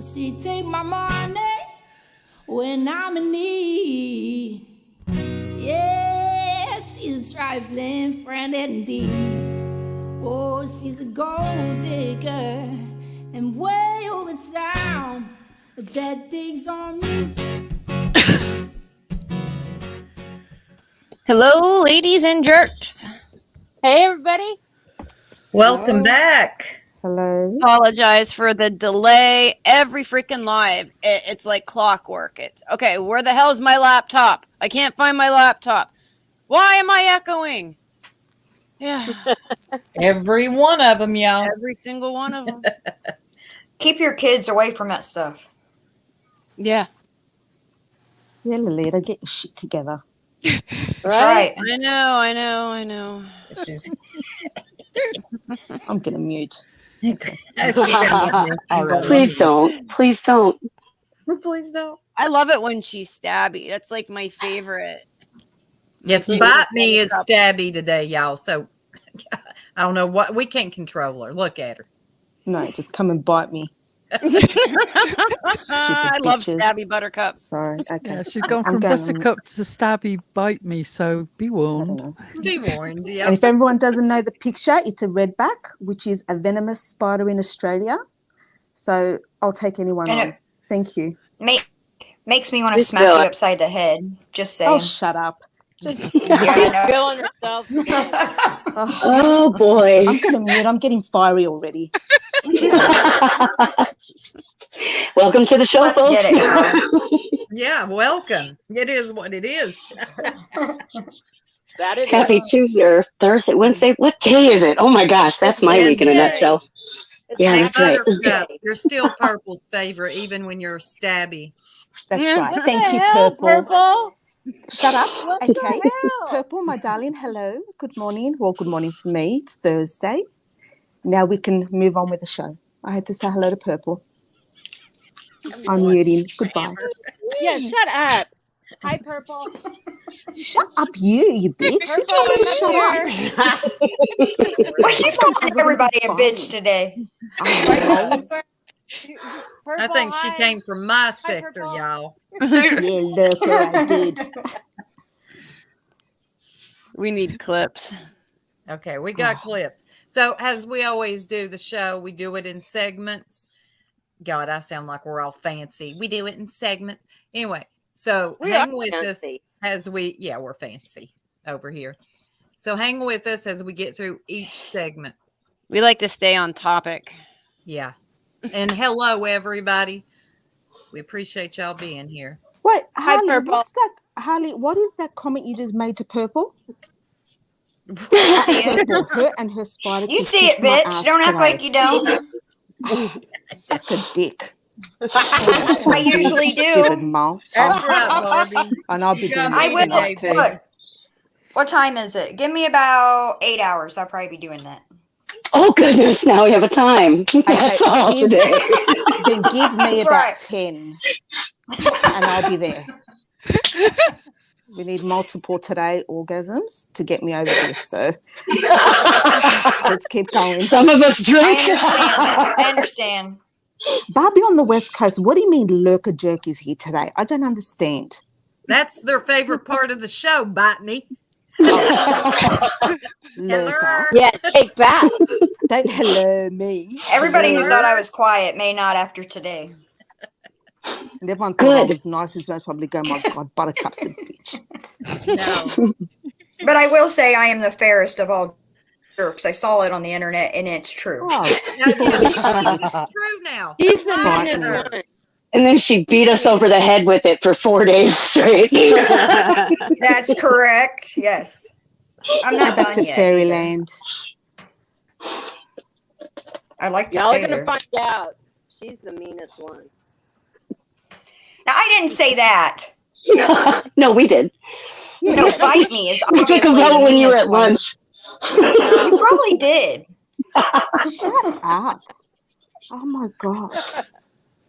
She take my money when I'm in need. Yeah, she's a trifling friend indeed. Oh, she's a gold digger and way over town. That digs on me. Hello, ladies and jerks. Hey, everybody. Welcome back. Hello. Apologize for the delay. Every freaking live, it's like clockwork. It's okay. Where the hell is my laptop? I can't find my laptop. Why am I echoing? Yeah. Every one of them, y'all. Every single one of them. Keep your kids away from that stuff. Yeah. Yeah, Lolita, get your shit together. That's right. I know. She's, I'm going to mute. Please don't. Please don't. Please don't. I love it when she's stabby. That's like my favorite. Yes, Bite Me is stabby today, y'all. So I don't know what, we can't control her. Look at her. No, just come and bite me. I love bitches. stabby buttercup. Sorry. Okay. Yeah, she's gone from buttercup to stabby bite me, so be warned. Be warned, yeah. And if everyone doesn't know the picture, it's a redback, which is a venomous spider in Australia. So I'll take anyone on. Thank you. Makes me want to smack you upside the head. Just saying. Oh, shut up. Just Feeling herself. oh boy. I'm going to mute. I'm getting fiery already. Welcome to the show, Let's folks. get it. Yeah, welcome. It is what it is. That is Happy Tuesday or Thursday, Wednesday. What day is it? Oh my gosh, that's my week in a nutshell. Yeah, that's right. You're still Purple's favorite, even when you're stabby. That's right. What Thank the you, hell, Purple. Shut up. What Okay. the hell? Purple, my darling, hello. Good morning. Well, good morning for me. It's Thursday. Now we can move on with the show. I had to say hello to Purple. I'm muting. Goodbye. Yeah, shut up. Hi, Purple. Shut up, you bitch. You told me to shut up. Well, she's calling everybody a bitch today. I think she came from my sector, y'all. Yeah, look what I did. We need clips. Okay, we got clips. So as we always do the show, we do it in segments. God, I sound like we're all fancy. We do it in segments. Anyway, so hang with us as we're fancy over here. So hang with us as we get through each segment. We like to stay on topic. Yeah. And hello, everybody. We appreciate y'all being here. Wait, Hi, Harley, Purple. Harley, what is that comment you just made to Purple? You see it? Purple, her and her spider. You see it, bitch. Don't act like you don't. Suck a dick. I usually Stupid do. mouth. That's right, Barbie. And I'll be doing I that will. tonight too. Look, what time is it? Give me about 8 hours. I'll probably be doing that. Oh, goodness. Now we have a time. That's all today. Then give me That's about right. 10 and I'll be there. We need multiple today orgasms to get me over this. So let's keep going. Some of us drink. I understand. Barbie on the West Coast, what do you mean Lurker Jerk is here today? I don't understand. That's their favorite part of the show, Bite Me. Lurker. Yeah, take that. Don't hello me. Everybody who thought I was quiet may not after today. And everyone thought I was nice as well. Probably go, my God, Buttercup's a bitch. No. But I will say I am the fairest of all jerks. I saw it on the internet, and it's true. Oh, It's true now. He's the Right. meanest one. And then she beat us over the head with it for 4 days straight. That's correct. Yes. I'm not back done to yet. fairyland. I like to Y'all stay are gonna there. find out. She's the meanest one. Now, I didn't say that. No, we did. No, Bite Me is We took a obviously vote the when you were meanest at one. lunch. You probably did. Shut up. Oh, my God.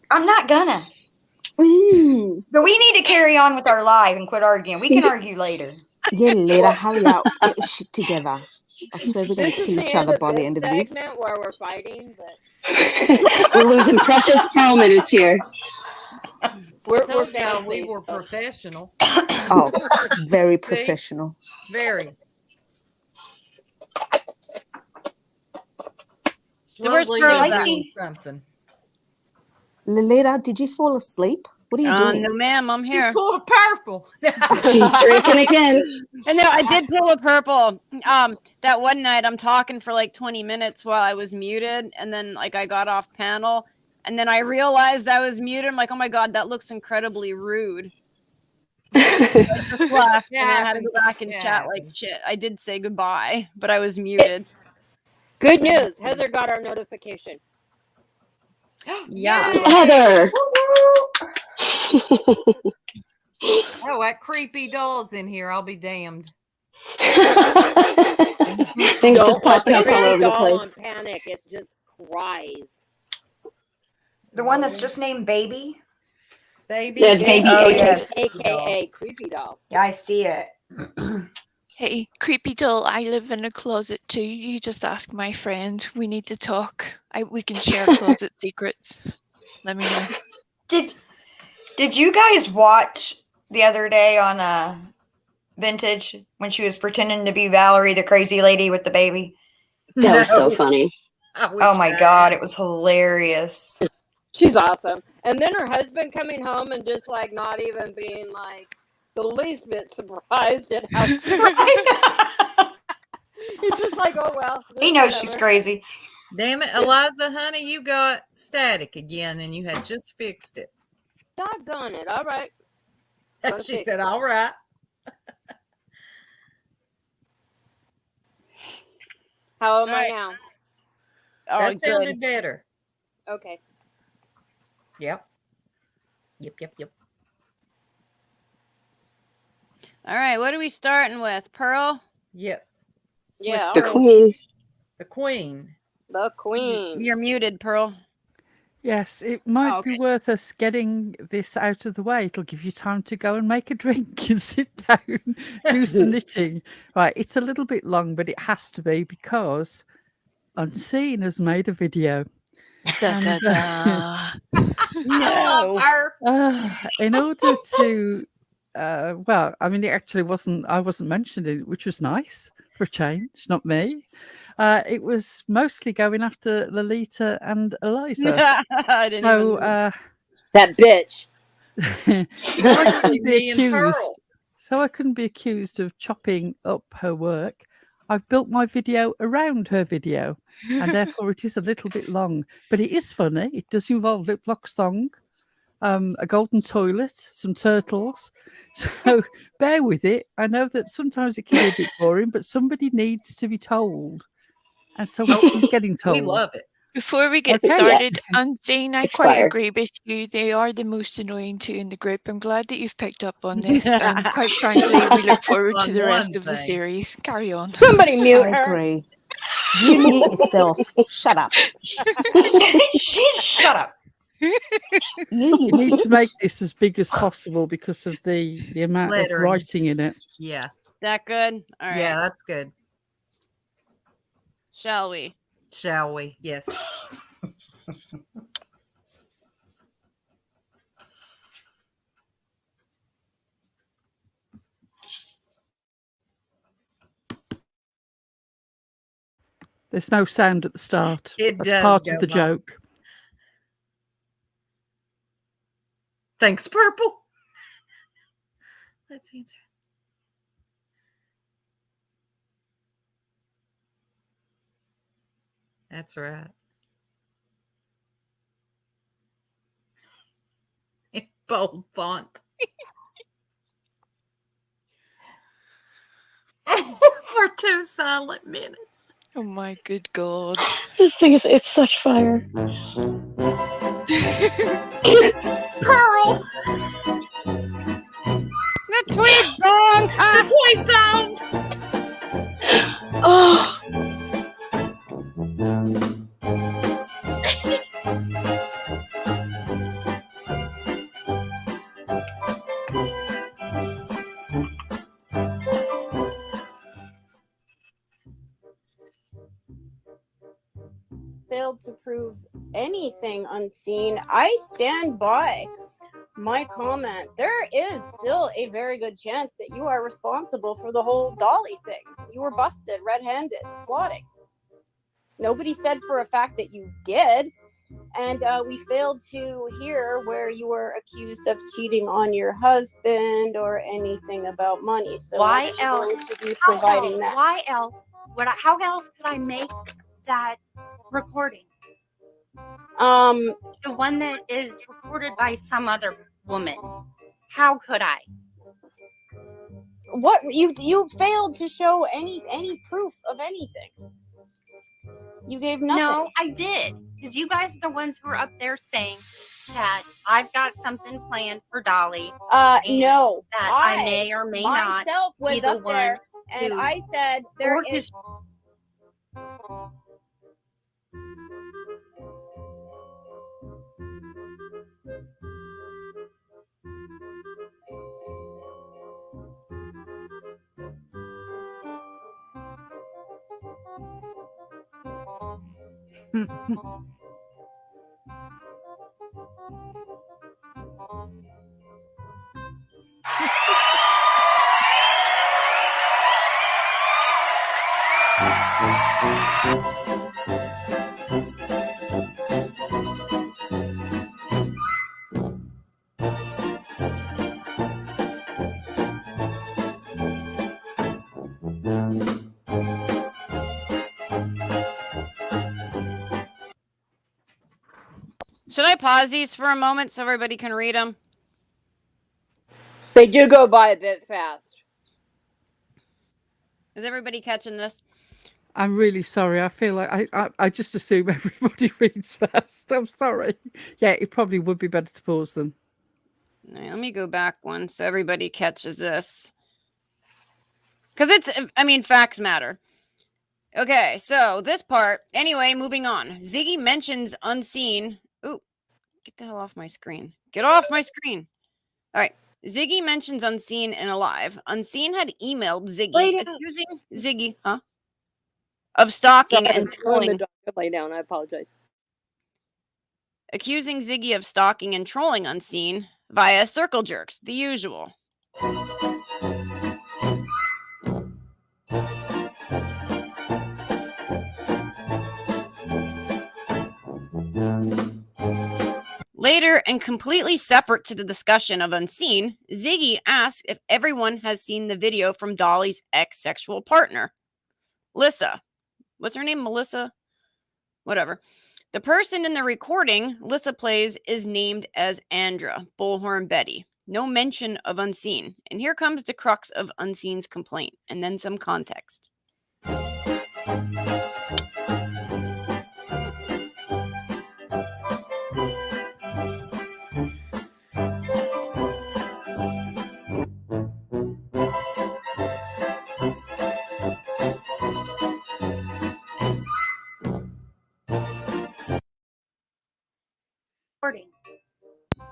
I'm not gonna. Mm. But we need to carry on with our live and quit arguing. We can argue later. Yeah, later. Hurry up. Get your shit together. I swear we're going This to is kill the each end other of by the this end of this. segment where we're fighting, but We're losing precious Pearl minutes here. We're Told y'all we fancy, were so- professional. Oh, very professional. Very. So where's Lovely Pearl to at? doing something. Lolita, did you fall asleep? What are you doing? No, ma'am, I'm She here. pulled a purple. She's drinking again. And no, I did pull a purple. That one night I'm talking for like 20 minutes while I was muted, and then like I got off panel, and then I realized I was muted. I'm like, oh my god, that looks incredibly rude. I just left, It and I had to go happens. back and It chat like happens. shit. I did say goodbye, but I was muted. Good news. Heather got our notification. Yeah. Yay! Heather. Oh, that creepy doll's in here. I'll be damned. Things just popping up all Every over the doll place. on Panic, it just cries. The one that's just named Baby. Baby. Yeah, it's Baby. Oh, AK. yes. AKA Creepy Doll. Yeah, I see it. Hey, creepy doll, I live in a closet too. You just ask my friend. We need to talk. We can share closet secrets. Let me know. Did you guys watch the other day on Vintage when she was pretending to be Valerie, the crazy lady with the baby? That was so funny. Oh my god, it was hilarious. She's awesome. And then her husband coming home and just like not even being like the least bit surprised at how he's just like, oh well. He knows she's crazy. Damn it, Eliza, honey, you got static again, and you had just fixed it. Doggone it. All right. She said, "All right." How am I Right. now? Oh, That sounded good. better. Okay. Yep. Yep. All right, what are we starting with? Pearl? Yep. Yeah. The all right. Queen. The Queen. The Queen. You're muted, Pearl. Yes, it might okay. be worth us getting this out of the way. It'll give you time to go and make a drink and sit down, do some knitting. Right, it's a little bit long, but it has to be because Unseen has made a video. Da, da, da. No. In order to, well, I mean, it actually wasn't, I wasn't mentioned in it, which was nice for a change, not me. It was mostly going after Lolita and Eliza. I didn't So, even... That bitch. so I couldn't be Me and Pearl. accused. So I couldn't be accused of chopping up her work. I've built my video around her video, and therefore it is a little bit long. But it is funny. It does involve lip lock thong, a golden toilet, some turtles. So bear with it. I know that sometimes it can be a bit boring, but somebody needs to be told. And so she's getting told. We love it. Before we get Okay. started, Unseen, I It's quite fire. agree with you. They are the most annoying two in the group. I'm glad that you've picked up on this. And quite frankly, we look forward to On the rest one of the thing. series. Carry on. Somebody mute I her. agree. You mute yourself. Shut up. Shut up. You You need to bitch. make this as big as possible because of the amount of Lettering. writing in it. Yeah. That good? All right. Yeah, that's good. Shall we? Shall we? Yes. There's no sound at the start. It That's does part go of the by. joke. Thanks, Purple. Let's answer. That's right. In bold font. For 2 silent minutes. Oh my good God. This thing is, it's such fire. Pearl. The tweet song! The tweet song. Oh, Failed to prove anything unseen. I stand by my comment. There is still a very good chance that you are responsible for the whole Dolly thing. You were busted red-handed plotting. Nobody said for a fact that you did, and we failed to hear where you were accused of cheating on your husband or anything about money. So Why we're else? going to be How providing else? that. Why else? How else could I make that recording? The one that is recorded by some other woman. How could I? What you failed to show any proof of anything. You gave nothing. No, I did. Because you guys are the ones who are up there saying that I've got something planned for Dolly. No. That I may or may not was be the up there, one and who I said there is. Should I pause these for a moment so everybody can read them? They do go by a bit fast. Is everybody catching this? I'm really sorry. I feel like I just assume everybody reads fast. I'm sorry. Yeah, it probably would be better to pause them. All right, let me go back one so everybody catches this. Because facts matter. Okay, so this part. Anyway, moving on. Ziggy mentions unseen. Ooh, get the hell off my screen. Get off my screen. All right. Ziggy mentions unseen and alive. Unseen had emailed Ziggy accusing Ziggy, of stalking and trolling. Lay down. I apologize. Accusing Ziggy of stalking and trolling Unseen via circle jerks, the usual. Later, and completely separate to the discussion of Unseen, Ziggy asks if everyone has seen the video from Dolly's ex-sexual partner, Lissa. What's her name? Melissa? Whatever. The person in the recording Lissa plays is named as Andra, Bullhorn Betty. No mention of Unseen. And here comes the crux of Unseen's complaint, and then some context.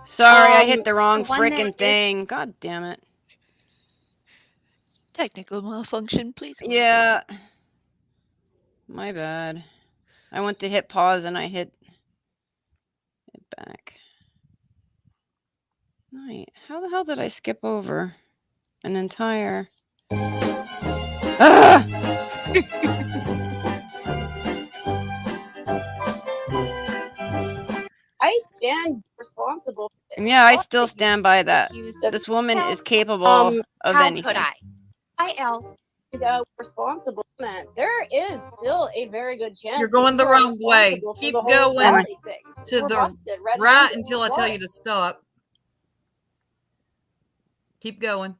Sorry, I hit the wrong freaking thing. God damn it. Technical malfunction, please. Yeah. My bad. I went to hit pause and I hit it back. Night. How the hell did I skip over an entire... I stand responsible. Yeah, I still stand by that. This woman is capable of anything. How could I? Why else? Responsible. There is still a very good chance. You're going the wrong way. Keep going to the right until I tell you to stop. Keep going.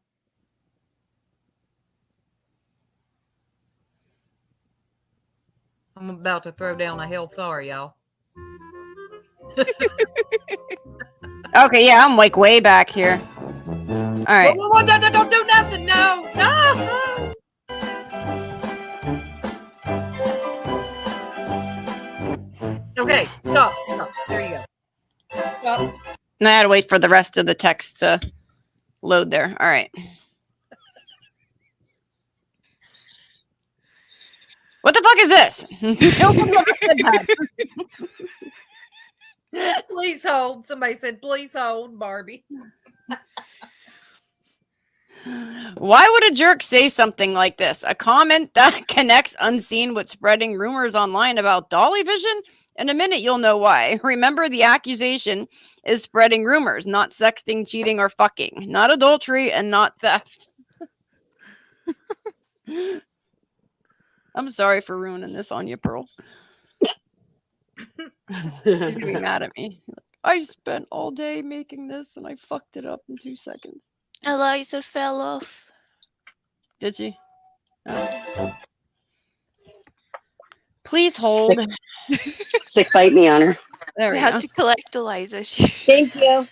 I'm about to throw down a hellfire, y'all. Okay, yeah, I'm like way back here. All right. Whoa, don't do nothing. No. Okay, stop. There you go. Stop. And I had to wait for the rest of the text to load there. All right. What the fuck is this? Please hold. Somebody said, please hold, Barbie. Why would a jerk say something like this? A comment that connects unseen with spreading rumors online about Dolly Vision? In a minute, you'll know why. Remember, the accusation is spreading rumors, not sexting, cheating, or fucking. Not adultery and not theft. I'm sorry for ruining this on you, Pearl. She's gonna be mad at me. I spent all day making this and I fucked it up in 2 seconds. Eliza fell off. Did she? Oh. Please hold. Sick bite me on her. There We we had go. to collect Eliza. Thank you.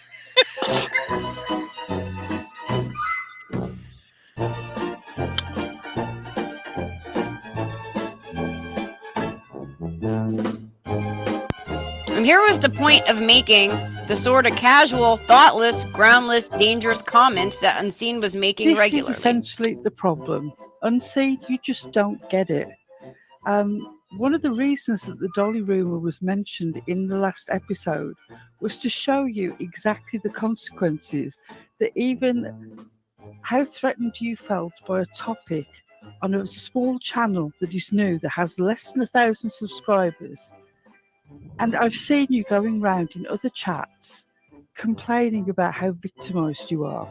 And here was the point of making the sort of casual, thoughtless, groundless, dangerous comments that Unseen was making This regularly. is essentially the problem. Unseen, you just don't get it. One of the reasons that the Dolly rumor was mentioned in the last episode was to show you exactly the consequences, that even how threatened you felt by a topic on a small channel that is new, that has less than 1,000 subscribers. And I've seen you going round in other chats complaining about how victimised you are.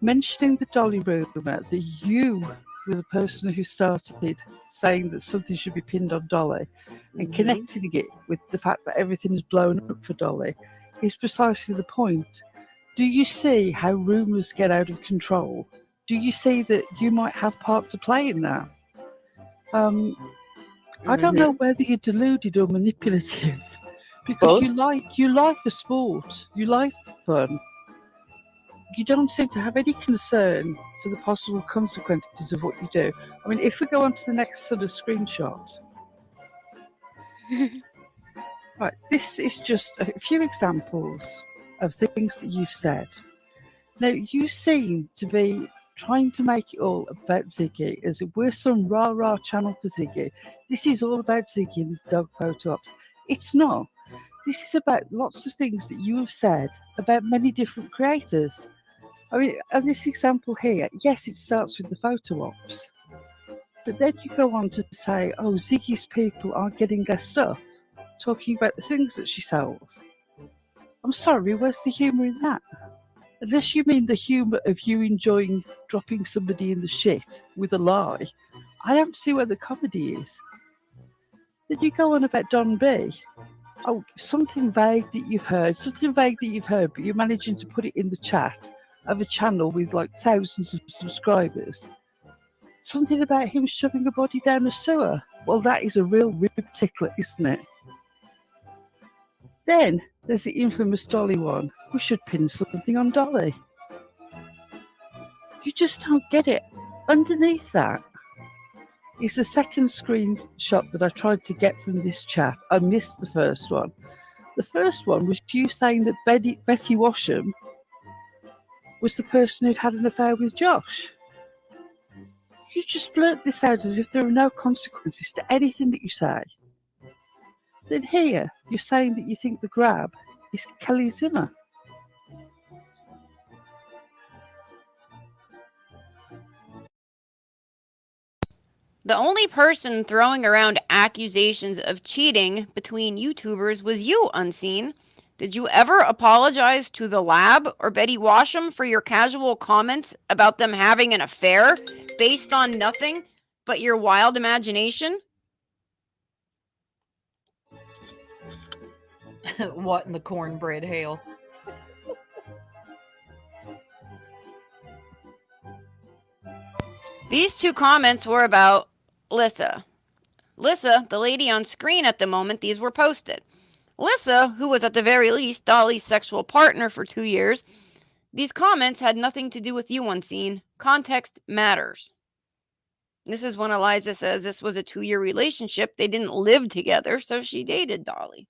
Mentioning the Dolly rumor, that you were the person who started saying that something should be pinned on Dolly, and connecting it with the fact that everything's blown up for Dolly, is precisely the point. Do you see how rumours get out of control? Do you see that you might have part to play in that? I don't know whether you're deluded or manipulative, because you like a sport, you like fun. You don't seem to have any concern for the possible consequences of what you do. I mean, if we go on to the next sort of screenshot. Right, this is just a few examples of things that you've said. Now, you seem to be trying to make it all about Ziggy, as if we're some rah-rah channel for Ziggy. This is all about Ziggy and dog photo ops. It's not. This is about lots of things that you have said about many different creators. I mean, and this example here, yes, it starts with the photo ops, but then you go on to say, oh, Ziggy's people aren't getting their stuff, talking about the things that she sells. I'm sorry, where's the humour in that? Unless you mean the humour of you enjoying dropping somebody in the shit with a lie, I don't see where the comedy is. Then you go on about Don B. Oh, something vague that you've heard, but you're managing to put it in the chat of a channel with like thousands of subscribers. Something about him shoving a body down a sewer. Well, that is a real rib tickler, isn't it? Then there's the infamous Dolly one. We should pin something on Dolly. You just don't get it. Underneath that is the second screenshot that I tried to get from this chat. I missed the first one. The first one was you saying that Betty Washam was the person who'd had an affair with Josh. You just blurt this out as if there are no consequences to anything that you say. Then here, you're saying that you think the grab is Kelly Zimmer. The only person throwing around accusations of cheating between YouTubers was you, Unseen. Did you ever apologize to the lab or Betty Washam for your casual comments about them having an affair based on nothing but your wild imagination? What in the cornbread hell? These two comments were about Lissa. Lissa, the lady on screen at the moment these were posted. Lissa, who was at the very least Dolly's sexual partner for 2 years, these comments had nothing to do with you, Unseen. Context matters. This is when Eliza says this was a 2-year relationship. They didn't live together, so she dated Dolly.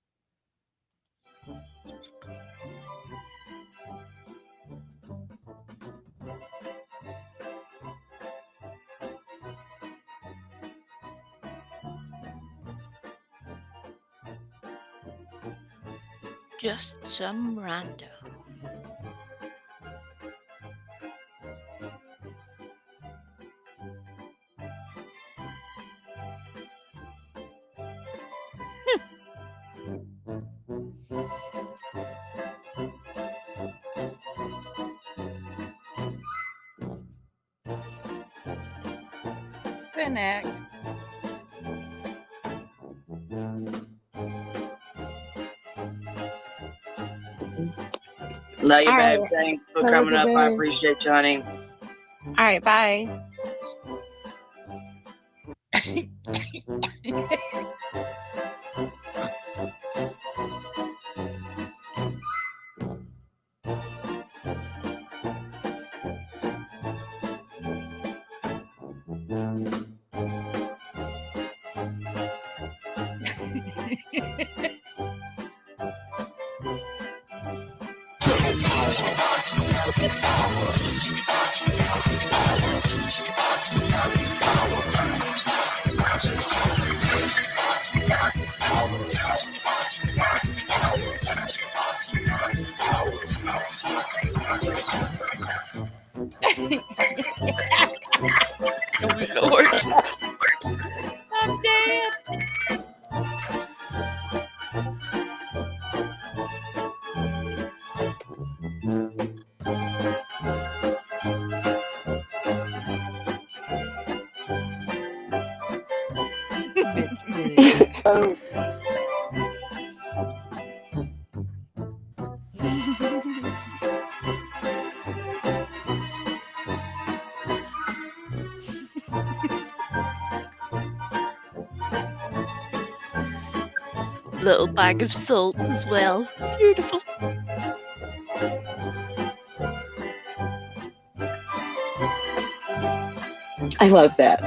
just some rando. Next. Love you, All babe. right. Thanks for Love coming you, up. I babe. appreciate you, honey. All right, bye. Oh, Lord. I'm dead. Oh, Little bag of salt as well. Beautiful. I love that.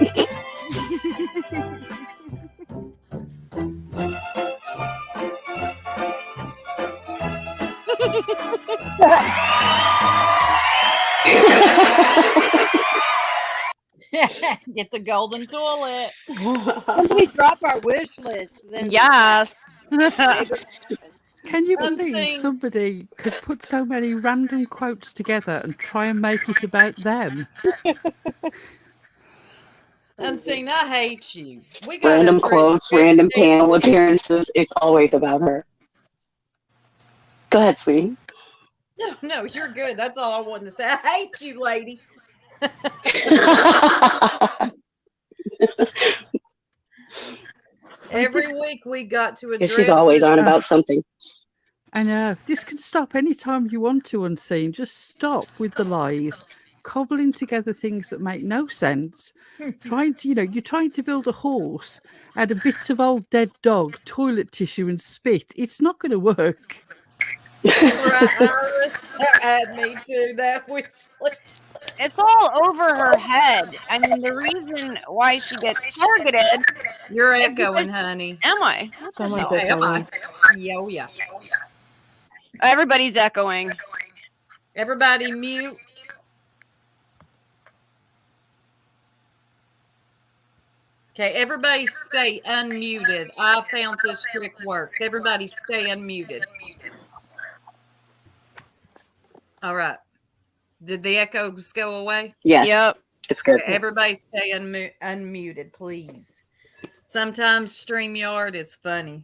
Get the golden toilet. When we drop our wish list, then Yes. Can you Unseen. believe somebody could put so many random quotes together and try and make it about them? Unseen, I hate you. We got Random quotes, random panel appearances. It's always about her. Go ahead, sweetie. No, you're good. That's all I wanted to say. I hate you, lady. Every week we got to Yeah, address. she's always this. on about something. I know. This can stop anytime you want to, Unseen. Just stop with the lies. Cobbling together things that make no sense. Trying to, you're trying to build a horse out of bits of old dead dog, toilet tissue, and spit. It's not going to work. Right, Iris, add me to that wish list. It's all over her head. I mean, the reason why she gets targeted. You're echoing, honey. Am I? Someone's Oh, am I? echoing. Yo, yeah. Everybody's echoing. Everybody mute. Okay, everybody stay unmuted. I found this trick works. Everybody stay unmuted. All right. Did the echoes go away? Yes. Yep. It's good. Okay, everybody stay unmuted, please. Sometimes StreamYard is funny.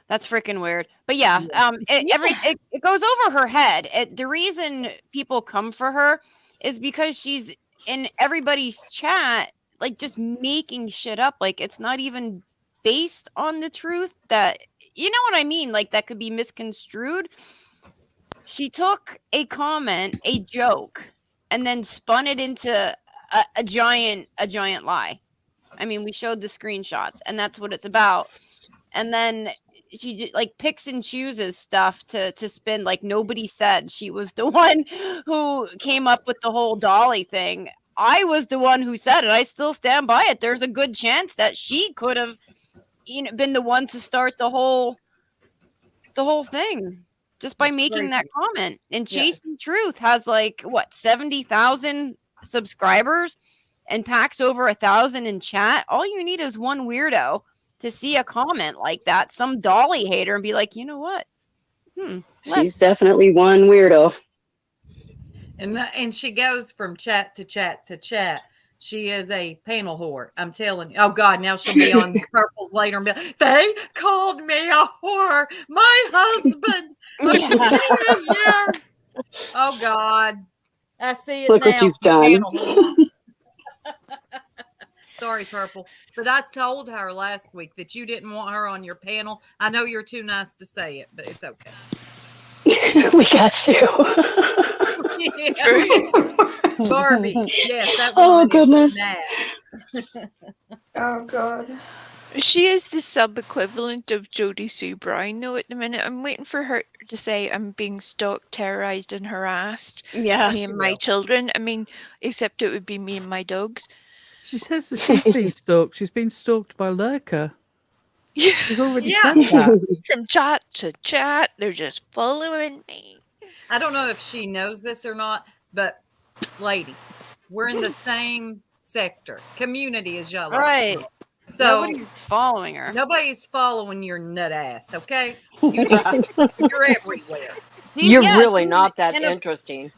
That's freaking weird. But yeah, it goes over her head. The reason people come for her is because she's in everybody's chat, like just making shit up. Like it's not even based on the truth. That, you know what I mean? Like that could be misconstrued. She took a comment, a joke, and then spun it into a giant lie. I mean, we showed the screenshots, and that's what it's about. And then she just, like, picks and chooses stuff to spin. Like nobody said she was the one who came up with the whole Dolly thing. I was the one who said it. I still stand by it. There's a good chance that she could have, been the one to start the whole thing just by That's making crazy. that comment. And Yeah. Chasing Truth has 70,000 subscribers and packs over 1,000 in chat. All you need is one weirdo to see a comment like that, some Dolly hater, and be like, you know what? She's definitely one weirdo. And she goes from chat to chat to chat. She is a panel whore. I'm telling you. Oh God, now she'll be on Purples later and be like, they called me a whore. My husband. Yeah. Oh God. I see it Look now. what you've done. Sorry, Purple. But I told her last week that you didn't want her on your panel. I know you're too nice to say it, but it's okay. We got you. Barbie. Yes, that Oh, woman goodness. is mad. Oh God. She is the sub equivalent of Jodie Sue Brown, though, at the minute. I'm waiting for her to say I'm being stalked, terrorized, and harassed. Yeah, Me and my children. I mean, except it would be me and my dogs. She says that she's been stalked. She's been stalked by Lurker. Yeah. She's already said that. From chat to chat, they're just following me. I don't know if she knows this or not, but lady, we're in the same sector, community as y'all. Right. So nobody's following her. Nobody's following your nut ass, okay? You just, you're everywhere. You're Yeah, really she's not that in a- interesting.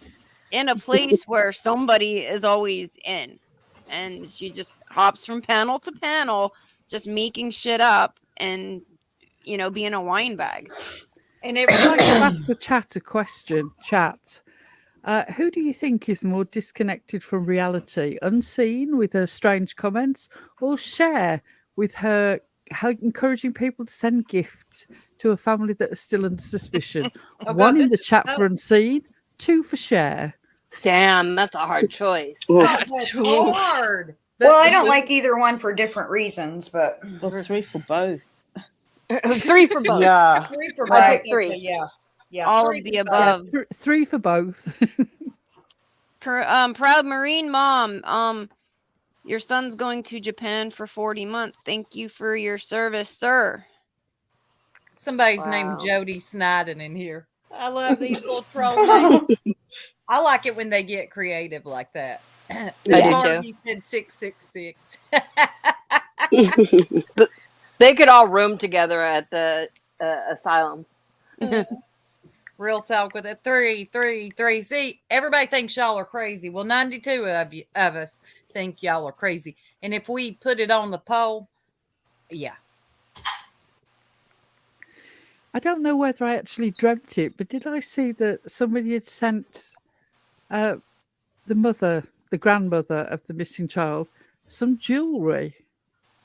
In a place where somebody is always in, and she just hops from panel to panel, just making shit up and, you know, being a wine bag. And I'd like to ask the chat a question. Chat. Who do you think is more disconnected from reality? Unseen with her strange comments, or Cher with her encouraging people to send gifts to a family that are still under suspicion? Oh, One God, in the this is chat so- for Unseen, 2 for Cher. Damn, that's a hard choice. That's hard. Well, I don't like either one for different reasons, but Well, 3 for both. 3 for both. Yeah. 3 for I both. pick 3. Yeah. Yeah. All 3 of for the both. above. 3 for both. Proud Marine mom. Your son's going to Japan for 40 months. Thank you for your service, sir. Somebody's Wow. named Jody Sniden in here. I love these little troll names. I like it when they get creative like that. I do He said 666. They could all room together at the asylum. Real talk with it. 3, 3, 3. See, everybody thinks y'all are crazy. Well, 92 of us think y'all are crazy. And if we put it on the poll, yeah. I don't know whether I actually dreamt it, but did I see that somebody had sent the grandmother of the missing child, some jewellery?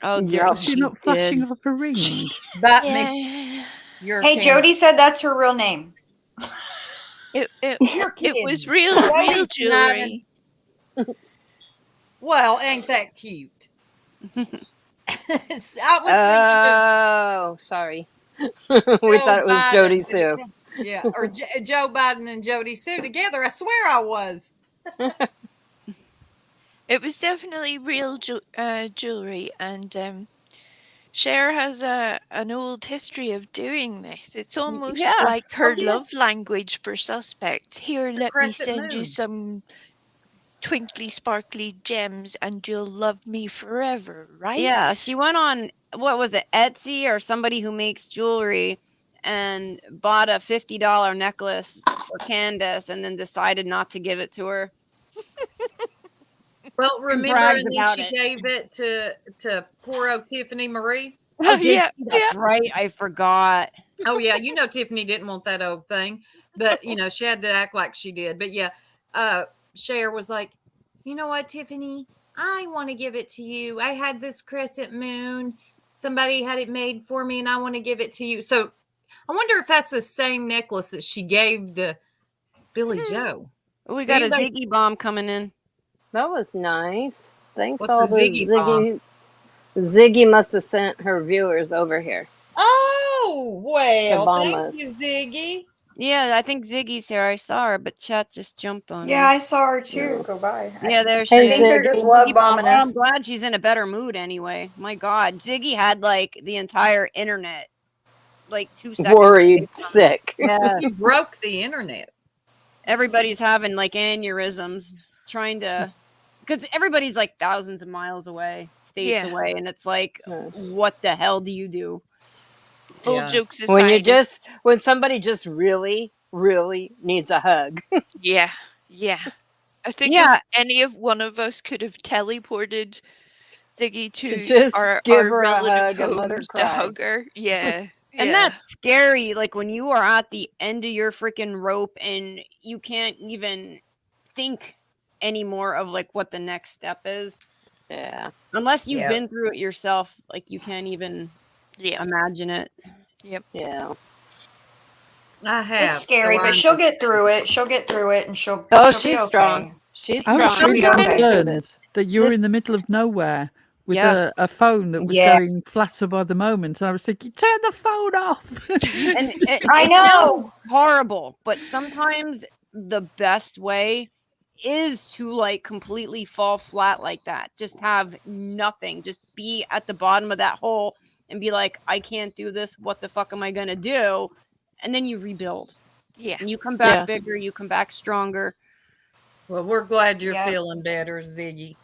Oh, Yeah. Is she not flashing off a ring? That Yeah. makes your hey, camera- Jody said that's her real name. It You're kidding. was real Jody's jewelry. Well, ain't that cute? I was Oh, sorry. We thought it was Biden. Jody Sue. Yeah, or Joe Biden and Jody Sue together. I swear I was. It was definitely real jewelry, and Cher has an old history of doing this. It's almost Yeah. like her yes. love language for suspects. Here, let me crescent send you moon. some twinkly, sparkly gems, and you'll love me forever, right? Yeah, she went on, what was it, Etsy or somebody who makes jewelry, and bought a $50 necklace for Candace and then decided not to give it to her. Well, remember, brags and then about she it. gave it to poor old Tiffany Marie. Oh, did yeah, she? That's right. I forgot. Oh yeah, you know Tiffany didn't want that old thing, but you know she had to act like she did. But yeah, Cher was like, you know what, Tiffany, I want to give it to you. I had this crescent moon. Somebody had it made for me, and I want to give it to you. So I wonder if that's the same necklace that she gave to Billy Joe. We got a Anybody- Ziggy bomb coming in. That was nice. Thanks What's all the the Ziggy bomb? Ziggy must have sent her viewers over here. Oh well, Obamas. thank you, Ziggy. Yeah, I think Ziggy's here. I saw her, but chat just jumped on Yeah, her. I saw her too. Go by. Yeah, there she Hey, is. I think they're just Ziggy. love Ziggy bomb. bombing Well, I'm us. glad she's in a better mood anyway. My God, Ziggy had like the entire internet, like 2 seconds. Worried sick. Yeah, You broke the internet. everybody's having like aneurysms trying to because everybody's like thousands of miles away, states Yeah. away, and it's like, Yeah. what the hell do you do? All Yeah. jokes When aside, when somebody just really, really needs a hug. yeah, yeah. I think Yeah. if any of one of us could have teleported Ziggy to just our give her a relative hug and let her homes to cry. hug her, yeah. And yeah. that's scary. Like when you are at the end of your freaking rope and you can't even think anymore of like what the next step is. Yeah. Unless you've Yep. been through it yourself, like you can't even Yeah. imagine it. Yep. Yeah. I have. It's scary, so but I'm she'll just- get through it. She'll get through it, and she'll. Oh, she'll be she's okay. strong. She's I strong. was really She'll be okay. concerned This. that you were in the middle of nowhere with Yeah. a phone that was Yeah. going flatter by the moment. And I was thinking, turn the phone off. And I it know. sounds horrible, but sometimes the best way is to like completely fall flat like that. Just have nothing. Just be at the bottom of that hole and be like, I can't do this. What the fuck am I gonna do? And then you rebuild. Yeah. And you come back Yeah. bigger, you come back stronger. Well, we're glad you're Yep. feeling better, Ziggy.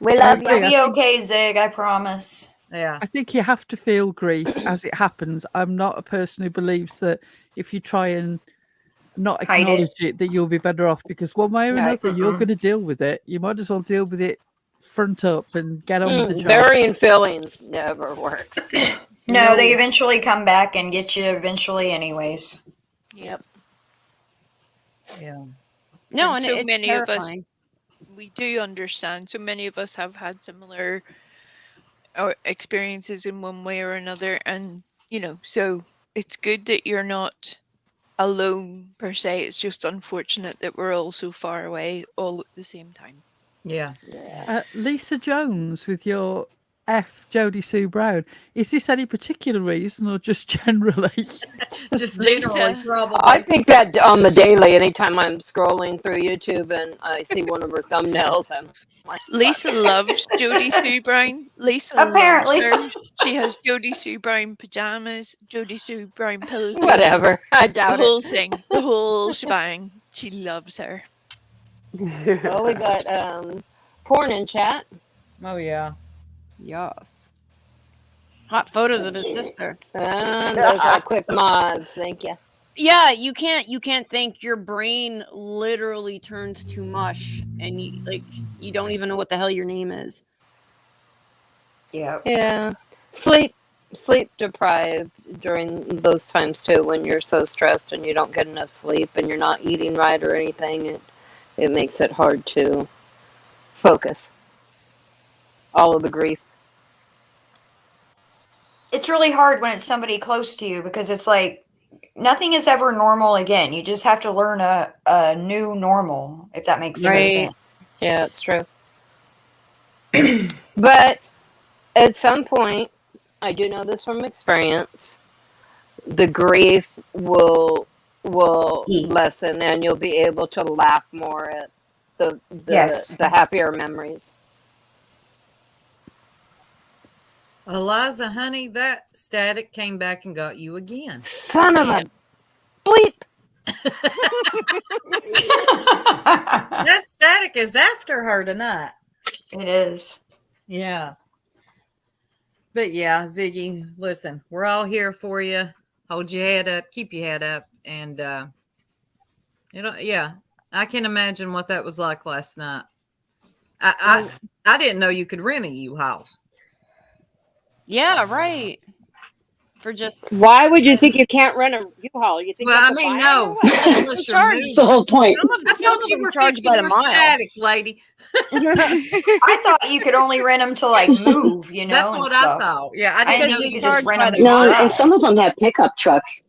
We love you. agree. You'll I be think- okay, Zig. I promise. Yeah. I think you have to feel grief as it happens. I'm not a person who believes that if you try and not Hide it. acknowledge it, that you'll be better off, because one way or Right. another, you're Mm-mm. going to deal with it. You might as well deal with it front up and get on with the job. Burying feelings never works. No, they eventually come back and get you eventually, anyways. Yep. Yeah. No, And and so it's many of us- terrifying. We do understand. So many of us have had similar experiences in one way or another. And, so it's good that you're not alone per se. It's just unfortunate that we're all so far away all at the same time. Yeah. Yeah. Lisa Jones with your F, Jodie Sue Brown. Is this any particular reason or just generally? Just Lisa. generally, probably. I think that on the daily, anytime I'm scrolling through YouTube and I see one of her thumbnails, I'm like, Lisa loves Jodie Sue Brown. Lisa Apparently. loves her. She has Jodie Sue Brown pajamas, Jodie Sue Brown pillowcases. whatever. I The doubt whole thing, the whole shebang. She loves her. it. Well, we got porn in chat. Oh, yeah. Yes. Hot photos of his sister. Those are quick mods. Thank you. Yeah, you can't think. Your brain literally turns to mush, and you don't even know what the hell your name is. Yep. Yeah. Sleep deprived during those times too, when you're so stressed and you don't get enough sleep and you're not eating right or anything. It makes it hard to focus. All of the grief. It's really hard when it's somebody close to you, because it's like nothing is ever normal again. You just have to learn a new normal, if that makes any Right. sense. Yeah, it's true. But at some point, I do know this from experience, the grief will lessen and you'll be able to laugh more at the Yes. the happier memories. Eliza, honey, that static came back and got you again. Son of a bleep. That static is after her tonight. It is. Yeah. But yeah, Ziggy, listen, we're all here for you. Hold your head up, keep your head up. And, yeah, I can imagine what that was like last night. I didn't know you could rent a U-Haul. Yeah, right. For just Why would you think you can't rent a U-Haul? You think Well, you I have to mean, buy no. it or what? Unless you're Charge moving. That's the whole point. I Some thought of you them were charge fixing by the your mile. static, lady. I thought you could only rent them to like move, That's and what stuff. I thought. Yeah, I I didn't didn't know know you you could could just rent by them the to No, drive. and some of them have pickup trucks.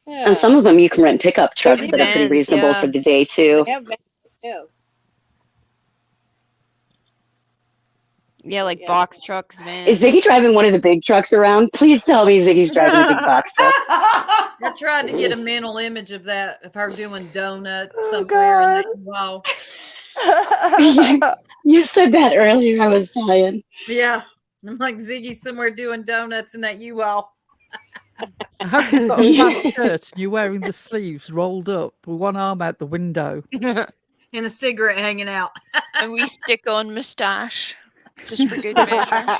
Yeah. And some of them you can rent pickup trucks There's that are pretty vans, reasonable yeah. for the day too. They have vans too. yeah, like Yeah. box trucks, vans. Is Ziggy driving one of the big trucks around? Please tell me Ziggy's driving a big box truck. I tried to get a mental image of that, of her doing donuts somewhere in the U-Haul. You said that earlier. I was dying. Yeah. I'm like Ziggy somewhere doing donuts in that U-Haul. How have you got a black shirt and you're wearing the sleeves rolled up with one arm out the window? And a cigarette hanging out. And we stick on moustache just for good measure.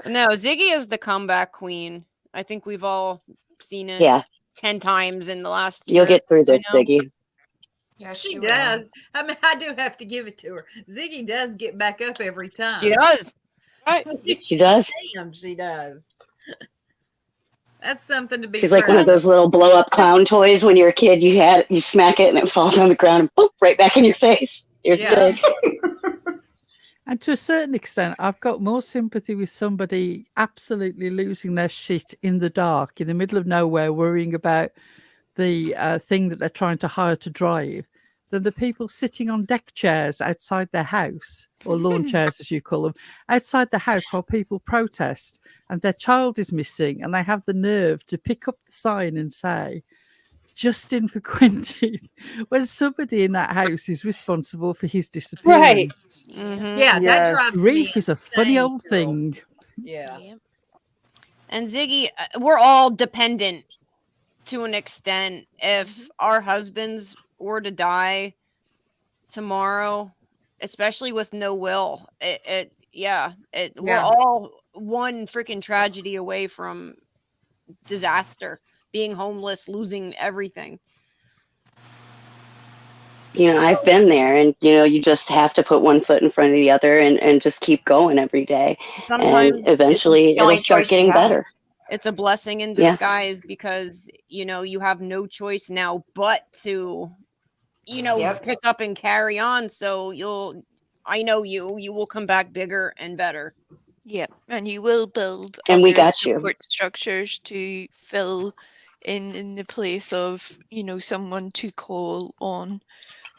No, Ziggy is the comeback queen. I think we've all seen it Yeah, 10 times in the last year. you'll get through this, I know. Ziggy. Yeah, She does. I mean, I do have to give it to her. Ziggy does get back up every time. She does. Right. She does. Damn, she does. That's something to be She's like one of proud those little blow up clown toys when you're a kid. You smack it and it falls on the ground and boop, right back in your face. Here's Yeah. Zig. And to a certain extent, I've got more sympathy with somebody absolutely losing their shit in the dark, in the middle of nowhere, worrying about the thing that they're trying to hire to drive, than the people sitting on deck chairs outside their house, or lawn chairs as you call them, outside the house while people protest and their child is missing, and they have the nerve to pick up the sign and say, "Justin for Quinton," when somebody in that house is responsible for his disappearance. Mhm. Yeah, that Yes. drives me Grief is a funny insane, old girl. thing. Yeah. Yep. And Ziggy, we're all dependent to an extent. If our husbands were to die tomorrow, especially with no will, we're all one freaking tragedy away from disaster, being homeless, losing everything. I've been there, and you just have to put one foot in front of the other and just keep going every day. Sometimes And eventually the only it'll start choice you getting have. better. it's a blessing in Yeah. disguise because you have no choice now but to Yep. pick up and carry on. So I know you will come back bigger and better. Yep. And you will build And we other got you. support structures to fill in the place of, someone to call on.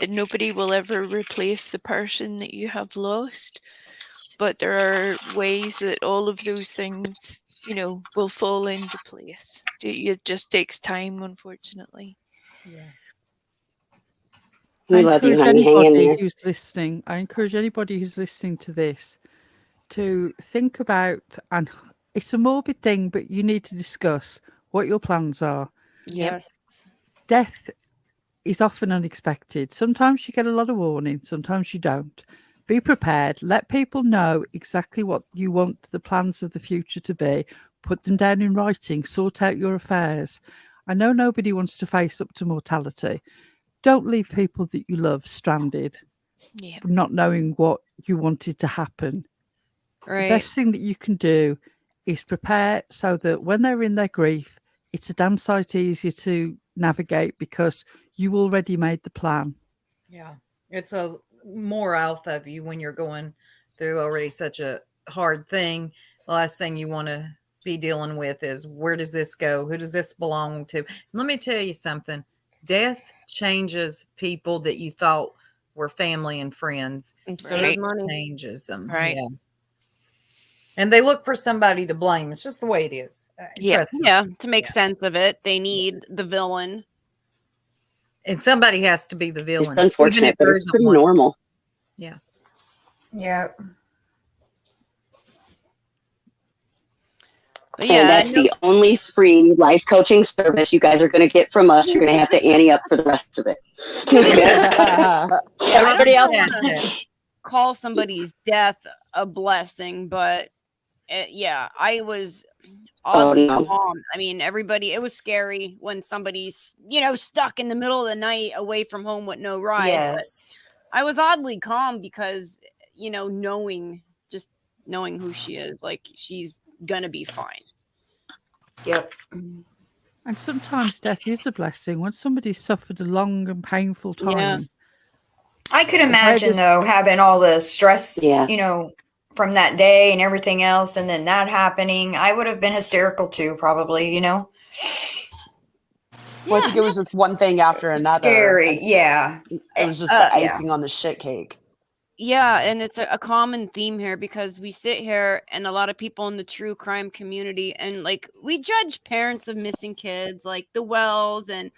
And nobody will ever replace the person that you have lost. But there are ways that all of those things, will fall into place. It just takes time, unfortunately. Yeah. We love you, honey. Hang in there. I encourage anybody who's listening to this to think about, and it's a morbid thing, but you need to discuss what your plans are. Yes. Death is often unexpected. Sometimes you get a lot of warning, sometimes you don't. Be prepared. Let people know exactly what you want the plans of the future to be. Put them down in writing. Sort out your affairs. I know nobody wants to face up to mortality. Don't leave people that you love stranded, not knowing what you wanted to happen. Right. The best thing that you can do is prepare so that when they're in their grief, it's a damn sight easier to navigate because you already made the plan. Yeah. It's a more alpha of you when you're going through already such a hard thing. The last thing you want to be dealing with is, where does this go? Who does this belong to? Let me tell you something. Death changes people that you thought were family and friends. So It does money. changes them. Right. Yeah. And they look for somebody to blame. It's just the way it is. Trust me. Yeah, to make sense of it, they need the villain. And somebody has to be the It's villain. unfortunate, but there it's isn't pretty one. normal. Yeah. Yep. But And yeah, that's the only free life coaching service you guys are going to get from us. You're going to have to ante up for the rest of it. Everybody else. call somebody's death a blessing, but I was oddly calm. I mean, everybody, it was scary when somebody's, stuck in the middle of the night away from home with no ride. Yes. But I was oddly calm because, knowing who she is, like, she's gonna be fine. Yep. And sometimes death is a blessing when somebody's suffered a long and painful time. Yeah. I could imagine though having all the stress, from that day and everything else, and then that happening. I would have been hysterical too, probably. Well, I think it was just one thing after another. Scary, yeah. It was just the icing on the shit cake. Yeah, and it's a common theme here because we sit here and a lot of people in the true crime community, and like we judge parents of missing kids, like the Wells and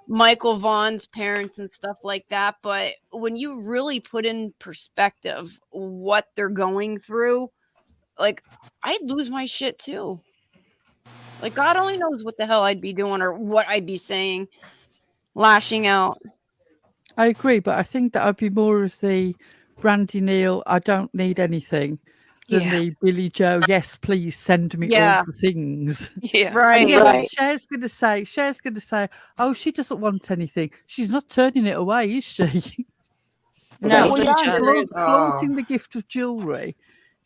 Michael Vaughn's parents and stuff like that. But when you really put in perspective what they're going through, like, I'd lose my shit too. Like, God only knows what the hell I'd be doing or what I'd be saying, lashing out. I agree, but I think that I'd be more of the Brandy Neal, I don't need anything, than the Billy Joe, yes, please send me all the things. Yeah. Right. And yes, Right. Cher's going to say, oh, she doesn't want anything. She's not turning it away, is she? No. Well, yeah. Flaunting the gift of jewellery,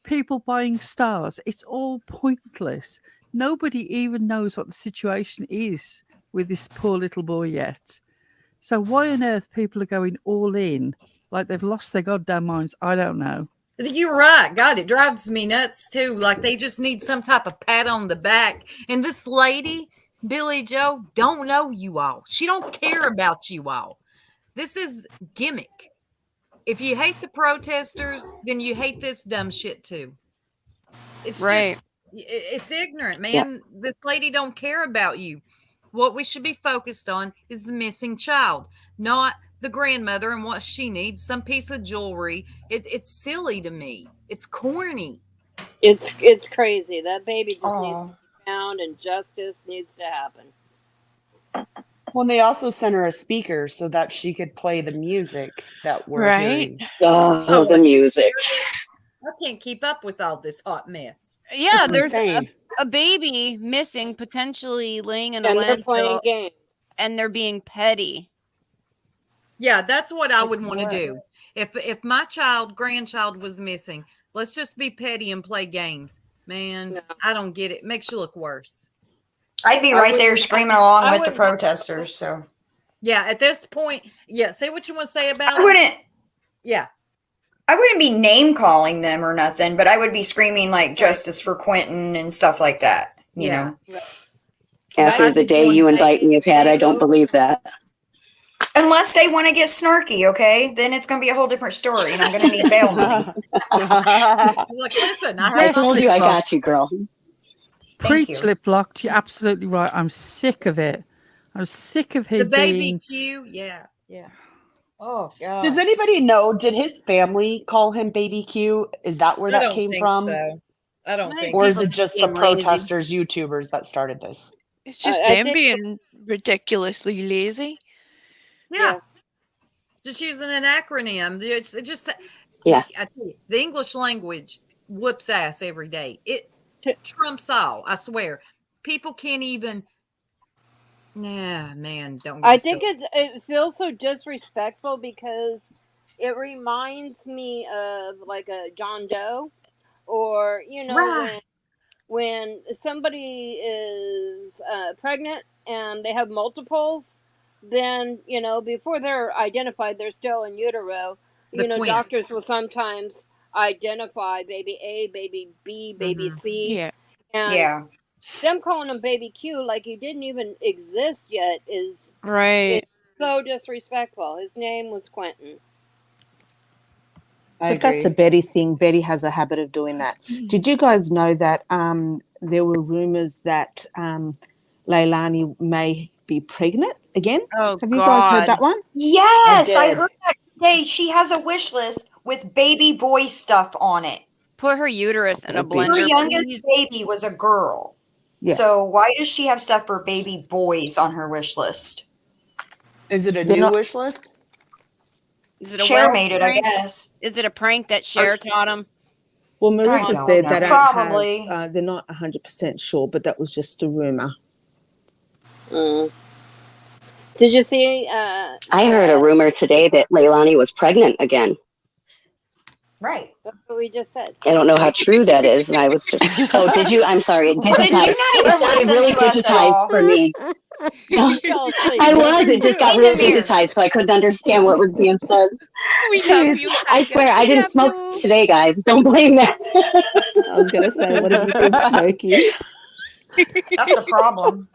people buying stars, it's all pointless. Nobody even knows what the situation is with this poor little boy yet. So why on earth people are going all in like they've lost their goddamn minds? I don't know. You're right. God, it drives me nuts too. Like they just need some type of pat on the back. And this lady, Billy Joe, don't know you all. She don't care about you all. This is gimmick. If you hate the protesters, then you hate this dumb shit too. It's Right. just, it's ignorant, man. Yeah. This lady don't care about you. What we should be focused on is the missing child, not the grandmother and what she needs, some piece of jewelry. It's silly to me. It's corny. It's crazy. That baby just needs to Oh. be found, and justice needs to happen. Well, they also sent her a speaker so that she could play the music that we're Right. hearing. Oh, the music. I can't keep up with all this hot mess. Yeah, It's there's insane. a baby missing, potentially laying in a And they're playing landfill, games. and they're being petty. Yeah, that's what I would It's want to what? do. If my grandchild was missing, let's just be petty and play games. Man, No. I don't get it. Makes you look worse. I'd be I right there wouldn't- screaming along I with the wouldn't- protesters. So Yeah, at this point, yeah, say what you want to say about I it. wouldn't. Yeah. I wouldn't be name calling them or nothing, but I would be screaming like justice for Quinton and stuff like that. You Yeah. know, After the day you invite me have had, I don't believe that. unless they want to get snarky, okay, then it's going to be a whole different story, and I'm going to need bail money. He's like, listen, I I heard told you I got you, girl. Thank Preach, you. lip locked. You're absolutely right. I'm sick of it. I'm sick of him the baby being. Q. Yeah. Yeah. Oh, God. Does anybody know? Did his family call him Baby Q? Is that where I that don't came think from? so. I don't think Or is so. it just the being lazy. protesters, YouTubers that started this? It's just I them think- being ridiculously lazy. Yeah. Just using an acronym. It just Yeah. I tell you, the English language whoops ass every day. It trumps all, I swear. People can't even. Nah, man, don't. Get I me think started. it feels so disrespectful because it reminds me of like a John Doe, or Right. when somebody is pregnant and they have multiples, then before they're identified, they're still in utero. The twins. Doctors will sometimes identify baby A, baby B, baby C, Yeah. and Yeah. them calling him baby Q like he didn't even exist yet is Right. so disrespectful. His name was Quinton. I But that's a agree. Betty thing. Betty has a habit of doing that. Did you guys know that there were rumors that Leilani may be pregnant again? Oh, Have you guys heard God. that one? Yes, I did. heard that today. She has a wish list with baby boy stuff on it. Put her uterus in a Stupid. Her blender, youngest please. baby was a girl. Yeah. So why does she have stuff for baby boys on her wish list? Is it a They're new not- wish list? Is it a Cher werewolf made it, I prank? guess. Is it a prank that Cher taught him? Well, I Marissa don't said know. they don't Probably. have, they're not 100% sure, but that was just a rumor. Did you see? I heard a rumor today that Leilani was pregnant again. Right. That's what we just said. I don't know how true that is, and I was just. Oh, did you? I'm sorry. It Did you digitized. not It even sounded listen really to us at digitized all? for me. Fell asleep. I was. It just got Hey, really Namir. digitized, so I couldn't understand what was being said. We love Jeez. you. I swear, I didn't smoke today, guys. Don't blame that. I was going to say, what have you been smoking? That's the problem.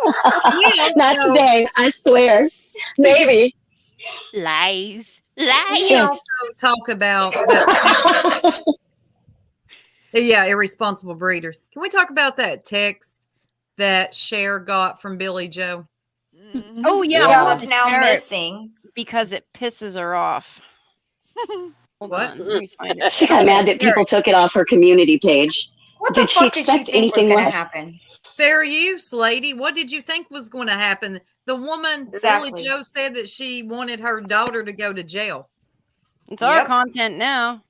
Not today. I swear. Maybe. Lies. We Lies. also talk about that. Yeah, irresponsible breeders. Can we talk about that text that Cher got from Billy Joe? Oh, yeah. Yeah, I want that's to now share it missing. because it pisses her off. Hold What? on, let me find it. She got mad that people took it off her community page. What the Did she fuck did she expect think was anything going to less? happen? Fair use, lady. What did you think was going to happen? The woman, Exactly. Billy Joe, said that she wanted her daughter to go to jail. It's our content now.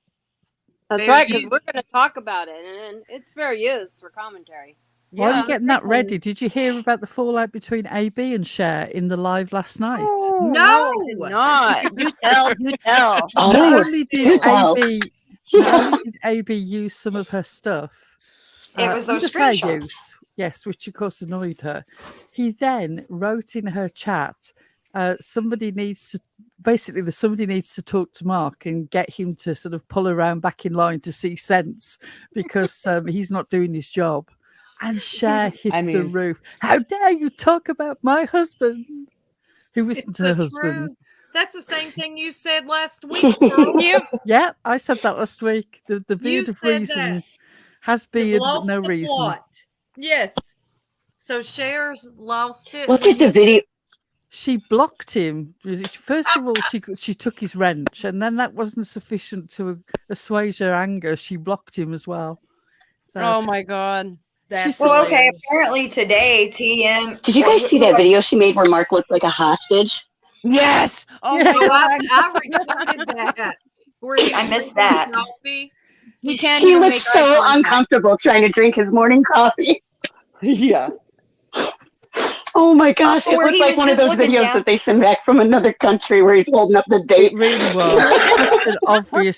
That's Fair right, because use. we're going to talk about it, and it's fair use for commentary. While Yeah. you're getting that ready, did you hear about the fallout between AB and Cher in the live last night? No, I did not. Do tell, do tell. Not Oh, only do did tell. AB use some of her stuff, It was those under fair screenshots. use, yes, which of course annoyed her. He then wrote in her chat, somebody needs to talk to Mark and get him to sort of pull around back in line to see sense because he's not doing his job. And Cher hit the roof. How dare you talk about my husband? Who isn't her husband? Truth. That's the same thing you said last week, girl. Yeah, I said that last week. The You beard of said reason that. has Has beard, but lost no the reason. plot. Yes. So Cher's lost it. What's it? The video? She blocked him. First of all, she took his wrench, and then that wasn't sufficient to assuage her anger. She blocked him as well. So, Oh my god. That's Well, okay. Apparently today, TM. Did you guys see that video she made where Mark looked like a hostage? Yes. Oh Yeah. my god. I recorded that. Where he I missed that. Coffee. He can't He even looked make so eye contact. uncomfortable trying to drink his morning coffee. Yeah. Oh my gosh, it where looked he like was one of just those looking videos down. that they send back from another country where he's holding up the date. it really was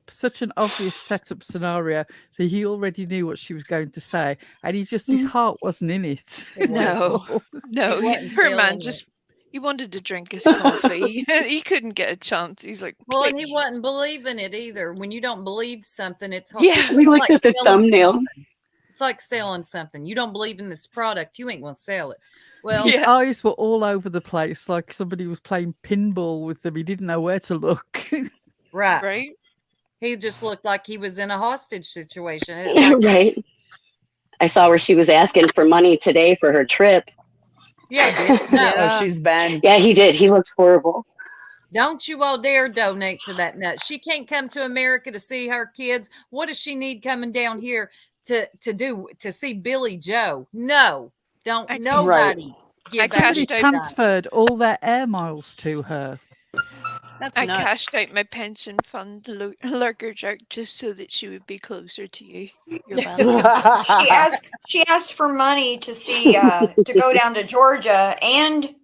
such an obvious setup scenario that he already knew what she was going to say, and his heart wasn't in it. No, no, He wasn't her feeling man it. just he wanted to drink his coffee. He couldn't get a chance. He's like, Well, and he "Please." wasn't believing it either. When you don't believe something, it's hard. Yeah. We looked at the selling thumbnail. something. It's like selling something. You don't believe in this product, you ain't gonna sell it. Well, His Yeah. eyes were all over the place, like somebody was playing pinball with them. He didn't know where to look. right. Right? He just looked like he was in a hostage situation. Like, Right. I saw where she was asking for money today for her trip. yeah, bitch, no. Oh, she's been. Yeah, he did. He looked horrible. Don't you all dare donate to that nut. She can't come to America to see her kids. What does she need coming down here to do to see Billy Joe? No, don't I see. nobody. I Give Somebody cashed out. transferred all their air miles to her. That's I nuts. cashed out my pension fund lurker jerk just so that she would be closer to you. You're welcome. She asked for money to see to go down to Georgia and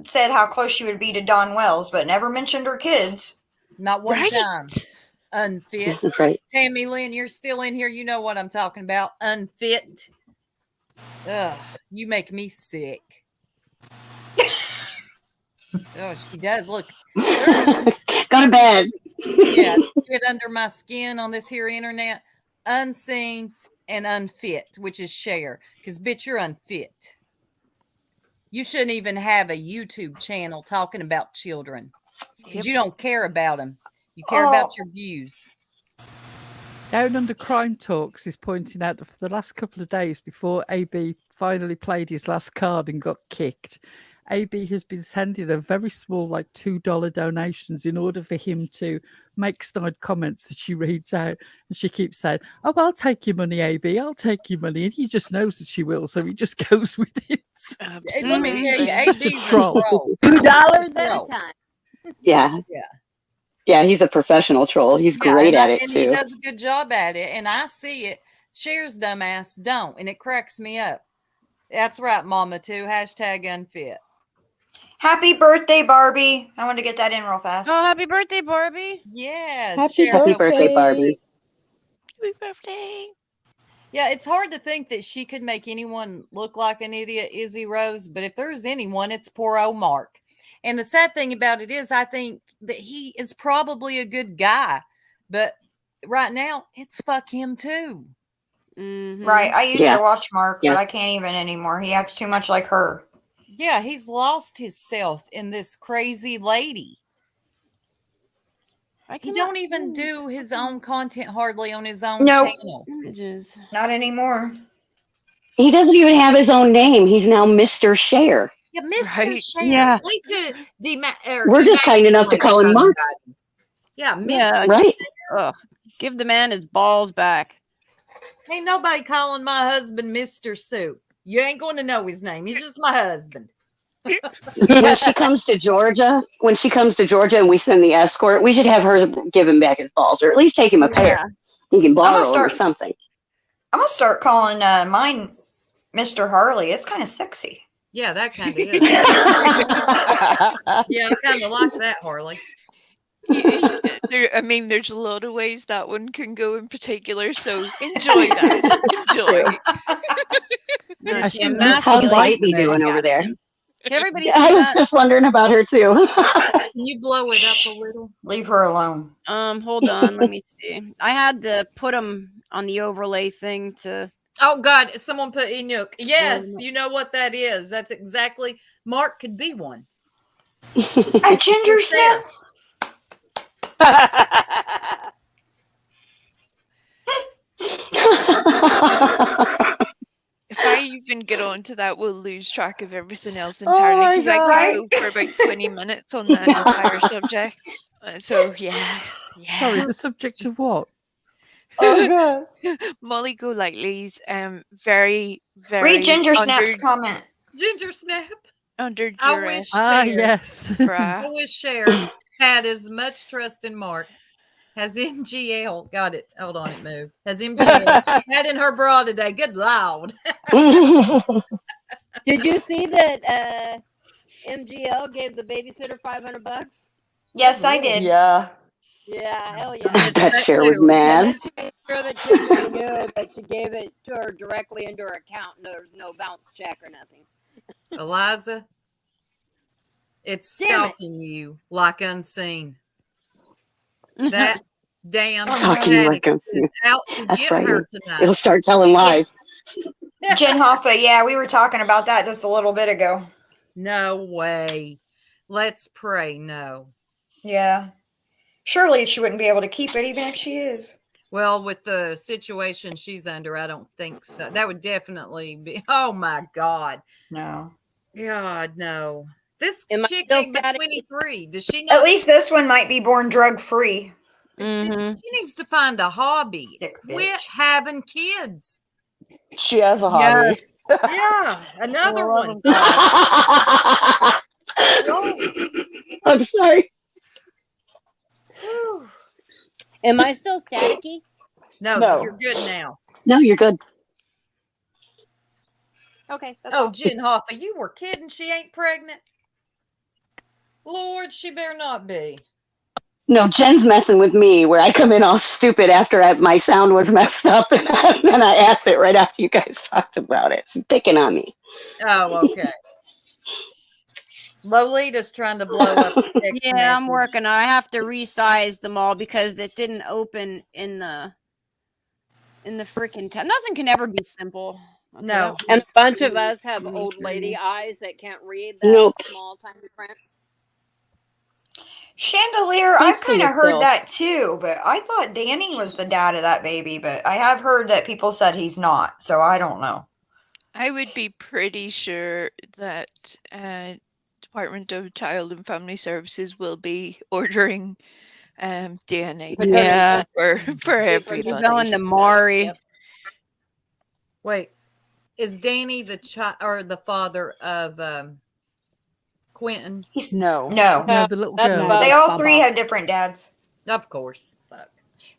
said how close she would be to Don Wells, but never mentioned her kids. Not one Right? time. Unfit. That's right. Tammy Lynn, you're still in here. You know what I'm talking about. Unfit. Ugh, you make me sick. Oh, she does look. Go to bed. Yeah, get under my skin on this here internet. Unseen and unfit, which is Cher. Because, bitch, you're unfit. You shouldn't even have a YouTube channel talking about children. Because you don't care about them. You care about your views. Down Under Crime Talks is pointing out that for the last couple of days before AB finally played his last card and got kicked, AB has been sending a very small, like $2 donations in order for him to make snide comments that she reads out. And she keeps saying, "Oh, I'll take your money, AB. I'll take your money." And he just knows that she will, so he just goes with it. Hey, let me tell you, He's such a AB's troll. $2 at a Troll. time. Yeah. Yeah. Yeah, he's a professional troll. He's great at it, and he too. does a good job at it. And I see it. Cher's dumbass don't. And it cracks me up. That's right, Mama, too. Hashtag unfit. Happy birthday, Barbie. I want to get that in real fast. Oh, happy birthday, Barbie. Yes. Happy Cher. Happy birthday, Barbie. Happy birthday. Yeah, it's hard to think that she could make anyone look like an idiot, Izzy Rose. But if there's anyone, it's poor old Mark. And the sad thing about it is, I think that he is probably a good guy. But right now, it's fuck him too. Mhm. Right. I used Yeah. to watch Mark, Yeah. but I can't even anymore. He acts too much like her. Yeah, he's lost himself in this crazy lady. I He cannot don't even find do his own content hardly on his own Nope. channel. images. Not anymore. He doesn't even have his own name. He's now Mr. Cher. Yeah, Mr. Right. Cher. Yeah. We could We're just kind enough to call him Mark. Yeah, Mr. Yeah. Right? Ugh. Give the man his balls back. Ain't nobody calling my husband Mr. Soup. You ain't going to know his name. He's just my husband. When she comes to Georgia, and we send the escort, we should have her give him back his balls, or at least take him a pair. He can borrow them or something. I'm gonna start calling mine Mr. Harley. It's kind of sexy. Yeah, that kind of is. Yeah, I kind of like that, Harley. There's a lot of ways that one can go in particular, so enjoy that. Enjoy. How's Lightly doing over there? Everybody, I was just wondering about her too. Can you blow it up a little? Leave her alone. Hold on, let me see. I had to put them on the overlay thing to. Oh God! Someone put Inuk. Yes, you know what that is. That's exactly. Mark could be one. A ginger snap. If I even get onto that, we'll lose track of everything else entirely, because I could go for about 20 minutes on that entire subject. So yeah. Sorry, the subject of what? Oh God. Molly Golightly's very, very Read Ginger Snap's comment. Ginger Snap. Under I duress. wish Cher, yes. I wish Cher had as much trust in Mark. Has MGL got it? Hold on, it moved. Has MGL had in her bra today? Good Lord. Did you see that MGL gave the babysitter $500? Yes, I did. Yeah. Yeah, hell yeah. I bet Cher was mad. She made sure that she was good, but she gave it to her directly into her account, and there was no bounce check or nothing. Eliza, it's Damn it. stalking you like unseen. That damn Stalking you like unseen. is out to That's get right. her tonight. It'll start telling lies. Jen Hoffa, yeah, we were talking about that just a little bit ago. No way. Let's pray no. Yeah. Surely she wouldn't be able to keep it even if she is. Well, with the situation she's under, I don't think so. That would definitely be. Oh my God. No. God, no. This Am I chick still ain't but static? 23. Does she know? At least this one might be born drug free. Mm-hmm. She needs to find a hobby. Sick Quit bitch. having kids. She has a hobby. Yeah, another one. I'm sorry. Am I still staticky? No, you're good now. No, you're good. Okay. That's Oh, all. Jen Hoffa, you were kidding. She ain't pregnant. Lord, she better not be. No, Jen's messing with me where I come in all stupid after my sound was messed up, and then I asked it right after you guys talked about it. She's picking on me. Oh, okay. Lolita's trying to blow up the text Yeah, I'm message. working. I have to resize them all because it didn't open in the freaking tab. Nothing can ever be simple. Okay, No. And a bunch of us have old lady eyes that can't read that Nope. small, tiny print. Chandelier, Speak I've for kind of heard yourself. that too, but I thought Danny was the dad of that baby, but I have heard that people said he's not, so I don't know. I would be pretty sure that Department of Child and Family Services will be ordering DNA Yeah. tests for everybody. We're going to Maury. Yep. Wait, is Danny the or the father of Quinton? He's No. no. No, the little That's girl. Bubba. They all Bubba. three have different dads. Of course. Fuck.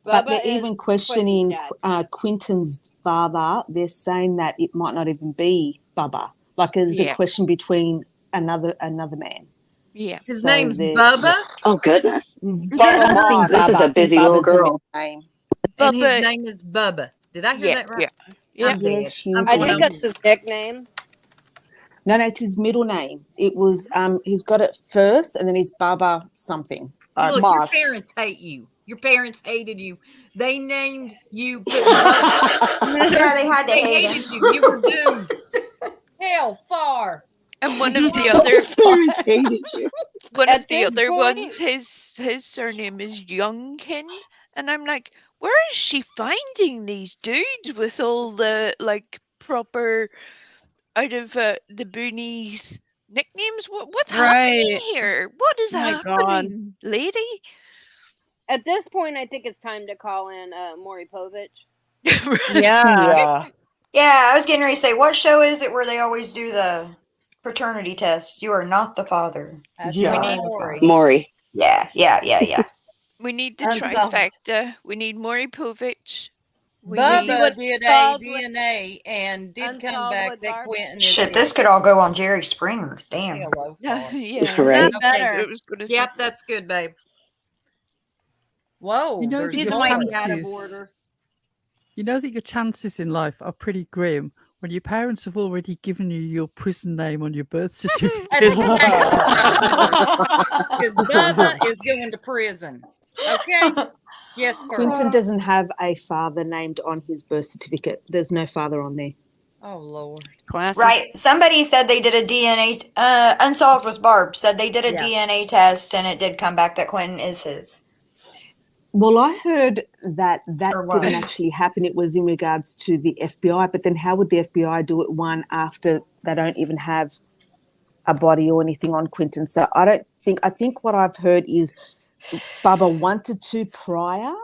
But Bubba they're is even questioning Quinton's Quinton's father. They're saying that it might not even be Bubba. Like there's Yeah. a question between another man. Yeah. His So name's they're- Bubba, Oh, goodness. Bubba Moss. This is a busy little girl. and Bubba- his name is Bubba. Did I hear Yeah, that right? yeah. I'm dead. Yes, you I'm I going think on that's his nickname. No, it's his middle name. It was he's got it first, and then he's Baba something. Look, Moss. your parents hate you. Your parents hated you. They named you. Put Bubba. Yeah, they had to They hate hated him. you. You were doomed. Hell far. And one of the other Parents hated you. one At of the this other point- ones, his surname is Youngkin, and I'm like, where is she finding these dudes with all the like proper out of the boonies nicknames? What's happening Right. here? What is Oh my happening, lady? At this point, I think it's time to call in Maury Povich. Yeah. Yeah. Yeah, I was getting ready to say, what show is it where they always do the paternity test? You are not the father. That's You Yeah. are the Maury. father. Maury. Yeah. We need the Unsolved. trifecta. We need Maury Povich. We Let's see need Bubba what did a solved with DNA and did come unsolved back with that Barbara. Quentin is Shit, this his. could all go on Jerry Springer. Damn. Hello, Paul. yeah. Right. That's Okay, better. I was gonna say. Yep, that's good, babe. Whoa, You know there's that She's your a more. wifey out of chances, order. you know that your chances in life are pretty grim when your parents have already given you your prison name on your birth certificate. Because Bubba is going to prison. Okay? Yes, girl. Quinton doesn't have a father named on his birth certificate. There's no father on there. Oh, Lord. Classic. Right. Somebody said they did a DNA, Unsolved with Barb said they did a Yeah. DNA test and it did come back that Quentin is his. Well, I heard that Or didn't was. actually happen. It was in regards to the FBI. But then how would the FBI do it, one, after they don't even have a body or anything on Quinton? So I think what I've heard is Bubba wanted to prior,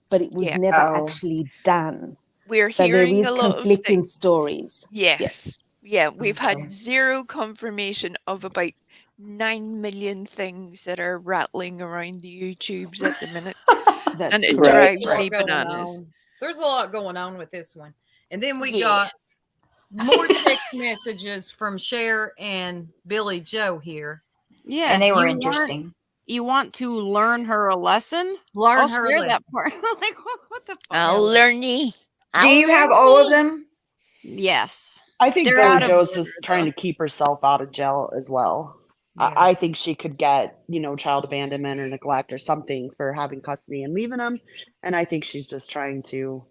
but it was Yeah. never Oh. actually done. We're So there hearing is a lot of conflicting things. stories. Yes. Yeah, we've Okay. had zero confirmation of about 9 million things that are rattling around the YouTubes at the minute. That's And it correct. drives There's a lot me going bananas. on. There's a lot going on with this one. And then we Yeah. got more text messages from Cher and Billy Joe here. Yeah. And they if were you want- interesting. You want to learn her a lesson? Learn I'll her share that lesson. part. Like, what the fuck? I'll learn ye. Do you have all of them? Yes. I think They're Billy out of Joe's order, just trying though. to keep herself out of jail as well. Yeah. I think she could get, child abandonment or neglect or something for having custody and leaving him. And I think she's just trying to,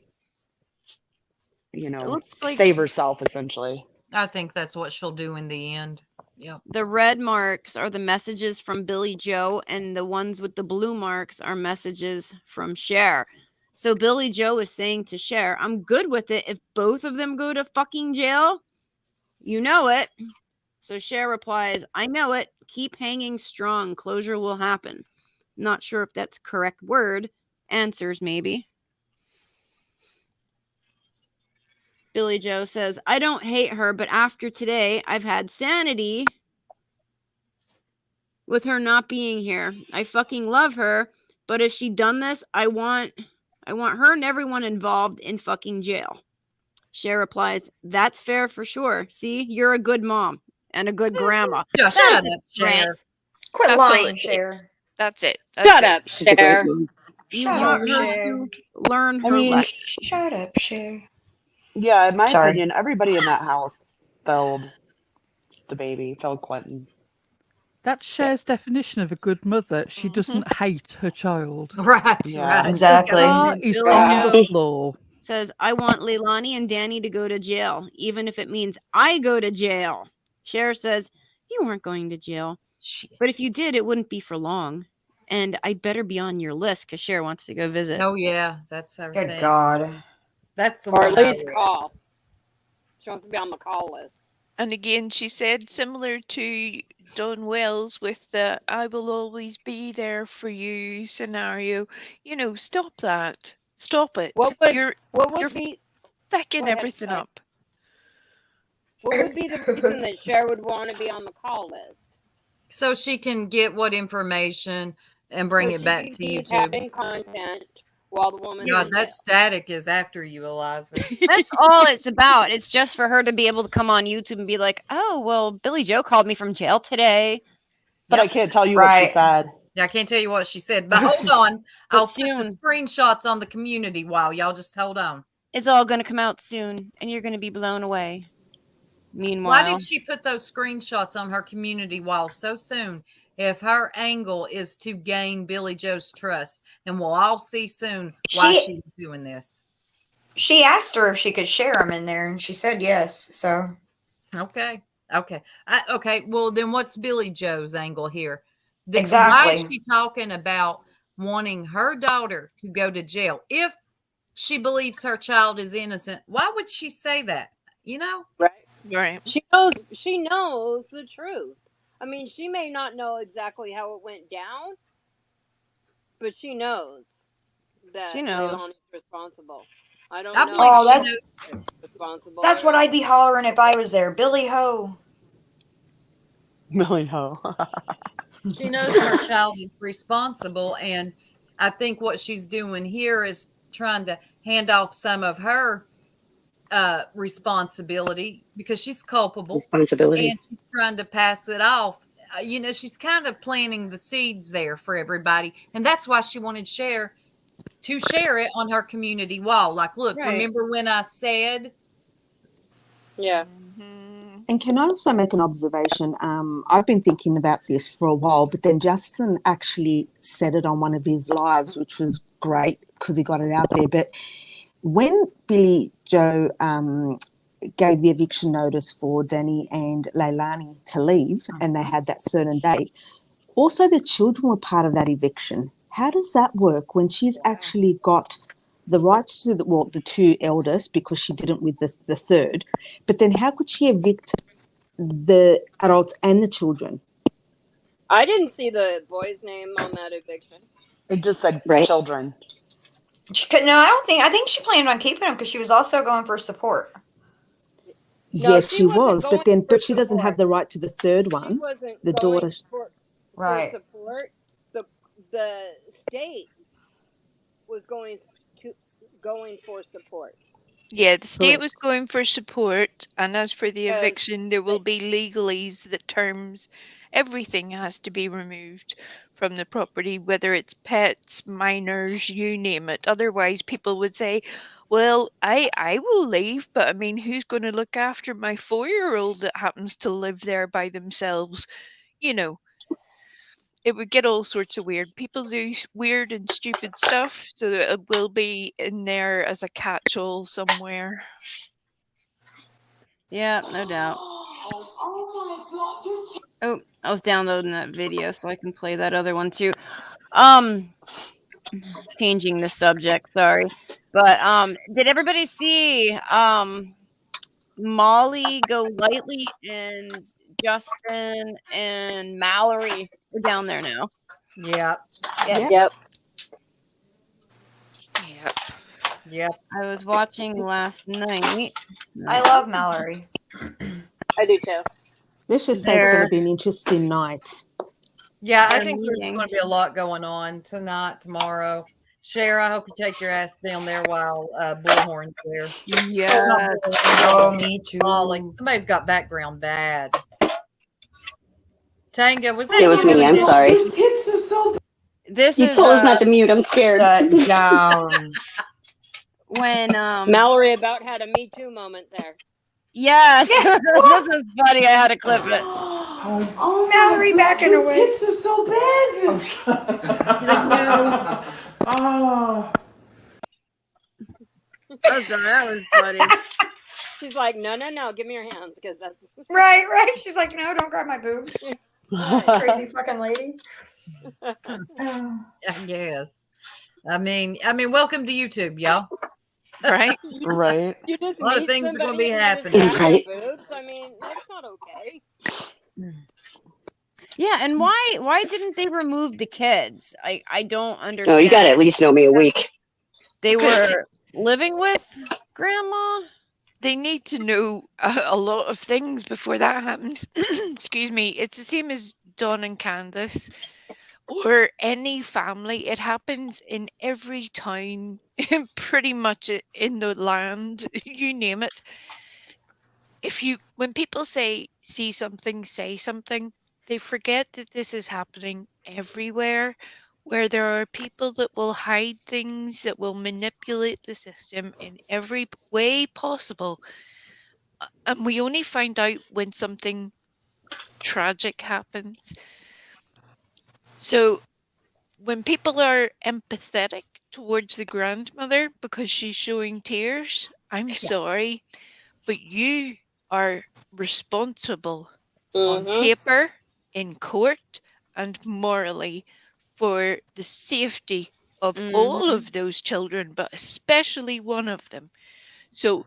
looks like- save herself, essentially. I think that's what she'll do in the end. Yep. The red marks are the messages from Billy Joe, and the ones with the blue marks are messages from Cher. So Billy Joe is saying to Cher, I'm good with it if both of them go to fucking jail. You know it. So Cher replies, I know it. Keep hanging strong. Closure will happen. Not sure if that's correct word. Answers, maybe. Billy Joe says, I don't hate her, but after today, I've had sanity with her not being here. I fucking love her, but if she done this, I want her and everyone involved in fucking jail. Cher replies, that's fair for sure. See, you're a good mom and a good grandma. Yeah, shut up, Grant. Cher. Quit That's all lying, it Cher. takes. That's it. That's Shut it. up, She's a great Cher. mom. You Shut want up, her Cher. to learn her I mean, lesson. Shut up, Cher. Yeah, in my Sorry. opinion, everybody in that house failed the baby, failed Quentin. That's Cher's definition of a good mother. She doesn't hate her child. Right, Yeah. right. Exactly. Car is Billy on Joe the floor. says, I want Leilani and Danny to go to jail, even if it means I go to jail. Cher says, you weren't going to jail. But if you did, it wouldn't be for long. And I better be on your list because Cher wants to go visit. Oh, yeah. That's our Good thing. God. That's the Or one. at I least wish. call. She wants to be on the call list. And again, she said, similar to Don Wells with the I will always be there for you scenario, stop that. Stop it. What would You're be fucking Go ahead, everything sorry. up. what would be the reason that Cher would want to be on the call list? So she can get what information and bring So it she back can to keep YouTube. having content while the woman's God, in that jail. static is after you, Eliza. That's all it's about. It's just for her to be able to come on YouTube and be like, oh, well, Billy Joe called me from jail today. But I Yep. can't tell you what she Right. said. Yeah, I can't tell you what she said, but hold on. But I'll put the soon. screenshots on the community while y'all just hold on. It's all going to come out soon, and you're going to be blown away. Why Meanwhile, did she put those screenshots on her community wall so soon? If her angle is to gain Billy Joe's trust, and we'll all see soon why she's doing this. She asked her if she could share them in there, and she said yes. So Okay. Okay. Well, then what's Billy Joe's angle here? Why Exactly. is she talking about wanting her daughter to go to jail? If she believes her child is innocent, why would she say that? Right. Right. She knows the truth. I mean, she may not know exactly how it went down, but she knows that She knows. Leilani's responsible. I don't I know. believe Oh, she that's knows. Responsible. that's what I'd be hollering if I was there. Billy Ho. Millie Ho. She knows her child is responsible, and I think what she's doing here is trying to hand off some of her responsibility because she's culpable, Responsibility. and she's trying to pass it off. She's kind of planting the seeds there for everybody, and that's why she wanted Cher to share it on her community wall. Like, look, Right. remember when I said? Yeah. And can I also make an observation? I've been thinking about this for a while, but then Justin actually said it on one of his lives, which was great because he got it out there. But when Billy Joe gave the eviction notice for Danny and Leilani to leave, and they had that certain date, also the children were part of that eviction. How does that work when she's actually got the rights to the two eldest because she didn't with the third, but then how could she evict the adults and the children? I didn't see the boy's name on that eviction. It just said Right. children. No, I don't think. I think she planned on keeping him because she was also going for support. No, Yes, she wasn't was, going but then for she doesn't have support. the right to the third She one, wasn't the going daughter. for Right. support. The state was going for support. Yeah, the state was Correct. going for support, and as for the Because eviction, there will be legalese that terms everything has to be removed from the property, whether it's pets, minors, you name it. Otherwise, people would say, well, I will leave, but I mean, who's going to look after my 4-year-old that happens to live there by themselves? You know, it would get all sorts of weird. People do weird and stupid stuff, so that it will be in there as a catch-all somewhere. Yeah, no doubt. Oh, I was downloading that video so I can play that other one too. Changing the subject, sorry. But did everybody see Molly go lightly and Justin and Mallory are down there now? Yep. Yes. Yep. Yep. Yep. I was watching last night. I love Mallory. I do too. Let's just say it's going They're to be an interesting night. Yeah, I they're think there's meeting. going to be a lot going on tonight, tomorrow. Cher, I hope you take your ass down there while Bullhorn's there. Yeah. Not Bullhorn, Oh, me too. Molly. Somebody's got background bad. Tanga, was that It was you? me. I'm sorry. This You is told us not to mute. I'm scared. Shut down. when Mallory about had a Me Too moment there. yes, Yeah, this is funny. I had to clip it. Oh, Mallory backing away. Tits are so bad. Oh. That was funny. She's like, no, give me your hands because that's Right. She's like, no, don't grab my boobs. right. Crazy fucking lady. I guess. I mean, welcome to YouTube, y'all. Right? Right. You just A lot of meet things are gonna somebody be and you just happening. grab Right. their boobs. I mean, that's not okay. Yeah, and why didn't they remove the kids? I don't understand. No, you got to at least know me a week. They were living with grandma. They need to know a lot of things before that happens. Excuse me. It's the same as Dawn and Candace or any family. It happens in every town, pretty much in the land. You name it. When people see something, say something, they forget that this is happening everywhere, where there are people that will hide things, that will manipulate the system in every way possible. And we only find out when something tragic happens. So when people are empathetic towards the grandmother because she's showing tears, I'm sorry, but you are responsible on paper, in court, and morally for the safety of all of those children, but especially one of them. So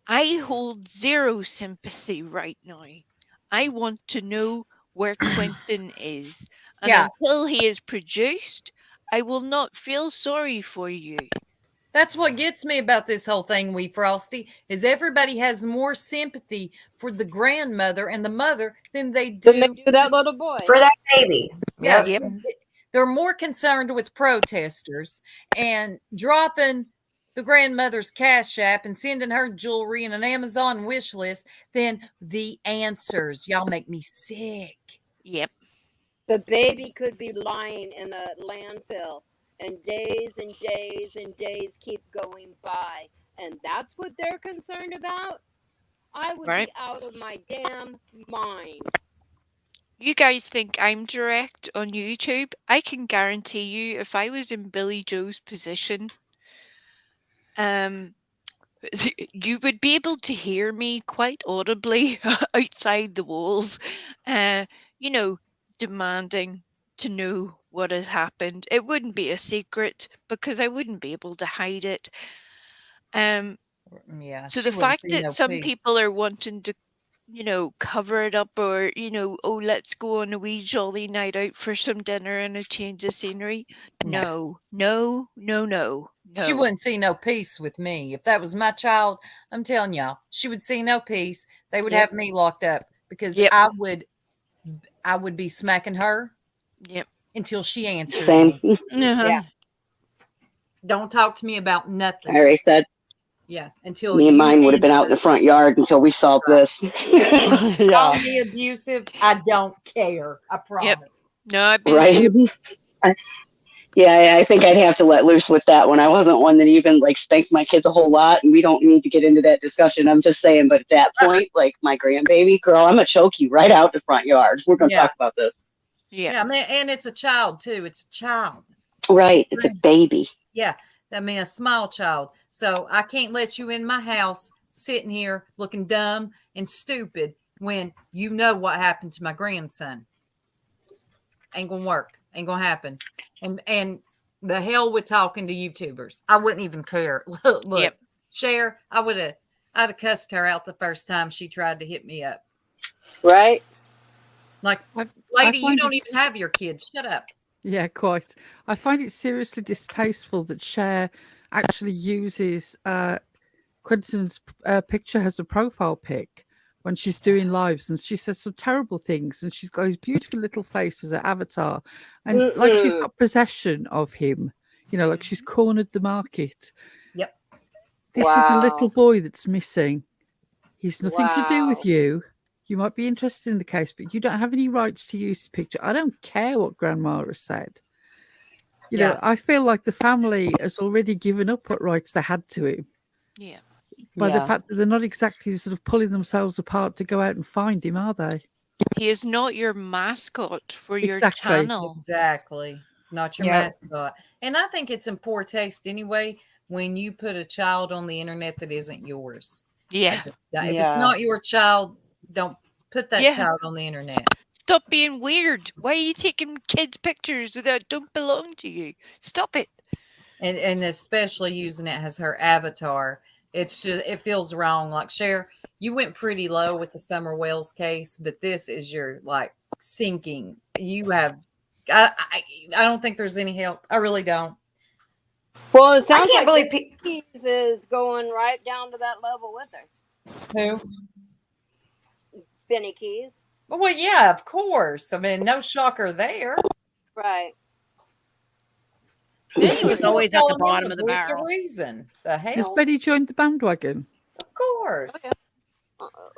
I hold zero sympathy right now. I want to know where Quinton is. And Yeah. until he is produced, I will not feel sorry for you. That's what gets me about this whole thing, Wee Frosty, is everybody has more sympathy for the grandmother and the mother than they Then they do do that little boy. For that baby. Yeah, Yep. they're more concerned with protesters and dropping the grandmother's cash app and sending her jewelry and an Amazon wish list than the answers. Y'all make me sick. Yep. The baby could be lying in a landfill, and days keep going by, and that's what they're concerned about. I would Right. be out of my damn mind. You guys think I'm direct on YouTube? I can guarantee you, if I was in Billy Joe's position, you would be able to hear me quite audibly outside the walls, you know, demanding to know what has happened. It wouldn't be a secret because I wouldn't be able to hide it. Yeah. So she the wouldn't fact see that no some peace. people are wanting to, cover it up, or, oh, let's go on a wee jolly night out for some dinner and a change of scenery. No. She wouldn't see no peace with me. If that was my child, I'm telling y'all, she would see no peace. They would have me locked up because I would be smacking her until she answered Same. me. Yeah. Don't talk to me about nothing. I already said. Yeah, until Me and you mine would have been out in the front yard until we solved this. call me abusive. I don't care. I promise. No, I'd be Right? Yeah, I think I'd have to let loose with that one. I wasn't one that even like spanked my kids a whole lot, and we don't need to get into that discussion. I'm just saying, but at that point, like my grandbaby, girl, I'm gonna choke you right out the front yard. We're gonna talk about this. Yeah, man, and it's a child too. It's a child. Right, it's a baby. Yeah, I mean a small child. So I can't let you in my house sitting here looking dumb and stupid when you know what happened to my grandson. Ain't gonna work. Ain't gonna happen. And the hell with talking to YouTubers. I wouldn't even care. Look, Cher, I'd have cussed her out the first time she tried to hit me up. Right? Like, I lady, you find don't it- even have your kids. Shut up. Yeah, quite. I find it seriously distasteful that Cher actually uses Quinton's picture as a profile pic when she's doing lives, and she says some terrible things, and she's got his beautiful little face as an avatar, and like she's got possession of him, like she's cornered the market. Yep. This is a little boy that's missing. He's nothing to do with you. You might be interested in the case, but you don't have any rights to use the picture. I don't care what Grandma has said. You know, I feel like the family has already given up what rights they had to him. Yeah. By the fact that they're not exactly sort of pulling themselves apart to go out and find him, are they? He is not your mascot for your Exactly. channel. Exactly. It's not your mascot. And I think it's in poor taste anyway when you put a child on the internet that isn't yours. Yeah. If it's not your child, don't put that Yeah. child on the internet. Stop being weird. Why are you taking kids' pictures that don't belong to you? Stop it. And especially using it as her avatar. It's just, it feels wrong. Like, Cher, you went pretty low with the Summer Wells case, but this is your, like, sinking. You have, I don't think there's any help. I really don't. Well, it sounds like believe Keys is going right down to that level with her. Who? Benny Keys. Well, yeah, of course. I mean, no shocker there. Right. Benny was always at the Telling him bottom of the voice barrel. reason. The Has hell? Benny joined the bandwagon? Of course.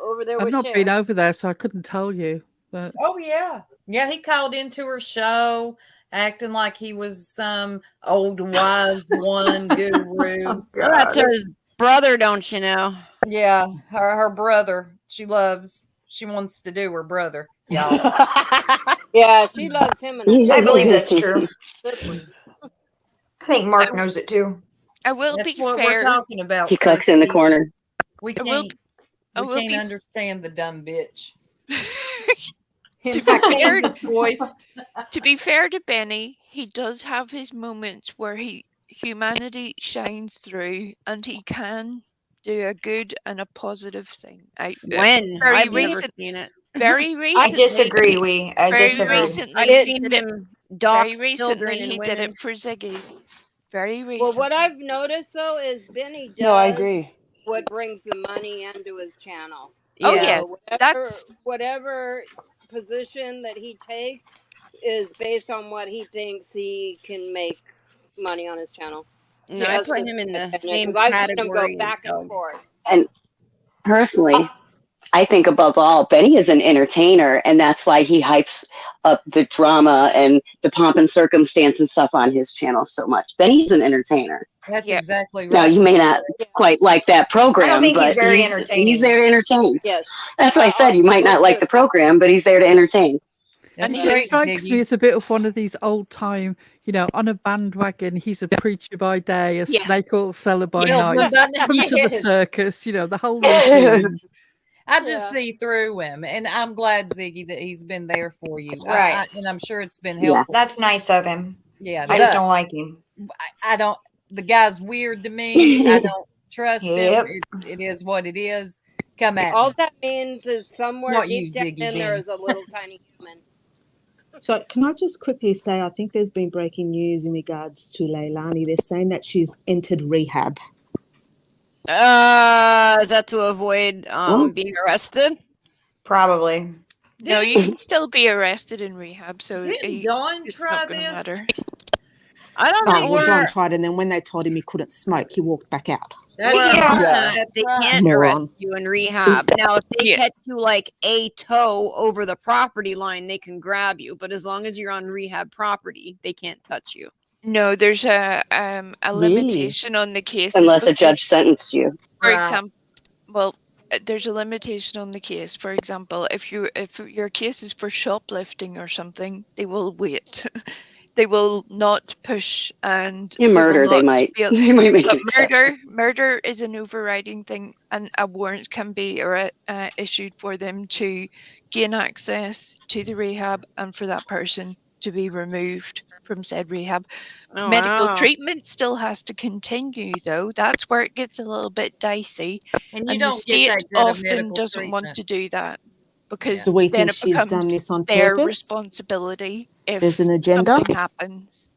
Over there I've with not Cher. been over there, so I couldn't tell you. But Oh, yeah. Yeah, he called into her show acting like he was some old wise one guru. Well, that's his brother, don't you know? Yeah, her brother. She wants to do her brother. Y'all. Yeah, she loves him. I believe that's true. I think Mark knows it too. I will That's be what fair. we're talking about. He cucks in the Christy. corner. We I will- can't. I We will can't be- understand the dumb bitch. To In fact, be fair- his voice. To be fair to Benny, he does have his moments where humanity shines through, and he can do a good and a positive thing. When? Very I've never recent- seen it. Very recently. I disagree, I very disagree. recently, I've he seen did it. him Very dox recently, children he and did women. it for Ziggy. very Well, recently. what I've noticed though is Benny does No, I agree. what brings the money into his channel. Oh Yeah. yeah, So that's whatever position that he takes is based on what he thinks he can make money on his channel. No, yeah. I That's put just him in my the opinion same because I've seen him go category as back and Doug. forth. And personally, I think above all, Benny is an entertainer, and that's why he hypes up the drama and the pomp and circumstance and stuff on his channel so much. Benny's an entertainer. That's Yep. exactly Now, right. you may not quite like that I don't program, think he's but very he's entertaining. there to entertain. Yes. That's what I said. You might not like the program, but he's there to entertain. That's And It right, just strikes me Ziggy. as a bit of one of these old time, on a bandwagon. He's a preacher by day, a Yeah. snake oil seller by Salesman night. by Come to the yes. circus, the whole routine. I just Yeah. see through him, and I'm glad, Ziggy, that he's been there for you. Right. And I'm sure it's been Yeah. helpful. That's nice of him. Yeah, I just don't like him. I don't. The guy's weird to me. I don't trust Yep. him. It is what it is. Come at All me. that means is somewhere Not deep you, down Ziggy, in there Ben. is a little tiny human. So can I just quickly say, I think there's been breaking news in regards to Leilani. They're saying that she's entered rehab. Is that to avoid being arrested? Probably. No, you can still be arrested in rehab, so Didn't Dawn it's try not going to this? matter. I don't Oh, know well, Don where. tried, and then when they told him he couldn't smoke, he walked back out. That's Well, right. Yeah. That's they right. can't Moron. arrest you in rehab. Now, if they Yeah. catch you like a toe over the property line, they can grab you. But as long as you're on rehab property, they can't touch you. No, there's a Really? limitation on the cases. Unless a judge because, sentenced you. for Right. example, well, there's a limitation on the case. For example, if your case is for shoplifting or something, they will wait. They will not push, and In you will murder, they not might be able. they might make But an exception. murder is an overriding thing, and a warrant can be issued for them to gain access to the rehab and for that person to be removed from said rehab. Oh, Medical wow. treatment still has to continue, though. That's where it gets a little bit dicey, And you and the don't get state that good of often medical doesn't want treatment. to do that because Do we then think it she's done becomes this on their purpose? responsibility There's if an agenda? something happens.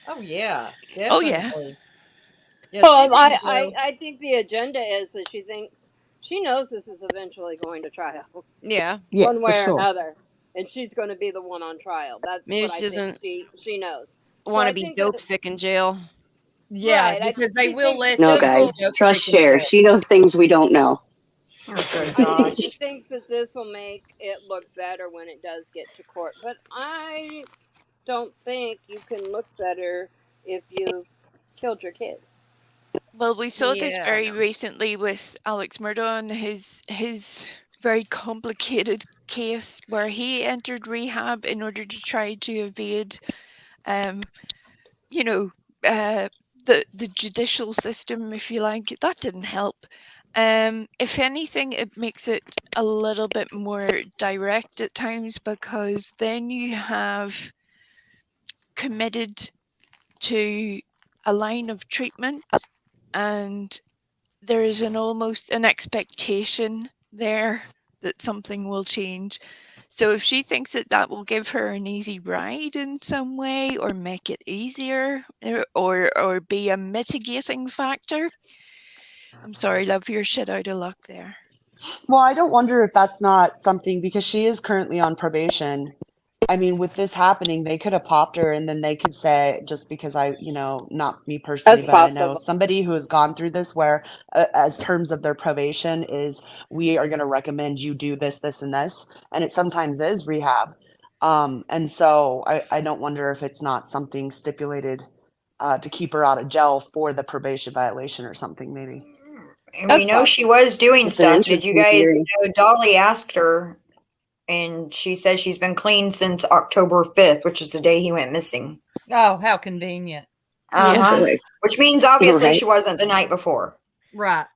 Oh yeah, Oh yeah. definitely. Yeah, Well, she needs to I think the agenda is that she knows this is eventually going to trial, Yeah. Yeah, one for way or sure. another, and she's going to be the one on trial. That's Maybe what she I think doesn't she knows. So want I to be think dope that sick in jail. Yeah, right, I because think they she will thinks let No, you this go will. guys, dope trust sick in Cher. jail. She knows things we don't know. Oh, good I think gosh. she thinks that this will make it look better when it does get to court, but I don't think you can look better if you killed your kid. Well, we saw this Yeah. very recently with Alex Murdaugh and his very complicated case where he entered rehab in order to try to evade, you know, the judicial system, if you like. That didn't help. If anything, it makes it a little bit more direct at times because then you have committed to a line of treatment and there is almost an expectation there that something will change. So if she thinks that will give her an easy ride in some way or make it easier or be a mitigating factor, I'm sorry, love, you're shit out of luck there. Well, I don't wonder if that's not something because she is currently on probation. I mean, with this happening, they could have popped her and then they could say, just because not me personally, That's but I know possible. somebody who has gone through this where, as terms of their probation, is we are going to recommend you do this, this, and this. And it sometimes is rehab. And so I don't wonder if it's not something stipulated to keep her out of jail for the probation violation or something, maybe. And we know she was doing It's an stuff. Did you interesting guys theory. know Dolly asked her, and she says she's been clean since October 5th, which is the day he went missing. Oh, how convenient. Uh-huh. Boy. Which means obviously Right. she wasn't the night before. Right.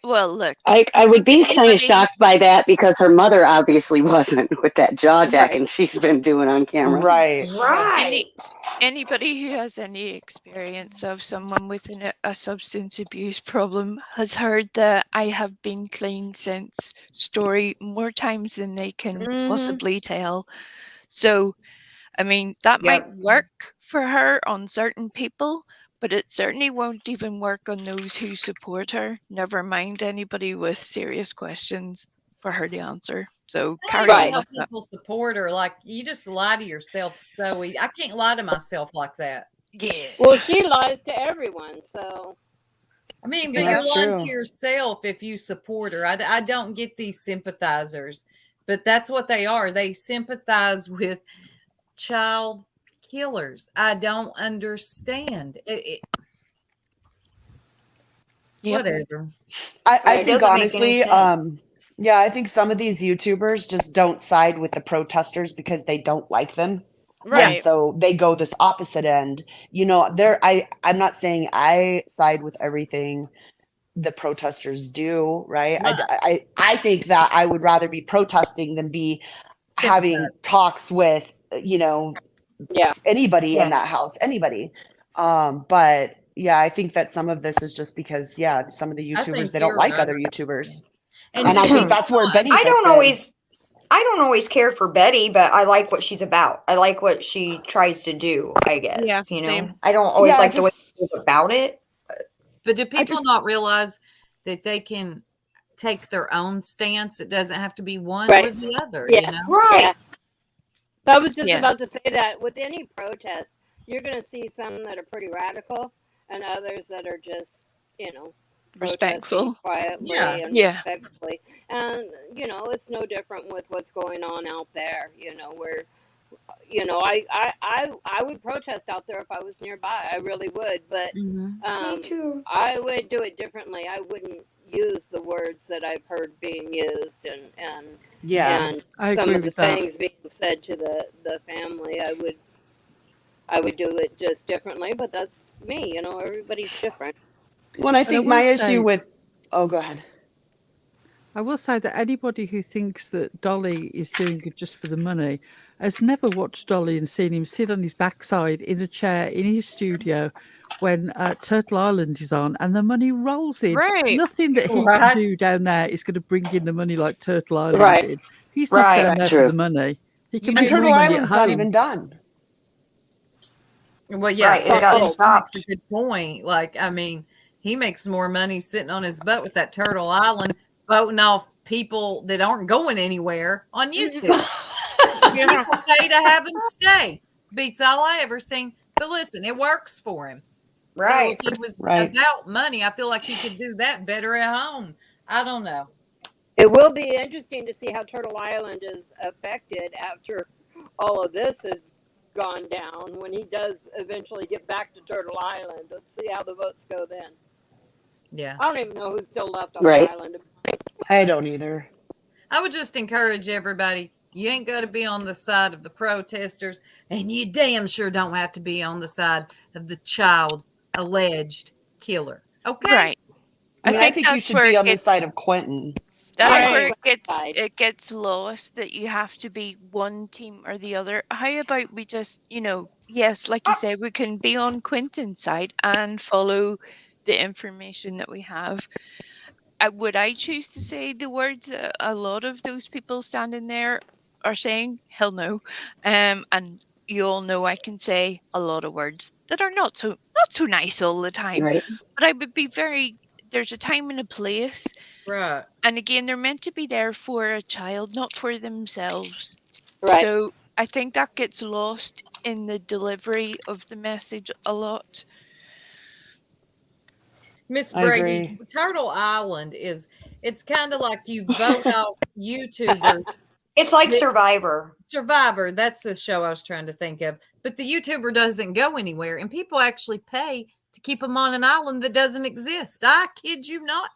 Look. I would be kind of Anybody- shocked by that because her mother obviously wasn't with that jaw Right. jacking she's been doing on camera. Right. Right. Anybody who has any experience of someone with a substance abuse problem has heard the "I have been clean since" story more times than they can possibly tell. So, I mean, that might work for her on certain people, but it certainly won't even work on those who support her. Never mind anybody with serious questions for her to answer. So I don't carry even on know with that. people support her. Like, you just lie to yourself so easy. I can't lie to myself like that. Yeah. Well, she lies to everyone, so I mean, Yeah, but you're that's lying to true. yourself if you support her. I don't get these sympathizers, but that's what they are. They sympathize with child killers. I don't understand. Yep. Whatever. I It think doesn't make any honestly, sense. yeah, I think some of these YouTubers just don't side with the protesters because they don't like them. And Right. so they go this opposite end. I'm not saying I side with everything the protesters do, right? Right. I think that I would rather be protesting than be having Sympathize. talks with, yeah. anybody in Yes. that house, anybody. But yeah, I think that some of this is just because, some of the I YouTubers, think they don't you're like right. other YouTubers. And And I just think that's where Benny I fits don't in. always care for Betty, but I like what she's about. I like what she tries to do, I guess. Yeah, You know, same. I don't always Yeah, like the way just she goes about it. But do people just- not realize that they can take their own stance? It doesn't have to be one Right. or the other, Yeah. you know? Right. Yeah. I was just Yeah. about to say that with any protest, you're going to see some that are pretty radical and others that are just, Respectful. protesting quietly Yeah. and Yeah. respectfully. And, it's no different with what's going on out there, where, I would protest out there if I was nearby. I really would. But Me too. I would do it differently. I wouldn't use the words that I've heard being used and yeah. and I some agree of the with that. things being said to the family. I would do it just differently, but that's me. Everybody's different. Well, I And I think my will issue say, with, oh, go ahead. I will say that anybody who thinks that Dolly is doing it just for the money has never watched Dolly and seen him sit on his backside in a chair in his studio when Turtle Island is on and the money rolls in. Right. Nothing that he Right. can do down there is going to bring in the money like Turtle Island Right. did. He's not Right. down there True. for the money. He can You And make do more Turtle money at Island's not home. even done. Well, yeah, Right, it got Turtle stopped. makes a good point. Like, I mean, he makes more money sitting on his butt with that Turtle Island, voting off people that aren't going anywhere on YouTube. People pay to have him stay. Beats all I ever seen. But listen, it works for him. Right. So if it was Right. about money, I feel like he could do that better at home. I don't know. It will be interesting to see how Turtle Island is affected after all of this has gone down when he does eventually get back to Turtle Island. Let's see how the votes go then. Yeah. I don't even know who's still left on Right. the island. To be honest. I don't either. I would just encourage everybody, you ain't got to be on the side of the protesters, and you damn sure don't have to be on the side of the child alleged killer. Okay? Right. I mean, I think you that's should where be it on the gets- side of Quinton. That's Right. where Right. it gets lost that you have to be one team or the other. How about we just, yes, like you said, we can be on Quinton's side and follow the information that we have. Would I choose to say the words that a lot of those people standing there are saying? Hell no. And you all know I can say a lot of words that are not so nice all the time. Right. But I would be there's a time and a place. Right. And again, they're meant to be there for a child, not for themselves. Right. So I think that gets lost in the delivery of the message a lot. Miss I Brady, agree. Turtle Island it's kind of like you vote off YouTubers. It's like that- Survivor. Survivor, that's the show I was trying to think of. But the YouTuber doesn't go anywhere, and people actually pay to keep them on an island that doesn't exist. I kid you not.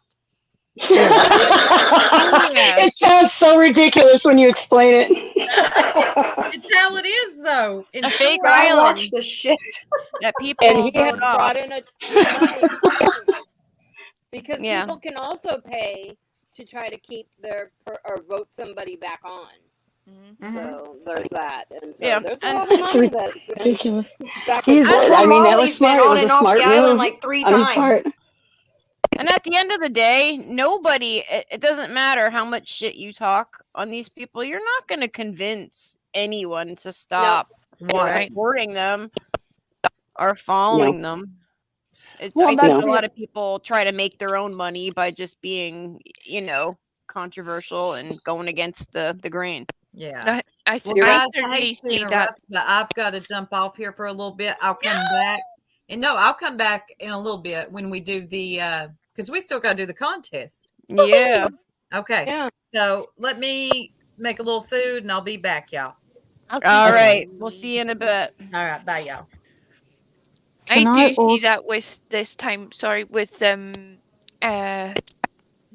It sounds so ridiculous when you explain it. It's how it is, though. A fake I island watch the shit. that people And he has vote off. brought in a ton of money because Yeah. people can also pay to try to keep or vote somebody back on. So there's that, and so Yeah, there's a and lot of It's money that's ridiculous. back He's, and I mean, that was Molly's been smart. It on was a and off smart the island move like 3 on his times. part. And at the end of the day, nobody, it doesn't matter how much shit you talk on these people, you're not going to convince anyone to stop Right. supporting them or following them. Well, I think that's a lot it. of people try to make their own money by just being, controversial and going against the grain. Yeah. I Well, I guys, I certainly hate to see that. interrupt, but I've got to jump off here for a little bit. I'll come back. And no, I'll come back in a little bit when we do the because we still got to do the contest. Yeah. Okay. Yeah. So let me make a little food and I'll be back, y'all. All Okay. right. We'll see you in a bit. All right. Bye, y'all. I Can I do see also? that with this time, sorry, with uh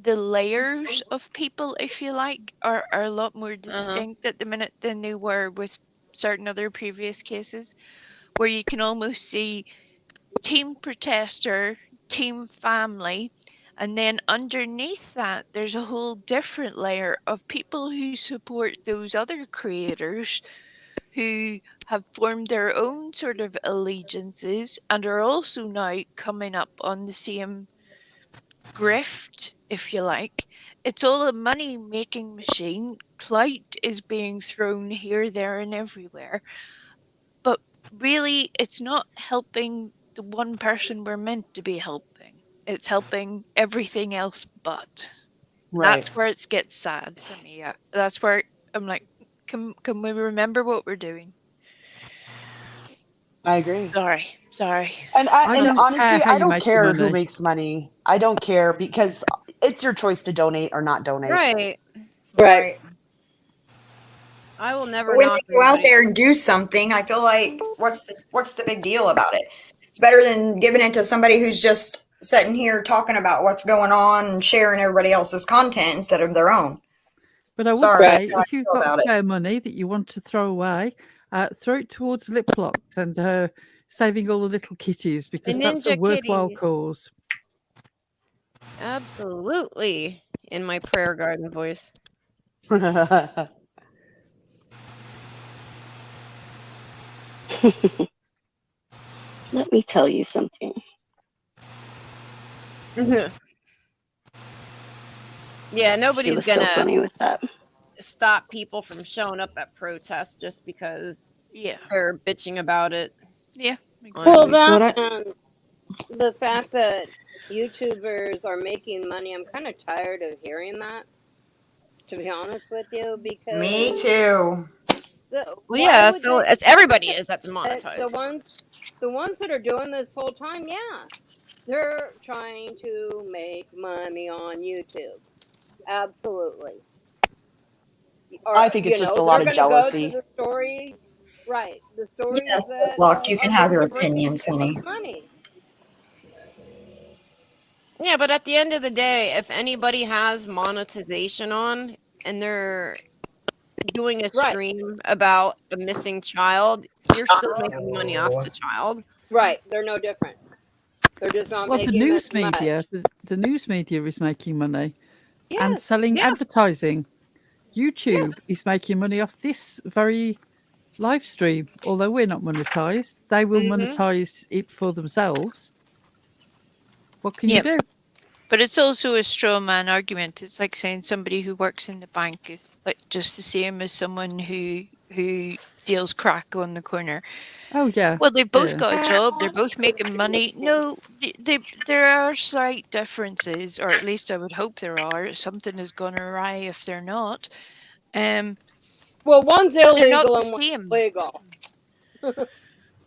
the layers of people, if you like, are a lot more distinct at the minute than they were with certain other previous cases, where you can almost see team protester, team family, and then underneath that, there's a whole different layer of people who support those other creators who have formed their own sort of allegiances and are also now coming up on the same grift, if you like. It's all a money making machine. Clout is being thrown here, there, and everywhere. But really, it's not helping the one person we're meant to be helping. It's helping everything else but. Right. That's where it gets sad for me. That's where I'm like, can we remember what we're doing? I agree. Sorry. And I don't honestly, care how I you don't make your care who money. makes money. I don't care because it's your choice to donate or not donate. Right. Right. I will never But when knock they go out anybody. there and do something, I feel like what's the big deal about it? It's better than giving it to somebody who's just sitting here talking about what's going on and sharing everybody else's content instead of their own. But I would Sorry, say, that's how I if you've feel got about it. spare money that you want to throw away, throw it towards lip locks and saving all the little kitties, because that's a ninja worthwhile kitties. cause. Absolutely. In my prayer garden voice. Let me tell you something. Yeah, She nobody's was so gonna funny with that. stop people from showing up at protests just because Yeah. they're bitching about it. Yeah. Well, On- that and the fact that YouTubers are making money, I'm kind of tired of hearing that, to be honest with you, because Me too. Well, why yeah, would so they? it's everybody is that's The monetized. ones that are doing this whole time, yeah, they're trying to make money on YouTube. Absolutely. Or, I think it's just a lot they're of going to go to jealousy. the stories, right? The stories Yes, that look, you can have your are bringing opinions, the most honey. money. Yeah, but at the end of the day, if anybody has monetization on and they're doing a Right. stream about a missing child, you're still making money off the child. Right. They're no different. They're just not Well, the making news as much. media, the news media is making money and Yes. selling Yeah. advertising. YouTube is making money off this very live stream. Although we're not monetized, they will monetize it for themselves. What can you do? But it's also a straw man argument. It's like saying somebody who works in the bank is like just the same as someone who deals crack on the corner. Oh yeah. Well, they've both yeah. got a job. They're both making money. No, there are slight differences, or at least I would hope there are. Something has gone awry if they're not. Well, one's They're not illegal the and one's same. legal.